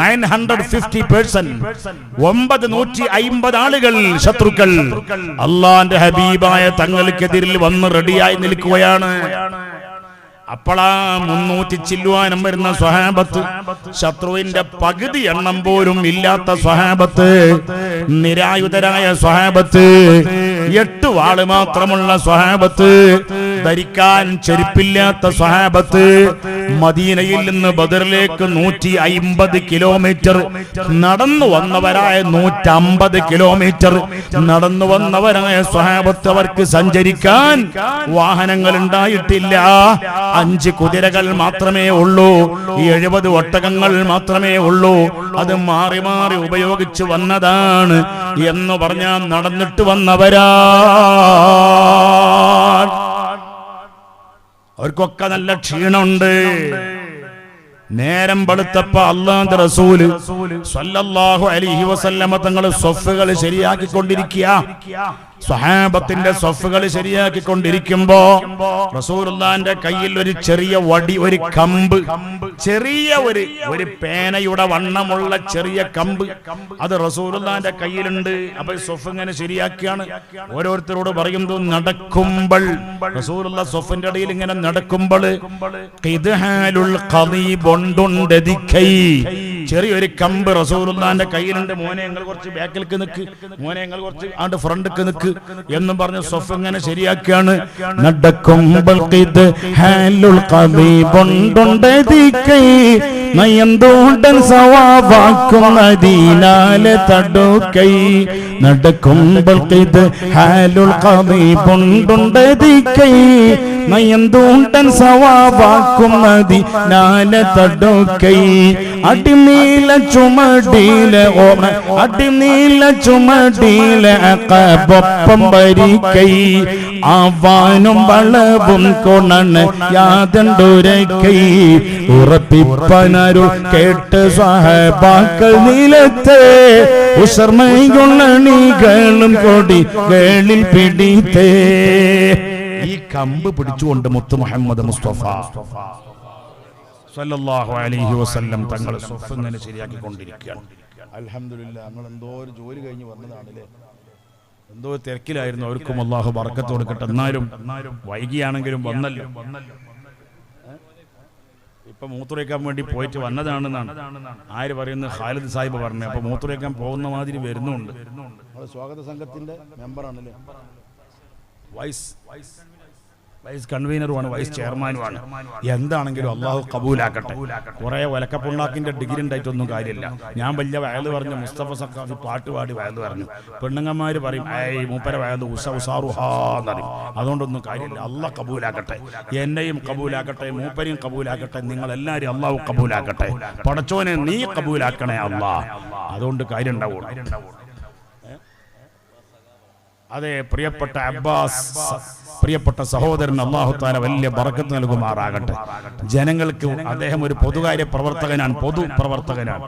950 പേഴ്സൺ, 950 ആളുകൾ ശത്രുക്കൾ അള്ളാന്റെ ഹബീബായ തങ്ങൾക്കെതിരിൽ വന്ന് റെഡിയായി നിൽക്കുകയാണ്. അപ്പോഴാ 300 ചില്ലുവാനും വരുന്ന സ്വഹാബത്ത്, ശത്രുവിന്റെ പകുതി എണ്ണം പോലും ഇല്ലാത്ത സ്വഹാബത്ത്, നിരായുധരായ സ്വഹാബത്ത്, 8 വാള് മാത്രമുള്ള സ്വഹാബത്ത്, ധരിക്കാൻ ചെരുപ്പില്ലാത്ത സ്വഹാബത്ത്, മദീനയിൽ നിന്ന് ബദറിലേക്ക് 150 കിലോമീറ്റർ നടന്നു വന്നവരായ 150 കിലോമീറ്റർ നടന്നു വന്നവരായ സ്വഹാബത്ത്, അവർക്ക് സഞ്ചരിക്കാൻ വാഹനങ്ങൾ ഉണ്ടായിട്ടില്ല. 5 കുതിരകൾ മാത്രമേ ഉള്ളൂ, 70 ഒട്ടകങ്ങൾ മാത്രമേ ഉള്ളൂ. അത് മാറി മാറി ഉപയോഗിച്ച് വന്നതാണ് എന്ന് പറഞ്ഞാൽ നടന്നിട്ട് വന്നവരാ. അവർക്കൊക്കെ നല്ല ക്ഷീണമുണ്ട്. നേരം വെളുത്തപ്പോ അല്ലാഹുവിന്റെ റസൂല് സ്വല്ലല്ലാഹു അലൈഹി വസല്ലമ തങ്ങൾ സ്വഫുകൾ ശരിയാക്കിക്കൊണ്ടിരിക്കുക. സ്വഹാബത്തിന്റെ സ്വഫുകൾ ശരിയാക്കിക്കൊണ്ടിരിക്കുമ്പോ റസൂലുള്ളാഹിന്റെ കയ്യിൽ ഒരു ചെറിയ വടി, ഒരു കമ്പ്, ചെറിയ ഒരു പേനയുടെ വണ്ണമുള്ള ചെറിയ കമ്പ്, അത് റസൂലുള്ളാഹിന്റെ കയ്യിലുണ്ട്. അപ്പൊ സ്വഫ് ഇങ്ങനെ ശരിയാക്കിയാണ്. ഓരോരുത്തരോട് പറയുന്നു നടക്കുമ്പോൾ, റസൂലുള്ള സ്വഫിന്റെ ഇടയിൽ ഇങ്ങനെ നടക്കുമ്പോൾ ചെറിയൊരു കമ്പ് റസൂലുള്ളാഹിന്റെ കയ്യിലുണ്ട്. മോനെ നിങ്ങൾ കുറച്ച് ബാക്കിലേക്ക് നിൽക്ക്, മോനെ നിങ്ങൾ കുറച്ച് ആണ്ട് ഫ്രണ്ടിലേക്ക് നിൽക്ക് എന്നും പറഞ്ഞ് സ്വഫ് ഇങ്ങനെ ശരിയാക്കിയാണ്. നടക്കുമ്പോൾ നയന്തോണ്ടൻ സവാവാക്കുന്നതിനാലെ തടുക്കൈ, നടക്കുമ്പോൾ ഹാലുൽ ഖദീബുണ്ടുണ്ടതിക്കൈ, നയന്തോണ്ടൻ സവാവാക്കുന്നതിനാലെ തടുക്കൈ, അടിനീല ചുമടിയിലെ ഓമ, അടിനീല ചുമടിയിലെ അഖബൊപ്പം വരിക്കൈ, ആവാനും വളവും കൊണണ് യാതൊണ്ടുരക്കൈ, ഉറപ്പിപ്പനരുൾ കേട്ട് സ്വഹാബാക്കൾ നിലത്തെ ഉശർമയുള്ള നീകളും കൊടികളിൽ പിടിത്തേ. ഈ കമ്പ് പിടിച്ചുകൊണ്ട് മുത്ത് മുഹമ്മദ് മുസ്തഫ സല്ലല്ലാഹു അലൈഹി വസല്ലം തങ്ങൾ സ്വഫ് ഇങ്ങനെ ശരിയാക്കിക്കൊണ്ടിരിക്കുകയാണ്. അൽഹംദുലില്ലാഹ്, നമ്മൾ എന്തോ ഒരു ജോലി കഴിഞ്ഞ് വന്നതാണല്ലേ, എന്തോ തിരക്കിലായിരുന്നു. അവർക്കും അല്ലാഹു ബർക്കത്ത് കൊടുക്കട്ടെ. എന്നാലും വൈകിയാണെങ്കിലും വന്നല്ലോ. ഇപ്പൊ മൂത്രമൊഴിക്കാൻ വേണ്ടി പോയിട്ട് വന്നതാണെന്നാണ് ആര് പറയുന്നത്, ഖാലിദ് സാഹിബ് പറഞ്ഞു. അപ്പൊ മൂത്രമൊഴിക്കാൻ പോകുന്ന മാതിരി വരുന്നുണ്ട്. നമ്മുടെ സ്വാഗത സംഘത്തിന്റെ മെമ്പറാണല്ലേ, വൈസ് കൺവീനറുമാണ്, വൈസ് ചെയർമാനുമാണ്. എന്താണെങ്കിലും അള്ളാഹു കബൂലാക്കട്ടെ. കുറെ ഒലക്കപ്പുണ്ണാക്കിന്റെ ഡിഗ്രി ഉണ്ടായിട്ടൊന്നും കാര്യമില്ല. ഞാൻ വലിയ വയല് പറഞ്ഞു, മുസ്തഫ സഖാഫി പാട്ട് പാടി വയല് പറഞ്ഞു. പെണ്ണുങ്ങന്മാര് പറയും മൂപ്പര വയല് ഉസാറുഹാന്നറിയും. അതുകൊണ്ടൊന്നും കാര്യമില്ല. അള്ളാഹ് കബൂലാക്കട്ടെ, എന്നെയും കബൂലാക്കട്ടെ, മൂപ്പരെയും കബൂലാക്കട്ടെ, നിങ്ങളെല്ലാരും അള്ളാഹു കബൂലാക്കട്ടെ. പടച്ചോനെ നീ കബൂലാക്കണേ അള്ളാഹ്. അതുകൊണ്ട് കാര്യം ഉണ്ടാവുള്ളൂ. അതെ, പ്രിയപ്പെട്ട അബ്ബാസ്, പ്രിയപ്പെട്ട സഹോദരൻ, അല്ലാഹു തആല വലിയ ബറക്കത്ത് നൽകുമാറാകട്ടെ. ജനങ്ങൾക്ക് അദ്ദേഹം ഒരു പൊതുകാര്യ പ്രവർത്തകനാണ്, പൊതുപ്രവർത്തകനാണ്.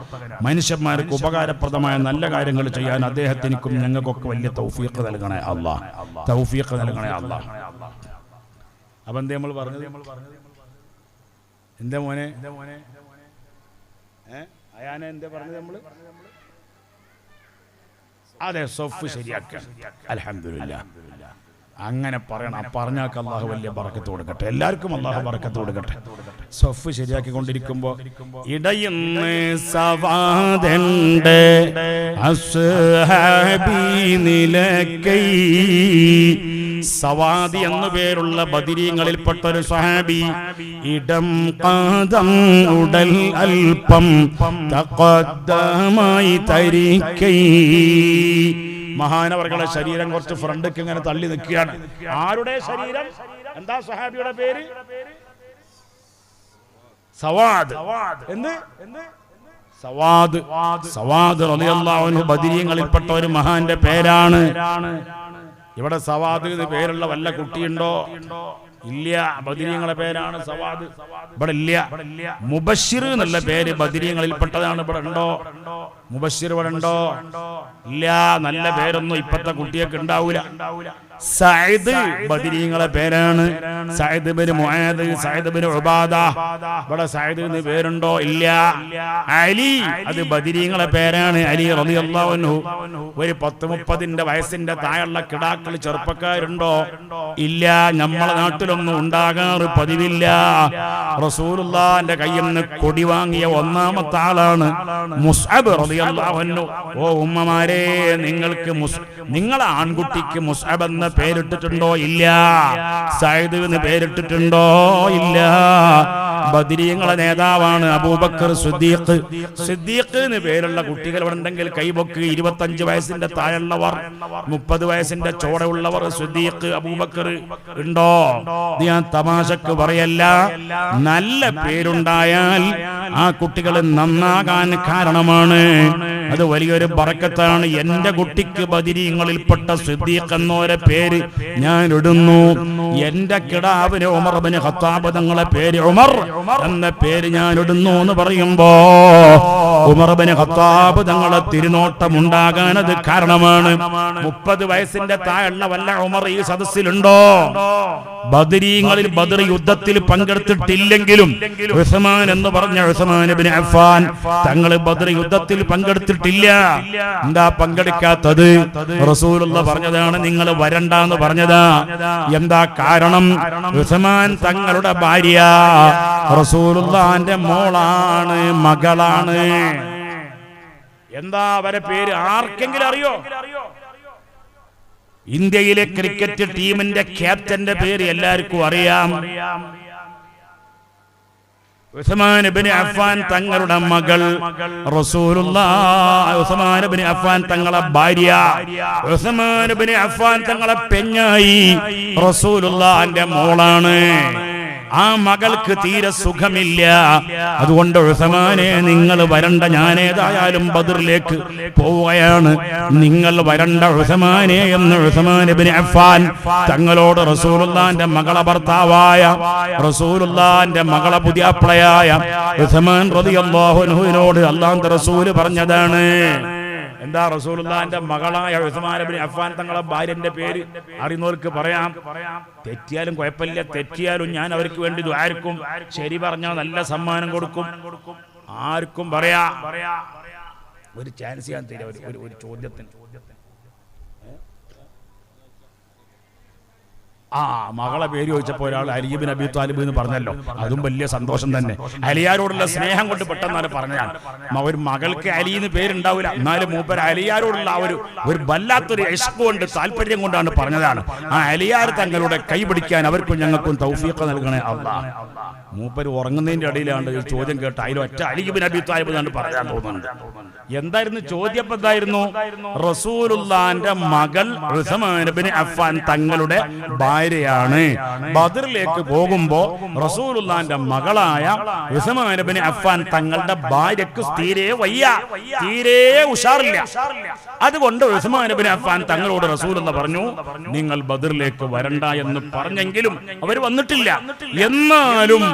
മനുഷ്യന്മാർക്ക് ഉപകാരപ്രദമായ നല്ല കാര്യങ്ങൾ ചെയ്യാൻ അദ്ദേഹത്തിനും ഞങ്ങൾക്കൊക്കെ വലിയ തൗഫീഖ് നൽകണേ അല്ലാഹ്, തൗഫീഖ് നൽകണേ അല്ലാഹ്. അപ്പം എന്തേ നമ്മൾ പറഞ്ഞത്, എന്താ മോനെ അയാനെ എന്താ പറഞ്ഞത് നമ്മൾ? അതെ, സ്വഫ് ശരിയാക്കുക. അൽഹംദുലില്ലാഹ്, അങ്ങനെ പറയണം. പറഞ്ഞാൽ അല്ലാഹു വലിയ ബറക്കത്ത് കൊടുക്കട്ടെ. എല്ലാവർക്കും അല്ലാഹു ബറക്കത്ത് കൊടുക്കട്ടെ. സ്വഫ് ശരിയാക്കിക്കൊണ്ടിരിക്കുമ്പോ ഇടയുന്ന് സവാദന്റെ അസ്ഹാബി നിലക്കൈ, സവാദി എന്നു പേരുള്ള ബദരീങ്ങളിൽപ്പെട്ട ഒരു സ്വഹാബി ഇടം കാദം ഉടൽ അല്പം തഖദ്ദമായി തരിക്കൈ. മഹാനവർകളുടെ ശരീരം കുറച്ച് ഫ്രണ്ടിക്ക് ഇങ്ങനെ തള്ളി നിൽക്കുകയാണ്. ആരുടെ ശരീരം? എന്താ സ്വഹാബിയുടെ പേര്? സവാദ്. എന്ത്? സവാദ് റളിയല്ലാഹു അൻഹു ബദരീങ്ങളിൽപ്പെട്ട ഒരു മഹാന്റെ പേരാണ്. ഇവിടെ സവാദ് എന്ന് പേരുള്ള വല്ല കുട്ടിയുണ്ടോ? ഇല്ല. ബദരീങ്ങളെ പേരാണ് സവാദ്. ഇവിടെ ഇല്ല. മുബശ്ശിർ എന്നുള്ള പേര് ബദരീങ്ങളിൽപ്പെട്ടതാണ്. ഇവിടെ ഉണ്ടോ മുബശ്ശിർ? ഇവിടെ ഉണ്ടോ? ഇല്ല. നല്ല പേരൊന്നും ഇപ്പത്തെ കുട്ടിയൊക്കെ ഉണ്ടാവൂല. സഅദ് ബദരീങ്ങളെ പേരാണ്. Saad ibn Muadh, Saad ibn Ubada. ഇവിടെ സഅദ് എന്ന് പേരുണ്ടോ? ഇല്ല. അലി, അത് ബദരീങ്ങളെ പേരാണ്. അലി റളിയല്ലാഹു അൻഹു. ഒരു 10-30 വയസ്സിന്റെ താഴെയുള്ള കിടാക്കൾ ചെറുപ്പക്കാരുണ്ടോ? ഇല്ല. നമ്മളെ നാട്ടിലൊന്നും ഉണ്ടാകാറ് പതിവില്ല. റസൂലുള്ളാഹിന്റെ കയ്യിൽ നിന്ന് കൊടി വാങ്ങിയ ഒന്നാമത്തെ ആളാണ് മുസ്അബ് റളിയല്ലാഹു അൻഹു. ഓ ഉമ്മമാരെ, നിങ്ങളെ ആൺകുട്ടിക്ക് മുസ്അബ് എന്ന പേരിട്ടിട്ടുണ്ടോ? ഇല്ല. സഅദ് എന്ന് പേരിട്ടിട്ടുണ്ടോ? ഇല്ല. ബദരീങ്ങളെ നേതാവാണ് അബൂബക്കർ സിദ്ദീഖ് എന്ന് പേരുള്ള കുട്ടികൾ ഇവിടെ ഉണ്ടെങ്കിൽ കൈപൊക്ക്. 25 വയസ്സിന്റെ താഴെയുള്ളവർ, 30 വയസ്സിന്റെ ചോടയുള്ളവർ സിദ്ദീഖ്, അബൂബക്കർ ഉണ്ടോ? ഞാൻ തമാശക്ക് പറയല്ല. നല്ല പേരുണ്ടായാൽ ആ കുട്ടികൾ നന്നാകാൻ കാരണമാണ്. അത് വലിയൊരു ബറക്കത്താണ്. എന്റെ കുട്ടിക്ക് ബദരീങ്ങളിൽപ്പെട്ട സിദ്ദീഖ് എന്നോരെ പേര് ഞാൻ ഇടുന്നു. എന്റെ കിടാവിന് ഉമർ ഇബ്നു ഖത്താബ് തങ്ങളെ പേര് ഉമർ എന്ന പേര് ഞാൻ ഇടുന്നു എന്ന് പറയുമ്പോ ഉമർ ഇബ്നു ഖത്താബ് തങ്ങളെ തിരുനോട്ടം ഉണ്ടാകാൻ അത് കാരണമാണ്. 30 വയസ്സിന്റെ താഴെയുള്ള വല്ല ഉമർ ഈ സദസ്സിലുണ്ടോ? ബദരീങ്ങളിൽ ബദർ യുദ്ധത്തിൽ പങ്കെടുത്തിട്ടില്ലെങ്കിലും ഉസ്മാൻ എന്ന് പറഞ്ഞ ഉസ്മാൻ ഇബ്നു അഫ്ഫാൻ തങ്ങൾ ബദർ യുദ്ധത്തിൽ പങ്കെടുത്തിട്ടില്ല. എന്താ പങ്കെടുക്കാത്തത്? റസൂലുള്ള പറഞ്ഞതാണ്, നിങ്ങൾ വരണ്ടെന്ന് പറഞ്ഞതാ. എന്താ കാരണം? ഉസ്മാൻ തങ്ങളുടെ ഭാര്യ റസൂലുള്ളാഹിന്റെ മോളാണ്, മകളാണ്. എന്താ അവരെ പേര് ആർക്കെങ്കിലും അറിയോ? ഇന്ത്യയിലെ ക്രിക്കറ്റ് ടീമിന്റെ ക്യാപ്റ്റന്റെ പേര് എല്ലാവർക്കും അറിയാം. ഉസ്മാൻ ഇബ്നു അഫ്ഫാൻ തങ്ങളുടെ മകൾ റസൂലുള്ളാഹി, ഉസ്മാൻ ഇബ്നു അഫ്ഫാൻ തങ്ങളുടെ ഭാര്യ, ഉസ്മാൻ ഇബ്നു അഫ്ഫാൻ തങ്ങളുടെ പെഞ്ഞായി റസൂലുള്ളാഹിന്റെ മോളാണ്. ആ മകൾക്ക് തീരെ സുഖമില്ല. അതുകൊണ്ട് ഉസ്മാനെ നിങ്ങൾ വരണ്ട, ഞാനേതായാലും ബദറിലേക്ക് പോവുകയാണ്, നിങ്ങൾ വരണ്ട ഉസ്മാനെ എന്ന് ഉസ്മാൻ ഇബ്നു അഫ്ഫാൻ തങ്ങളോട് റസൂലുള്ളാഹിന്റെ മകളെ ഭർത്താവായ റസൂലുള്ളാഹിന്റെ മകളെ പുതിയാപ്ലയായ ഉസ്മാൻ റളിയല്ലാഹു അൻഹുവിനോട് അല്ലാഹുവിന്റെ റസൂൽ പറഞ്ഞതാണ്. എന്താ റസൂലുള്ളാഹിന്റെ മകളായ ഉസ്മാൻ ഇബ്നു അഫ്ഫാൻ തങ്ങളെ ഭാര്യന്റെ പേര് അറിയുന്നവർക്ക് പറയാം. തെറ്റിയാലും കുഴപ്പമില്ല, തെറ്റിയാലും ഞാൻ അവർക്ക് വേണ്ടി ആർക്കും ശരി പറഞ്ഞാൽ നല്ല സമ്മാനം കൊടുക്കും. ആർക്കും പറയാ. ഒരു ചാൻസ് ഞാൻ തരാം, ഒരു ചോദ്യത്തിന്. മകളെ പേര് ചോദിച്ചപ്പോൾ ഒരാൾ അലി ഇബ്നു അബീ ത്വാലിബ് എന്ന് പറഞ്ഞല്ലോ. അതും വലിയ സന്തോഷം തന്നെ. അലിയാരോടുള്ള സ്നേഹം കൊണ്ട് പെട്ടെന്നാണ് പറഞ്ഞതാണ്. ഒരു മകൾക്ക് അലി എന്ന് പേരുണ്ടാവില്ല, എന്നാലും മൂപ്പർ അലിയാരോടുള്ള ഒരു വല്ലാത്തൊരു ഇഷ്ക് കൊണ്ട്, താല്പര്യം കൊണ്ടാണ് പറഞ്ഞതാണ്. ആ അലിയാർ തങ്ങളുടെ കൈ പിടിക്കാൻ അവർക്കും ഞങ്ങൾക്കും തൗഫീഖ് നൽകണേ അല്ലാഹ്. മൂപ്പർ ഉറങ്ങുന്നതിന്റെ ഇടയിലാണ് ഈ ചോദ്യം കേട്ട് അതിൽ ഒറ്റ അലി ഇബ്നു അബീ ത്വാലിബ് എന്നാണ് പറയാൻ തോന്നുന്നുണ്ട്. എന്തായിരുന്നു ചോദ്യം? എന്തായിരുന്നു? റസൂലുള്ളാഹിന്റെ മകൾ ഉസ്മാൻ ഇബ്നു അഫ്ഫാൻ തങ്ങളുടെ ഭാര്യയാണ്. ബദറിലേക്ക് പോകുമ്പോ റസൂലുള്ളാഹിന്റെ മകളായ ഉസ്മാൻ ഇബ്നു അഫ്ഫാൻ തങ്ങളുടെ ഭാര്യക്ക് തീരെ വയ്യ, തീരെ ഉഷാറില്ല. അതുകൊണ്ട് ഉസ്മാൻ ഇബ്നു അഫ്ഫാൻ തങ്ങളോട് റസൂലുള്ള പറഞ്ഞു, നിങ്ങൾ ബദറിലേക്ക് വരണ്ട എന്ന് പറഞ്ഞെങ്കിലും അവർ വന്നിട്ടില്ല. എന്നാലും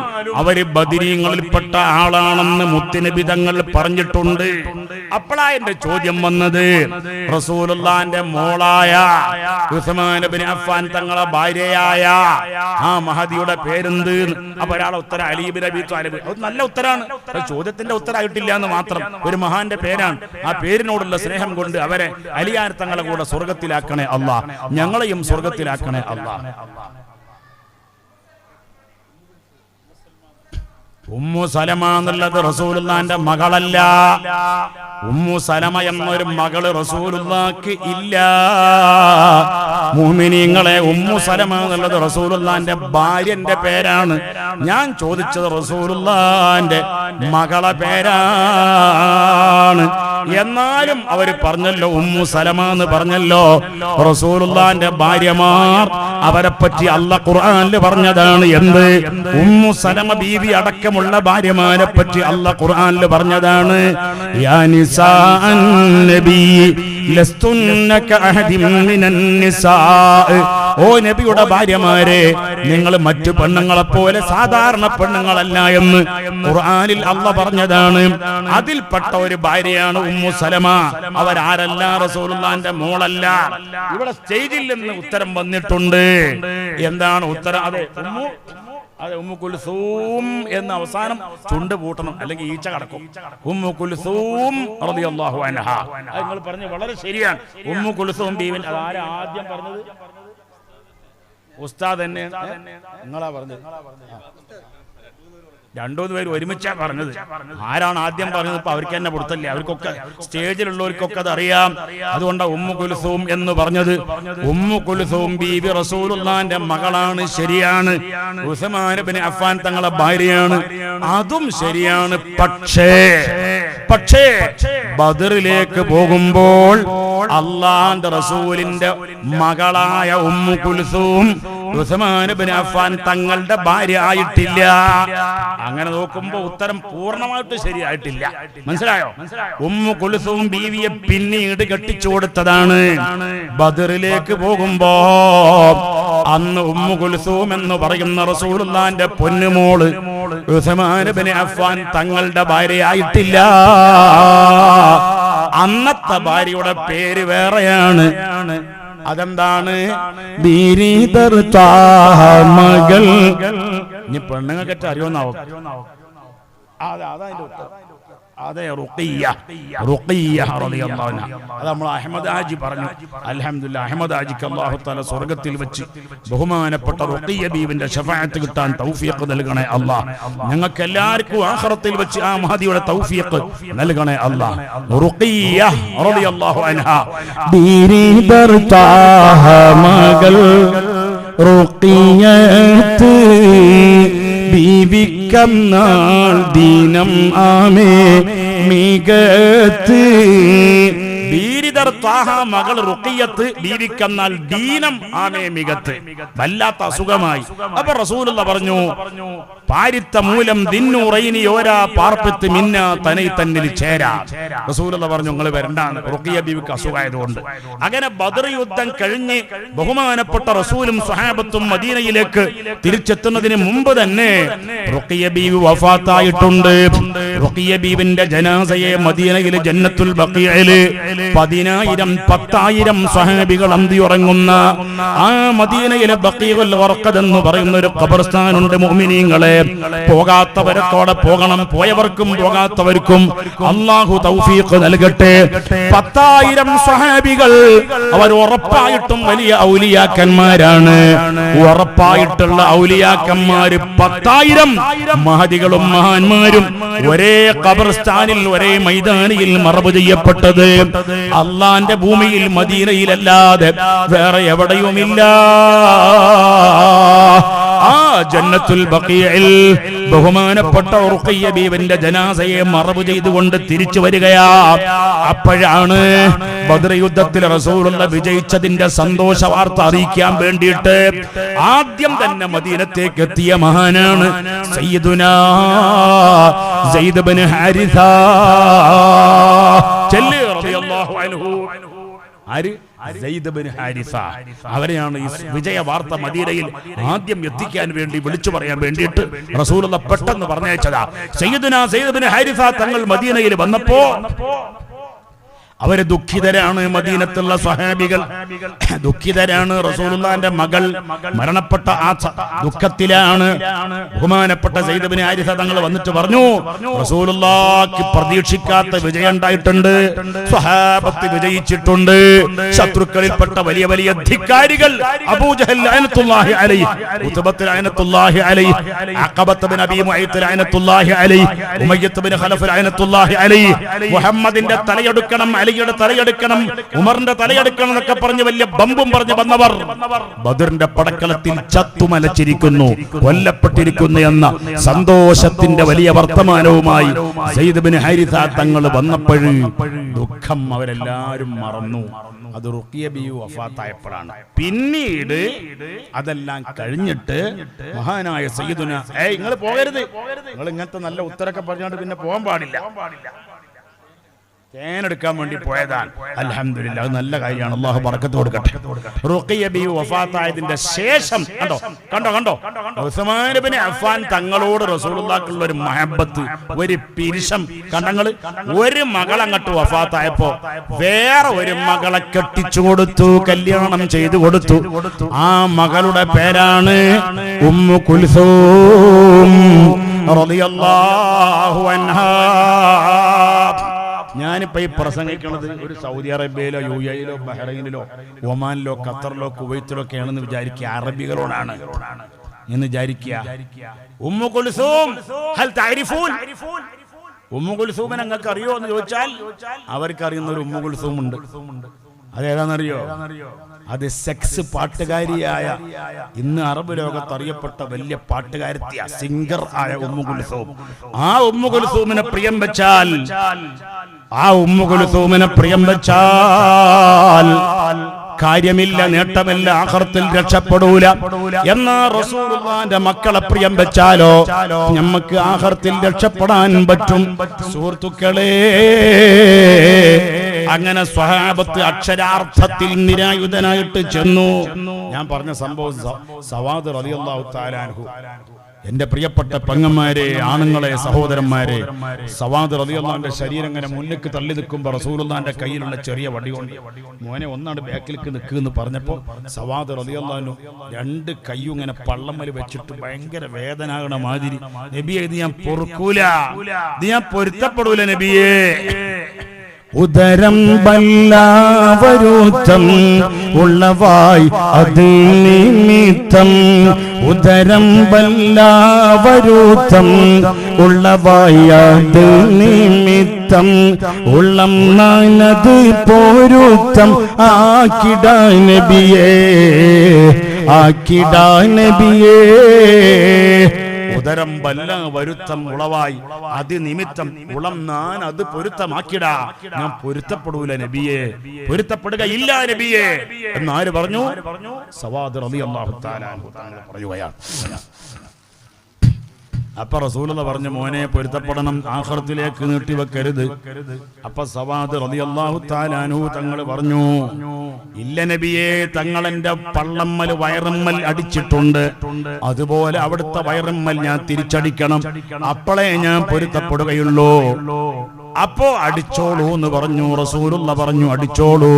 അവര് ബദരീങ്ങളിൽപ്പെട്ട ആളാണെന്ന് മുത്തുനബി തങ്ങൾ പറഞ്ഞിട്ടുണ്ട്. അപ്പോഴാ എന്റെ ചോദ്യം വന്നത്. റസൂലുള്ളാഹിന്റെ മോളായ ഉസ്മാൻ ഇബ്നു അഫ്ഫാൻ തങ്ങളെ ഭാര്യയായ ആ മഹദിയുടെ പേരെന്ത്? അപ്പൊ ഒരാളെ ഉത്തരം അലി ഇബ്നു അബീ ത്വാലിബ്. അത് നല്ല ഉത്തരാണ്. ചോദ്യത്തിന്റെ ഉത്തരമായിട്ടില്ല എന്ന് മാത്രം. ഒരു മഹാന്റെ പേരാണ്. ആ പേരിനോടുള്ള സ്നേഹം കൊണ്ട് അവരെ അലിയാർ തങ്ങളെ കൂടെ സ്വർഗത്തിലാക്കണേ അല്ലാഹ്. ഞങ്ങളെയും സ്വർഗത്തിലാക്കണേ അല്ലാഹ്. ഉമ്മു സലമ എന്നുള്ളത് റസൂലുള്ളാഹിന്റെ മകളല്ല. ഉമ്മു സലമ എന്നൊരു മകള് റസൂലുള്ളാഹിക്ക് ഇല്ല. മുഅ്മിനീങ്ങളെ, ഉമ്മു സലമ എന്നുള്ളത് റസൂലുള്ളാഹിന്റെ ഭാര്യന്റെ പേരാണ്. ഞാൻ ചോദിച്ചത് റസൂലുള്ളാഹിന്റെ മകളെ പേരാണ്. എന്നാലും അവര് പറഞ്ഞല്ലോ ഉമ്മു സലമ എന്ന് പറഞ്ഞല്ലോ. റസൂലുള്ളാഹിന്റെ ഭാര്യമാർ, അവരെ പറ്റി അല്ലാഹ് ഖുർആനിൽ പറഞ്ഞതാണ്. എന്ത്? ഉമ്മു സലമ ബീവി അടക്കമുള്ള ഭാര്യമാരെ പറ്റി അല്ലാഹ് ഖുർആനിൽ പറഞ്ഞതാണ്. യാ നിസാഅൻ നബി ലസ്തുന്ന കഅഹദിൻ മിനൻ നിസാ. ഓ നബിയുടെ ഭാര്യമാരെ, നിങ്ങൾ മറ്റു പെണ്ണുങ്ങളെ പോലെ സാധാരണ പെണ്ണുങ്ങളല്ല എന്ന് ഖുർആനിൽ അല്ലാഹ് പറഞ്ഞതാണ്. അതിൽപ്പെട്ട ഒരു ഭാര്യയാണ് ഉമ്മു സലമ. അവരാരല്ല? റസൂലുള്ളാഹിന്റെ മോളല്ല. ഇവിടെ സ്റ്റേജിൽ നിന്ന് ഉത്തരം വന്നിട്ടുണ്ട്. എന്താണ് ഉത്തരം? അതെ, ഉമ്മു കുൽസൂം എന്ന അവസാനം ചുണ്ട് പൂട്ടണം, അല്ലെങ്കിൽ ഈച്ച കടക്കും. ഉമ്മു കുൽസൂം റളിയല്ലാഹു അൻഹാ. നിങ്ങൾ പറഞ്ഞു വളരെ ശരിയാണ്. ഉമ്മു കുൽസൂം ബീവി. അതാരാ ആദ്യം പറഞ്ഞത്? ഉസ്താദ് തന്നെ. നിങ്ങളാ പറഞ്ഞത്? രണ്ടൂന്ന് പേര് ഒരുമിച്ചാ പറഞ്ഞത്. ആരാണ് ആദ്യം പറഞ്ഞത്? ഇപ്പൊ അവർക്ക് തന്നെ കൊടുത്തല്ലേ, അവർക്കൊക്കെ സ്റ്റേജിലുള്ളവർക്കൊക്കെ അത് അറിയാം. അതുകൊണ്ടാ ഉമ്മു കുൽസൂം എന്ന് പറഞ്ഞത്. ഉമ്മു കുൽസൂം ബീവി റസൂലുള്ളാഹിന്റെ മകളാണ്, ശരിയാണ്. ഉസ്മാൻ ഇബ്നു അഫ്ഫാൻ തങ്ങളെ ഭാര്യയാണ്, അതും ശരിയാണ്. പക്ഷേ ബദറിലേക്ക് പോകുമ്പോൾ അല്ലാഹുവിന്റെ റസൂലിന്റെ മകളായ ഉമ്മു കുൽസൂം ഉസ്മാൻ ഇബ്നു അഫ്ഫാൻ തങ്ങളുടെ ഭാര്യ ആയിട്ടില്ല. അങ്ങനെ നോക്കുമ്പോ ഉത്തരം പൂർണ്ണമായിട്ട് ശരിയായിട്ടില്ല. മനസ്സിലായോ? ഉമ്മു കുൽസൂം ബീവിയെ പിന്നീട് കെട്ടിച്ചു കൊടുത്തതാണ്. ബദറിലേക്ക് പോകുമ്പോ അന്ന് ഉമ്മു കുൽസൂം എന്ന് പറയുന്ന റസൂലുള്ളാഹിന്റെ പൊന്നുമോള് ഉസ്മാൻ ഇബ്നു അഫ്ഫാൻ തങ്ങളുടെ ഭാര്യയായിട്ടില്ല. അന്നത്തെ ഭാര്യയുടെ പേര് വേറെയാണ്. അതെന്താണ്? മകൾ. ഇനി പെണ്ണുങ്ങൾക്കെറ്റ അറിയോന്നാവും. അതെ, റുഖിയ്യ റളിയല്ലാഹു അൻഹ. അത് നമ്മൾ അഹ്മദ് ഹാജി പറഞ്ഞു. അൽഹംദുലില്ലാഹ്, അഹ്മദ് ഹാജിക്ക് അല്ലാഹു തആല സ്വർഗ്ഗത്തിൽ വെച്ച് ബഹുമാനപ്പെട്ട റുഖിയ്യ ബീവിന്റെ ശഫാഅത്ത് കിട്ടാൻ തൗഫീഖ് നൽകണേ അല്ലാഹ്. ഞങ്ങൾക്ക് എല്ലാവർക്കും ആഖിറത്തിൽ വെച്ച് ആ മഹദിയുടെ തൗഫീഖ് നൽകണേ അല്ലാഹ്. റുഖിയ്യ റളിയല്ലാഹു അൻഹ മകൾ റുഖിയ്യത്ത് ബീവിക്കന്നാൾ ദീനം ആമേ മികത്ത്. മകൾ റുഖിയ്യത്ത് ബീവിക്കന്നാൽ ദീനം ആമേ മികത്ത്. വല്ലാത്ത അസുഖമായി. അപ്പൊ റസൂലുള്ളാഹി പറഞ്ഞു, പാരിത്ത മൂലം ദിന്നൂറൈനി ഓരാ പാർപ്പിത്ത് മിന്ന തനൈ തന്നിൽ ചേരാ. റസൂലുള്ളാഹി പറഞ്ഞു, നിങ്ങൾ വരണ്ടാണ്, റുഖിയ്യ ബീവിക്ക് അസുഖമായതുകൊണ്ട്. അങ്ങനെ ബദർ യുദ്ധം കഴിഞ്ഞ് ബഹുമാനപ്പെട്ട റസൂലും സ്വഹാബത്തും മദീനയിലേക്ക് തിരിച്ചെത്തുന്നതിന് മുമ്പ് തന്നെ റുഖിയ്യ ബീവി വഫാത്തായിട്ടുണ്ട്. റുഖിയ്യ ബീവിന്റെ ജനാസയെ മദീനയിലെ ജന്നത്തുൽ ബഖീഇൽ 10,000 സ്വഹാബികൾ അന്തിയുറങ്ങുന്ന ആ മദീനയിലെ ബഖീഉൽ ഗർഖദ് എന്ന് പറയുന്ന ഒരു ഖബർസ്ഥാനുണ്ട്. മുഅ്മിനീങ്ങളെ, പോകാത്തവരൊക്കെ പോകണം. പോയവർക്കും പോകാത്തവർക്കും അല്ലാഹു തൗഫീഖ് നൽകട്ടെ. 10,000 സ്വഹാബികൾ അവർ ഉറപ്പായിട്ടും വലിയ ഔലിയാക്കന്മാരാണ്. ഉറപ്പായിട്ടുള്ള ഔലിയാക്കന്മാര് 10,000 മഹദികളും മഹാന്മാരും ഒരേ ഖബർസ്ഥാനിൽ ഒരേ മൈതാനിയിൽ മറവ് ചെയ്യപ്പെട്ടത് അള്ളാന്റെ ഭൂമിയിൽ മദീനയിലല്ലാതെ വേറെ എവിടെയുമില്ല. ആ ജന്നത്തുൽ ബഖീഇൽ ബഹുമാനപ്പെട്ട റുഖിയ്യ ബീവിന്റെ ജനാസയെ മറവ് ചെയ്തുകൊണ്ട് തിരിച്ചു വരികയാ. അപ്പോഴാണ് ബദർ യുദ്ധത്തിൽ റസൂലുള്ളാഹി വിജയിച്ചതിന്റെ സന്തോഷ വാർത്ത അറിയിക്കാൻ വേണ്ടിയിട്ട് ആദ്യം തന്നെ മദീനത്തേക്ക് എത്തിയ മഹാനാണ് സയ്യിദുനാ സയ്യിദ് ഇബ്നു ഹാരിസ റളിയല്ലാഹു അൻഹു. അവരെയാണ് ഈ വിജയ വാർത്ത മദീനയിൽ ആദ്യം എത്തിക്കാൻ വേണ്ടി വിളിച്ചു പറയാൻ വേണ്ടിയിട്ട് റസൂലുള്ളാഹി പെട്ടെന്ന് പറഞ്ഞയച്ചതാ. സയ്യിദുനാ സയ്യിദ് ഇബ്നു ഹാരിസ തങ്ങൾ മദീനയിൽ വന്നപ്പോ അവര് ദുഃഖിതരാണ്. മദീനത്തുള്ള സ്വഹാബികൾ ദുഃഖിതരാണ്. റസൂലുള്ളാഹിന്റെ മകൾ മരണപ്പെട്ട ആ ദുഃഖത്തിലാണ്. ബഹുമാനപ്പെട്ട സയ്യിദ് ഇബ്നു ഹാരിസ തങ്ങൾ വന്നിട്ട് പറഞ്ഞു, റസൂലുള്ളാഹിക്ക് പ്രതീക്ഷിക്കാത്ത വിജയം ഉണ്ടായിട്ടുണ്ട്, സ്വഹാബത്ത് വിജയിച്ചിട്ടുണ്ട്. ശത്രുക്കളിൽപ്പെട്ട വലിയ വലിയ ധിക്കാരികൾ അബൂജഹൽ ലഅനത്തുല്ലാഹി അലൈഹി, ഉത്ബത്ത് ലഅനത്തുല്ലാഹി അലൈഹി, അഖബത്ത് ബിൻ അബീ മുഅയ്ത് ലഅനത്തുല്ലാഹി അലൈഹി, ഉമയ്യത്ത് ബിൻ ഖലഫ് ലഅനത്തുല്ലാഹി അലൈഹി, മുഹമ്മദിന്റെ തലയെടുക്കണം, അലിയുടെ തലയെടുക്കണം, ഉമറിന്റെ തലയെടുക്കണം എന്നൊക്കെ പറഞ്ഞ് വലിയ ബമ്പും പറഞ്ഞ് വന്നവർ ബദറിന്റെ പടക്കളത്തിൽ ചത്തുമലച്ചിരിക്കുന്നു, കൊല്ലപ്പെട്ടിരിക്കുന്നു എന്ന സന്തോഷത്തിന്റെ വലിയ വർത്തമാനവുമായി സയ്യിദ് ഇബ്നു ഹാരിസ തങ്ങൾ വന്നപ്പോൾ ദുഃഖം അവരെല്ലാവരും മറന്നു. അത് റുഖിയ ബിവി വഫാത്തായപ്പോഴാണ്. പിന്നീട് അതെല്ലാം കഴിഞ്ഞിട്ട് മഹാനായ സയ്യിദുന നിങ്ങൾ പോകരുത്, നിങ്ങൾ ഇങ്ങനത്തെ നല്ല ഉത്തരൊക്കെ പറഞ്ഞുകൊണ്ട് പിന്നെ പോകാൻ പാടില്ല, തേനെടുക്കാൻ വേണ്ടി പോയതാണ്. അൽഹംദുലില്ലാഹ്, അത് നല്ല കാര്യമാണ്. അല്ലാഹു ബറക്കത്ത് കൊടുക്കട്ടെ. റുഖിയ ബിവി വഫാത്തായതിന്റെ ശേഷം കണ്ടോ ഉസ്മാൻ ഇബ്നു അഫ്ഫാൻ തങ്ങളോട് റസൂലുള്ളാഹിക്കുള്ള ഒരു മഹബത്ത്, ഒരു പിരിശം കണ്ടങ്ങൾ. ഒരു മകൾ അങ്ങോട്ട് വഫാത്തായപ്പോ വേറെ ഒരു മകളെ കെട്ടിച്ചു കൊടുത്തു, കല്യാണം ചെയ്തു കൊടുത്തു. ആ മകളുടെ പേരാണ് ഉമ്മു കുൽസൂം റളിയല്ലാഹു അൻഹാ. ഞാനിപ്പോ ഈ പ്രസംഗിക്കുന്നത് ഒരു സൗദി അറേബ്യയിലോ യു എയിലോ ബഹ്റൈനിലോ ഒമാനിലോ ഖത്തറിലോ കുവൈത്തിലോ ഒക്കെ ആണെന്ന് വിചാരിക്കുക, അറബികളോടാണ് എന്ന് വിചാരിക്കുക. ഉമ്മു കുൽസൂം ഹൽ തഅരിഫൂൻ, ഉമ്മു കുൽസൂമിനെ നിങ്ങൾക്ക് അറിയോ എന്ന് ചോദിച്ചാൽ അവർക്ക് അറിയുന്ന ഒരു ഉമ്മു കുൽസൂം ഉണ്ട്. അതേതാണെന്നറിയോ? അത് സെക്സ് പാട്ടുകാരിയായ ഇന്ന് അറബ് ലോകത്ത് അറിയപ്പെട്ട വലിയ പാട്ടുകാരത്തിയ സിംഗർ ആയ ഉമ്മു കുൽസൂം. ആ ഉമ്മു കുൽസൂമിനെ പ്രിയം വെച്ചാൽ കാര്യമില്ല, നേട്ടമില്ല, ആഖിറത്തിൽ രക്ഷപ്പെടൂല. എന്നാ റസൂലുള്ളാഹിന്റെ മക്കളെ പ്രിയം വെച്ചാലോ നമുക്ക് ആഖിറത്തിൽ രക്ഷപ്പെടാൻ പറ്റും. സുഹൃത്തുക്കളെ, അങ്ങനെ സ്വഹാബത്ത് അക്ഷരാർത്ഥത്തിൽ നിരായുധനായിട്ട് ചെന്നു. ഞാൻ പറഞ്ഞ സംഭവം സവാദ് റളിയല്ലാഹു തആല അൻഹു. എന്റെ പ്രിയപ്പെട്ട പെങ്ങന്മാരെ, ആണുങ്ങളെ, സഹോദരന്മാരെ, സവാദ് റളിയല്ലാഹുവിന്റെ ശരീരം ഇങ്ങനെ മുന്നിലേക്ക് തള്ളി നിൽക്കുമ്പോൾ റസൂലുള്ളാഹിന്റെ കയ്യിലുള്ള ചെറിയ വടി കൊണ്ട് മോനെ ഒന്നാണ് ബാക്കിലേക്ക് നിൽക്കുന്ന് പറഞ്ഞപ്പോൾ സവാദ് റളിയല്ലാഹു രണ്ട് കയ്യും ഇങ്ങനെ പള്ളമ്മൽ വെച്ചിട്ട് ഭയങ്കര വേദനാകണ മാതിരി, നബിയെ ഇത് ഞാൻ പൊറുക്കൂല, ഇത് ഞാൻ പൊരുത്തപ്പെടൂല നബിയേ. ഉദരം വല്ലാവരുത്തം ഉള്ളവായി അത് നിമിത്തം, ഉദരം വല്ലാവരുത്തം ഉള്ളവായി അത് നിമിത്തം, ഉള്ളം നാനത് പൊരുത്തം ആക്കിടാ നബിയേ, ആക്കിടാ നബിയേ. ഉദരം വല്ല വരുത്തം ഉളവായി അതിനിമിത്തം ഉളം ഞാൻ അത് പൊരുത്തമാക്കിടാ, ഞാൻ പൊരുത്തപ്പെടൂല നബിയെ, പൊരുത്തപ്പെടുക ഇല്ല നബിയെ എന്ന് ആര് പറഞ്ഞു? സവാദ് റളിയല്ലാഹു തആല അൻഹു തങ്ങൾ പറയുകയാണ്. അപ്പൊ റസൂലുള്ളാഹി പറഞ്ഞു, മോനെ പൊരുത്തപ്പെടണം, ആഖിറത്തിലേക്ക് നീട്ടിവെക്കരുത്. അപ്പൊ സവാദ് റളിയല്ലാഹു തആല അൻഹു തങ്ങൾ പറഞ്ഞു, ഇല്ല നബിയെ, തങ്ങൾ എന്റെ പള്ളമ്മൽ വയറമ്മൽ അടിച്ചിട്ടുണ്ട്, അതുപോലെ അവിടുത്തെ വയറമ്മൽ ഞാൻ തിരിച്ചടിക്കണം, അപ്പോഴേ ഞാൻ പൊരുത്തപ്പെടുകയുള്ളൂ. അപ്പോ അടിച്ചോളൂ എന്ന് പറഞ്ഞു. റസൂലുള്ളാഹി പറഞ്ഞു അടിച്ചോളൂ.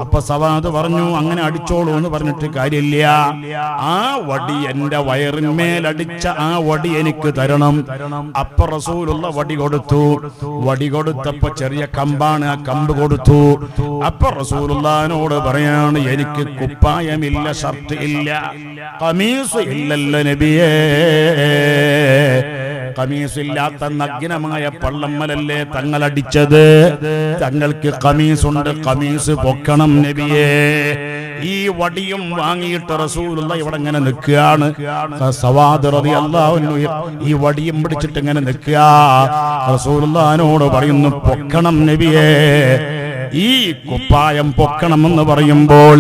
അപ്പൊ സവാദ് പറഞ്ഞു, അങ്ങനെ അടിച്ചോളൂ എന്ന് പറഞ്ഞിട്ട് കാര്യമില്ല, ആ വടി എന്റെ വയറിന്മേലടിച്ച ആ വടി എനിക്ക് തരണം. അപ്പൊ റസൂലുള്ളാഹി വടി കൊടുത്തു. വടി കൊടുത്തപ്പോ ചെറിയ കമ്പാണ്, ആ കമ്പ് കൊടുത്തു. അപ്പൊ റസൂലുള്ളാഹിനോട് പറയാണ്, എനിക്ക് കുപ്പായമില്ല, ഷർട്ട് ഇല്ല, ഖമീസ് ഇല്ലല്ലോ നബിയേ. ഖമീസില്ലാത്ത നഗ്നമായ പള്ളമ്മലല്ലേ തങ്ങൾ അടിച്ചത്, തങ്ങൾക്ക് ഖമീസുണ്ട്, ഖമീസ് പൊക്കണം നബിയേ. ഈ വടിയും വാങ്ങിയിട്ട് റസൂലുള്ളാഹി ഇവിടെ ഇങ്ങനെ നിൽക്കുകയാണ്. സവാദ് റളിയല്ലാഹു അൻഹു ഈ വടിയും പിടിച്ചിട്ട് ഇങ്ങനെ നിൽക്കുക. റസൂലുള്ളാഹിനോട് പറയുന്നു, പൊക്കണം നബിയേ. ഈ കുപ്പായം പൊക്കണമെന്ന് പറയുമ്പോൾ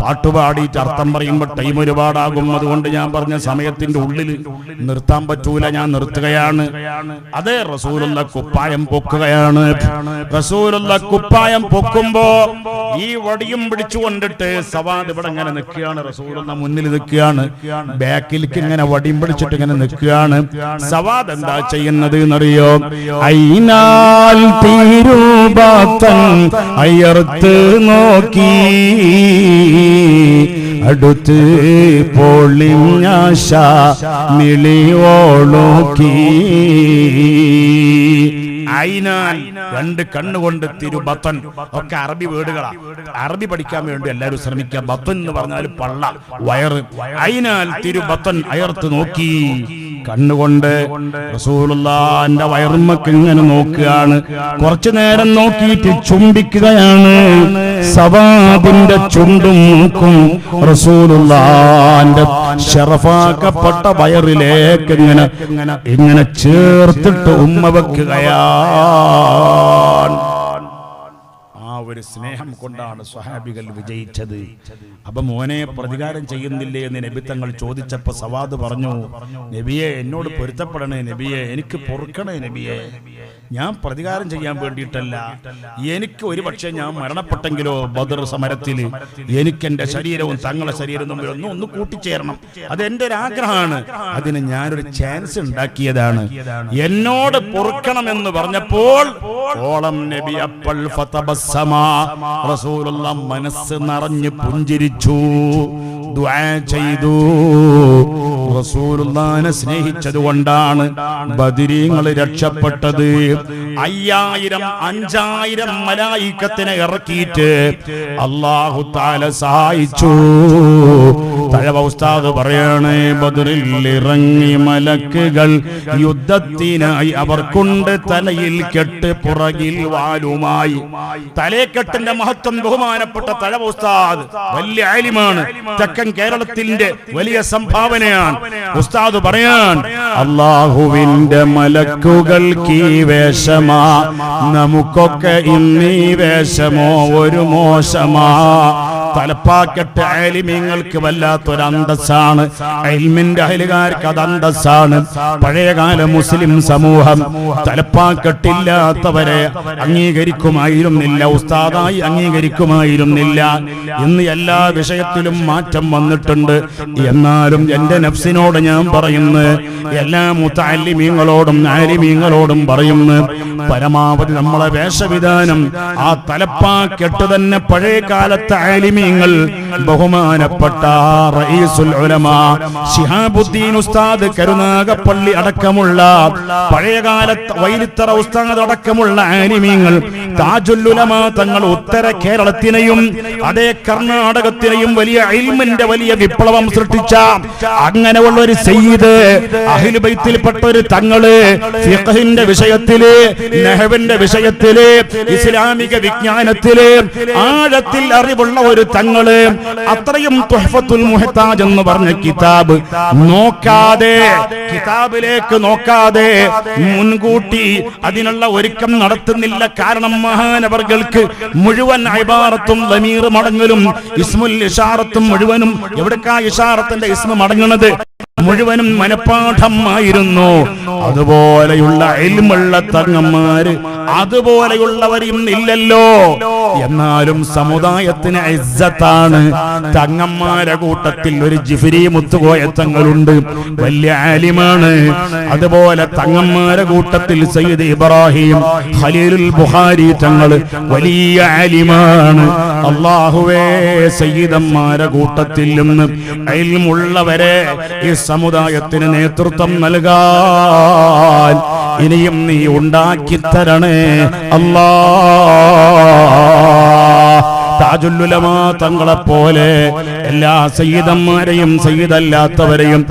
പാട്ടുപാടിയിട്ട് അർത്ഥം പറയുമ്പോൾ ടൈം ഒരുപാടാകും. അതുകൊണ്ട് ഞാൻ പറഞ്ഞ സമയത്തിന്റെ ഉള്ളിൽ നിർത്താൻ പറ്റൂല, ഞാൻ നിർത്തുകയാണ്. അതേ റസൂലുള്ള കുപ്പായം പൊക്കുകയാണ്. റസൂലുള്ള കുപ്പായം പൊക്കുമ്പോ ഈ വടിയും പിടിച്ചുകൊണ്ടിട്ട് സവാദ് ഇവിടെ ഇങ്ങനെ നിൽക്കുകയാണ്. റസൂലുള്ള മുന്നിൽ നിൽക്കുകയാണ്, ബാക്കിലേക്ക് ഇങ്ങനെ വടിയും പിടിച്ചിട്ട് ഇങ്ങനെ നിൽക്കുകയാണ്. സവാദ് എന്താ ചെയ്യുന്നത് എന്നറിയോ? ഐനാൽ തിരുബാത്തൻ അയർത്ത് നോക്കി അടുത്ത് പൊളിഞ്ഞാശ മിളിയോളോക്കി. ഐനാൽ രണ്ട് കണ്ണുകൊണ്ട് തിരുബത്തൻ ഒക്കെ അറബി വേർഡുകളാ. അറബി പഠിക്കാൻ വേണ്ടി എല്ലാവരും ശ്രമിക്കുക. ബത്തൻ എന്ന് പറഞ്ഞാൽ പള്ള, വയറ്. ഐനാൽ തിരുബത്തൻ അയർത്ത് നോക്കി, കണ്ണുകൊണ്ട് റസൂലുള്ളാഹിന്റെ വയറുമ്മക്ക് ഇങ്ങനെ നോക്കുകയാണ്. കുറച്ചു നേരം നോക്കിയിട്ട് ചുംബിക്കുകയാണ്. സവാബിന്റെ ചുണ്ടും മൂക്കും റസൂലുള്ളാഹിന്റെ ശറഫാക്കപ്പെട്ട വയറിലേക്ക് ഇങ്ങനെ ചേർത്തിട്ട് ഉമ്മ വെക്കുകയാണ്. ആ ഒരു സ്നേഹം കൊണ്ടാണ് സ്വഹാബികൾ വിജയിച്ചത്. അപ്പൊ മോനെ പ്രതികാരം ചെയ്യുന്നില്ലേ എന്ന് നബി തങ്ങൾ ചോദിച്ചപ്പോ സവാദ് പറഞ്ഞു, നബിയെ എന്നോട് പൊരുത്തപ്പെടണേ നബിയെ, എനിക്ക് പൊറുക്കണേ നബിയെ, ഞാൻ പ്രതികാരം ചെയ്യാൻ വേണ്ടിയിട്ടല്ല. എനിക്ക് ഒരു പക്ഷേ ഞാൻ മരണപ്പെട്ടെങ്കിലോ ബദർ സമരത്തിൽ എനിക്ക് എന്റെ ശരീരവും തങ്ങളുടെ ശരീരവും തമ്മിൽ ഒന്ന് കൂട്ടിച്ചേരണം, അത് എന്റെ ഒരു ആഗ്രഹമാണ്. അതിന് ഞാനൊരു ചാൻസ് ഉണ്ടാക്കിയതാണ്. എന്നോട് പൊറുക്കണമെന്ന് പറഞ്ഞപ്പോൾ ഓളം നബി അപ്പോൾ റസൂലുള്ള മനസ്സ് നിറഞ്ഞ് പുഞ്ചിരിച്ചു, ദുആ ചെയ്തു. റസൂലുള്ളാഹിനെ സ്നേഹിച്ചതുകൊണ്ടാണ് ബദരീങ്ങൾ രക്ഷപ്പെട്ടത്. 5000 മലായികത്തിനെ ഇറക്കിയിട്ട് അല്ലാഹു തആല സഹായിച്ചു. തഴവ ഉസ്താദ് പറയാണ്, ബദറിൽ ഇറങ്ങി മലക്കുകൾ യുദ്ധത്തിനായി അവർക്കുണ്ട് തലയിൽ കെട്ട് പുറകിൽ വാലുമായി. തലയെക്കെട്ടിന്റെ മഹത്വം ബഹുമാനപ്പെട്ട തഴവ ഉസ്താദ് വലിയ ആലിമാണ്, തെക്കൻ കേരളത്തിന്റെ വലിയ സംഭാവനയാണ്. ഉസ്താദ് പറയാൻ, അല്ലാഹുവിന്റെ മലക്കുകൾക്ക് ഈ വേഷമാ, നമുക്കൊക്കെ ഇന്നീ വേഷമോ ഒരു മോശമാ. തലപ്പാക്കെട്ട് ആലിമീങ്ങൾക്ക് വല്ലാത്തൊരു അന്തസ്സാണ്, ഇൽമിന്റെ അഹലുകാർക്ക് അത് അന്തസ്സാണ്. പഴയകാല മുസ്ലിം സമൂഹം തലപ്പാക്കെട്ടില്ലാത്തവരെ അംഗീകരിക്കുമായിരുന്നില്ല, ഉസ്താദായി അംഗീകരിക്കുമായിരുന്നില്ല. ഇന്ന് എല്ലാ വിഷയത്തിലും മാറ്റം വന്നിട്ടുണ്ട്. എന്നാലും എന്റെ നഫ്സിനോട് ഞാൻ പറയുന്നു, എല്ലാ മുതഅല്ലിമീങ്ങളോടും ആലിമീങ്ങളോടും പറയുന്നു, പരമാവധി നമ്മളെ വേഷവിധാനം ആ തലപ്പാക്കെട്ട് തന്നെ പഴയ കാലത്തെ ആലിമീങ്ങൾ ബഹുമാനപ്പെട്ട റഈസുൽ ഉലമാ ശിഹാബുദ്ദീൻ ഉസ്താദ് കരുനാഗപ്പള്ളി അടക്കമുള്ള പഴയകാലത്ത് വൈലിത്തറ ഉസ്താദ് അടക്കമുള്ള ആലിമീങ്ങൾ, താജുൽ ഉലമാ തങ്ങൾ ഉത്തര കേരളത്തിനെയും അതേ കർണാടകത്തിനെയും വലിയ ഇൽമിന്റെ വലിയ വിപ്ലവം സൃഷ്ടിച്ച അങ്ങനെയുള്ള ഒരു സയ്യിദ്, അഹ്ലു ബൈത്തിൽപ്പെട്ട ഒരു തങ്ങള്, ഫിഖ്ഹിന്റെ വിഷയത്തില്, നഹ്വിന്റെ വിഷയത്തില്, ഇസ്ലാമിക വിജ്ഞാനത്തില് ആഴത്തിൽ അറിവുള്ള ഒരു തങ്ങള്, അത്രയും തുഹ്ഫത്തുൽ മുഹ്താജ് എന്ന് പറഞ്ഞ കിതാബ് നോക്കാതെ, കിതാബിലേക്ക് നോക്കാതെ മുൻകൂട്ടി അതിനുള്ള ഒരുക്കം നടത്തുന്നില്ല. കാരണം മഹാനവർകൾക്ക് മുഴുവൻ ഇബാറത്തും ലമീർ മടങ്ങലും ഇസ്മുൽ ഇഷാറത്തും മുഴുവനും, എവിടേക്കാ ഇഷാറത്തിന്റെ ഇസ്മ മടങ്ങുന്നത് മുഴുവനും മനപ്പാഠമായിരുന്നു. അതുപോലെയുള്ള ഇൽമുള്ള തങ്ങന്മാര് അതുപോലെയുള്ളവരും ഇല്ലല്ലോ. എന്നാലും സമുദായത്തിന് ഇസ്സത്താണ്. തങ്ങന്മാരെ കൂട്ടത്തിൽ ഒരു ജിഫ്രി മുത്തുകോയ തങ്ങളുണ്ട്, വലിയ ആലിമാണ്. അതുപോലെ തങ്ങന്മാരെ കൂട്ടത്തിൽ സയ്യിദ് ഇബ്രാഹിം ഖലീലുൽ ബുഖാരി തങ്ങൾ വലിയ ആലിമാണ്. അല്ലാഹുവേ, സയ്യിദന്മാരെ കൂട്ടത്തിൽ നിന്ന് ഇൽമുള്ളവരെ ഈ സമുദായത്തിന് നേതൃത്വം നൽകാൻ ഇനിയും നീ ഉണ്ടാക്കി തരണേ അല്ലാഹ്. താജുൽ ഉലമാ തങ്ങളെ പോലെ എല്ലാ സയ്യിദന്മാരെയും സയ്യിദല്ലാത്തവരെയും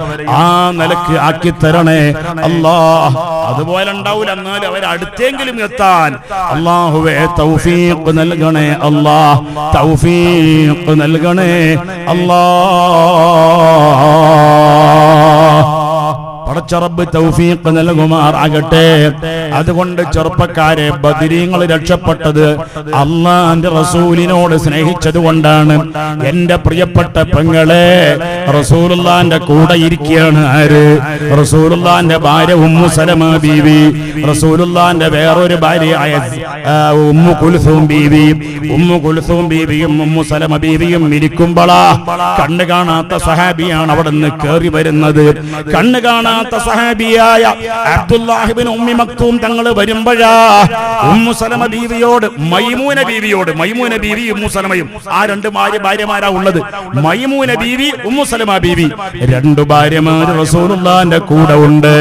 ആ നിലക്ക് ആക്കി തരണേ അല്ലാഹ്. അതുപോലെ ഉണ്ടാവില്ല, എന്നാൽ അവരടുത്തെങ്കിലും എത്താൻ അല്ലാഹുവേ തൗഫീഖ് നൽകണേ അല്ലാഹ്, തൗഫീഖ് നൽകണേ അല്ലാഹ്. പടച്ച റബ്ബ് തൗഫീഖ് നൽകുമാറാകട്ടെ. അതുകൊണ്ട് ചെറുപ്പക്കാരെ, ബദരീങ്ങൾ രക്ഷപ്പെട്ടത് അല്ലാഹുവിന്റെ റസൂലിനോട് സ്നേഹിച്ചത് കൊണ്ടാണ്. എന്റെ പ്രിയപ്പെട്ട പെങ്ങളെ, റസൂലുള്ളാഹിന്റെ കൂടെ ഇരിക്കുകയാണ് ആര്? റസൂലുള്ളാഹിന്റെ ഭാര്യ ഉമ്മു സലമ ബീവി, റസൂലുള്ളാഹിന്റെ വേറൊരു ഭാര്യയായ ഉമ്മു കുൽസൂം ബീവി. ഉമ്മു കുൽസൂം ബീവിയും ഉമ്മു സലമ ബീവിയും ഇരിക്കുമ്പോഴാ കണ്ണു കാണാത്ത സഹാബിയാണ് അവിടെ നിന്ന് കയറി വരുന്നത്. കണ്ണു കാണാത്ത സഹാബിയായ അബ്ദുല്ലാഹ് ഇബ്നു ഉമ്മി മക്തൂം തങ്ങൾ വരുമ്പോഴാ ഉമ്മു സലമ ബീവിയോട്, മൈമൂന ബീവിയോട്, മൈമൂന ബീവി ഉമ്മു സലമയും ആ രണ്ട് ഭാര്യമാരാ ഉള്ളത്. മൈമൂന ബീവി, ഉമ്മു സലമ ബീവി, രണ്ടു ഭാര്യമാർ റസൂലുള്ളാഹിന്റെ കൂടെ ഉണ്ട്.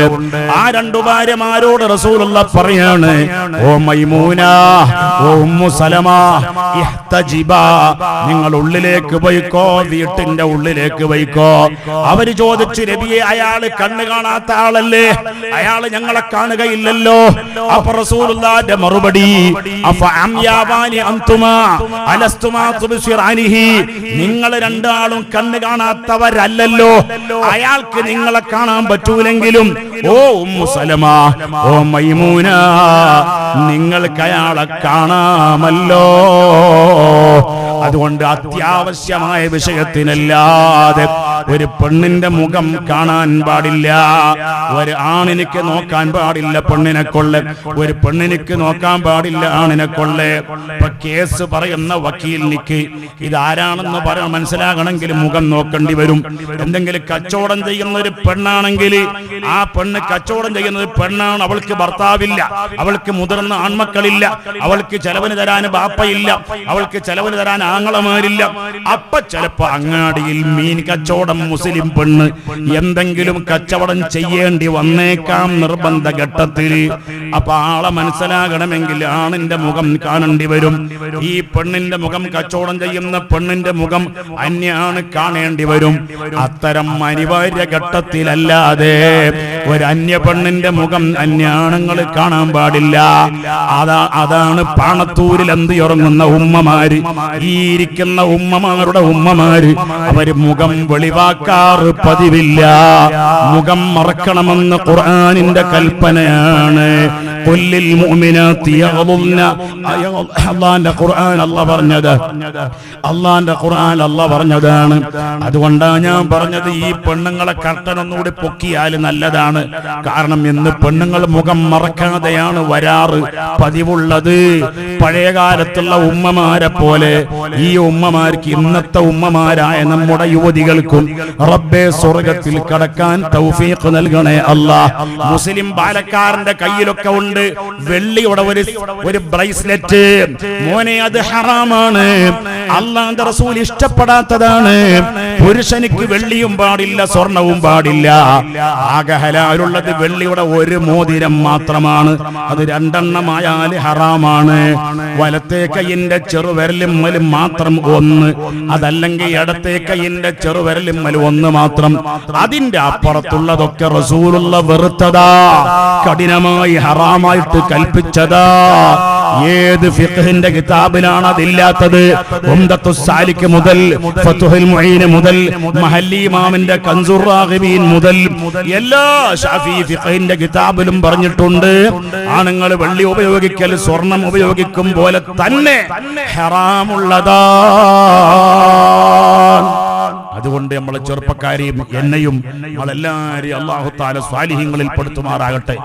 ആ രണ്ടു ഭാര്യമാരോട് റസൂലുള്ളാഹ് പറയാണ്, ഓ മൈമൂന, ഓ ഉമ്മു സലമ, ഇഹ്തജിബാ, നിങ്ങൾ ഉള്ളിലേക്ക് പോയിക്കോ, വീട്ടിന്റെ ഉള്ളിലേക്ക് പോയിക്കോ. അവര് ചോദിച്ചു, നബിയെ, അയാള് കണ്ണ് കാണാത്ത ആളല്ലേ, അയാള് ഞങ്ങളെ കാണുകയില്ലല്ലോ. അപ്പൊ റസൂലുള്ളാഹിന്റെ മറുപടി, നിങ്ങൾ രണ്ടാളും കണ്ണ് കാണാത്തവരല്ലല്ലോ, അയാൾക്ക് നിങ്ങളെ കാണാൻ പറ്റൂലെങ്കിലും ഓ ഉമ്മു സലമ, ഓ മൈമൂന, നിങ്ങൾക്ക് അയാളെ കാണാമല്ലോ. അതുകൊണ്ട് അത്യാവശ്യമായ വിഷയത്തിനല്ലാതെ ഒരു പെണ്ണിന്റെ മുഖം കാണാൻ പാടില്ല, ഒരു ആണിനിക്ക് നോക്കാൻ പാടില്ല പെണ്ണിനെ കൊള്ളെ, ഒരു പെണ്ണിനിക്ക് നോക്കാൻ പാടില്ല ആണിനെ കൊള്ളെ. ഇപ്പൊ കേസ് പറയുന്ന വക്കീലിനിക്ക് ഇതാരാണെന്ന് പറയാൻ മനസ്സിലാകണമെങ്കിൽ മുഖം നോക്കേണ്ടി വരും. എന്തെങ്കിലും കച്ചവടം ചെയ്യുന്ന ഒരു പെണ്ണാണെങ്കിൽ ആ പെണ്ണ് കച്ചവടം ചെയ്യുന്ന ഒരു പെണ്ണാണ്, അവൾക്ക് ഭർത്താവില്ല, അവൾക്ക് മുതിർന്ന ആൺമക്കളില്ല, അവൾക്ക് ചെലവിന് തരാൻ ബാപ്പയില്ല, അവൾക്ക് ചെലവിന് തരാൻ ആങ്ങളമാരില്ല. അപ്പൊ ചിലപ്പോ അങ്ങാടിയിൽ മീൻ കച്ചവടം മുസ്ലിം പെണ്ണ് എന്തെങ്കിലും കച്ചവടം ചെയ്യേണ്ടി വന്നേക്കാം നിർബന്ധ ഘട്ടത്തിൽ. അപ്പൊ ആളെ മനസ്സിലാകണമെങ്കിൽ ആണിന്റെ മുഖം കാണേണ്ടി വരും. ഈ പെണ്ണിന്റെ മുഖം, കച്ചവടം ചെയ്യുന്ന പെണ്ണിന്റെ മുഖം അന്യാണ് കാണേണ്ടി വരും. അത്തരം അനിവാര്യ ഘട്ടത്തിലല്ലാതെ ഒരു അന്യ പെണ്ണിന്റെ മുഖം അന്യാണുങ്ങൾ കാണാൻ പാടില്ല. അതാണ് പാണത്തൂരിൽ എന്ത് ഉറങ്ങുന്ന ഉമ്മമാര്, ഈ ഇരിക്കുന്ന ഉമ്മമാരുടെ ഉമ്മമാര്, അവര് മുഖം വെളിവാക്കാറ് പതിവില്ല. മുഖം മറക്കണമെന്ന് ഖുർആനിന്റെ കൽപ്പനയാണ്. ഖുല്ലിൽ മുഅ്മിനാത്തി യഗ്ളുന്ന, അല്ലാഹുവിന്റെ ഖുർആൻ അല്ലാഹ് പറഞ്ഞത്, അല്ലാഹുവിന്റെ ഖുർആൻ അല്ലാഹ് പറഞ്ഞതാണ്. അതുകൊണ്ടാണ് ഞാൻ പറഞ്ഞത് ഈ പെണ്ണുങ്ങളെ കർട്ടനൊന്നുകൂടി പൊക്കിയാൽ നല്ലതാണ്. കാരണം ഇന്ന് പെണ്ണുങ്ങൾ മുഖം മറക്കാതെയാണ് വരാറ് പതിവുള്ളത്. പഴയ കാലത്തുള്ള ഉമ്മമാരെ പോലെ ഈ ഉമ്മമാർക്ക്, ഇന്നത്തെ ഉമ്മമാരായ നമ്മുടെ യുവതികൾക്കും റബ്ബേ സ്വർഗ്ഗത്തിൽ കടക്കാൻ തൗഫീഖ് നൽകണേ അല്ലാഹ്. മുസ്ലിം ബാലക്കാരന്റെ കയ്യിലൊക്കെ ഉണ്ട് വെള്ളിയുടെ ഒരു ബ്രേസ്ലെറ്റ്. മോനെ, അത് ഹറാമാണ്, അല്ലാഹുവിന്റെ റസൂൽ ഇഷ്ടപ്പെടാത്തതാണ്. പുരുഷനിക്ക് വെള്ളിയും പാടില്ല, സ്വർണവും പാടില്ല. ആകെ ഹലാലുള്ളത് വെള്ളിയുടെ ഒരു മോതിരം മാത്രമാണ്. അത് രണ്ടെണ്ണമായാൽ ഹറാമാണ്. വലത്തെ കൈയിന്റെ ചെറുവിരലിന്മേൽ മാത്രം ഒന്ന്, അതല്ലെങ്കിൽ ഇടത്തെ കൈയിന്റെ ചെറുവിരലിന്മേൽ ഒന്ന് മാത്രം. അതിന്റെ അപ്പുറത്തുള്ളതൊക്കെ റസൂലുള്ള വെറുത്തതാ, കഠിനമായി ഹറാമായിട്ട് കൽപ്പിച്ചതാ. ഏത് ഫിഖ്ഹിന്റെ കിതാബിലാണ് അതില്ലാത്തത്? ഉംദത്തുസ് സാലിക് മുതൽ, ഫത്ഹുൽ മുഈൻ മുതൽ, മഹല്ലി ഇമാമിന്റെ കൻസുർ റാഗിബീൻ മുതൽ എല്ലാ ശാഫിഈ ഫിഖ്ഹിന്റെ കിതാബിലും പറഞ്ഞിട്ടുണ്ട്, ആണുങ്ങൾ വെള്ളി ഉപയോഗിക്കൽ സ്വർണം ഉപയോഗിക്കും പോലെ തന്നെ ഹറാമുള്ളതാ. അതുകൊണ്ട് നമ്മളെ ചെറുപ്പക്കാരെയും എന്നെയും നമ്മളെല്ലാവരെയും അല്ലാഹു തആല സ്വാലിഹീങ്ങളിൽ പെടുത്തുമാറാകട്ടെ.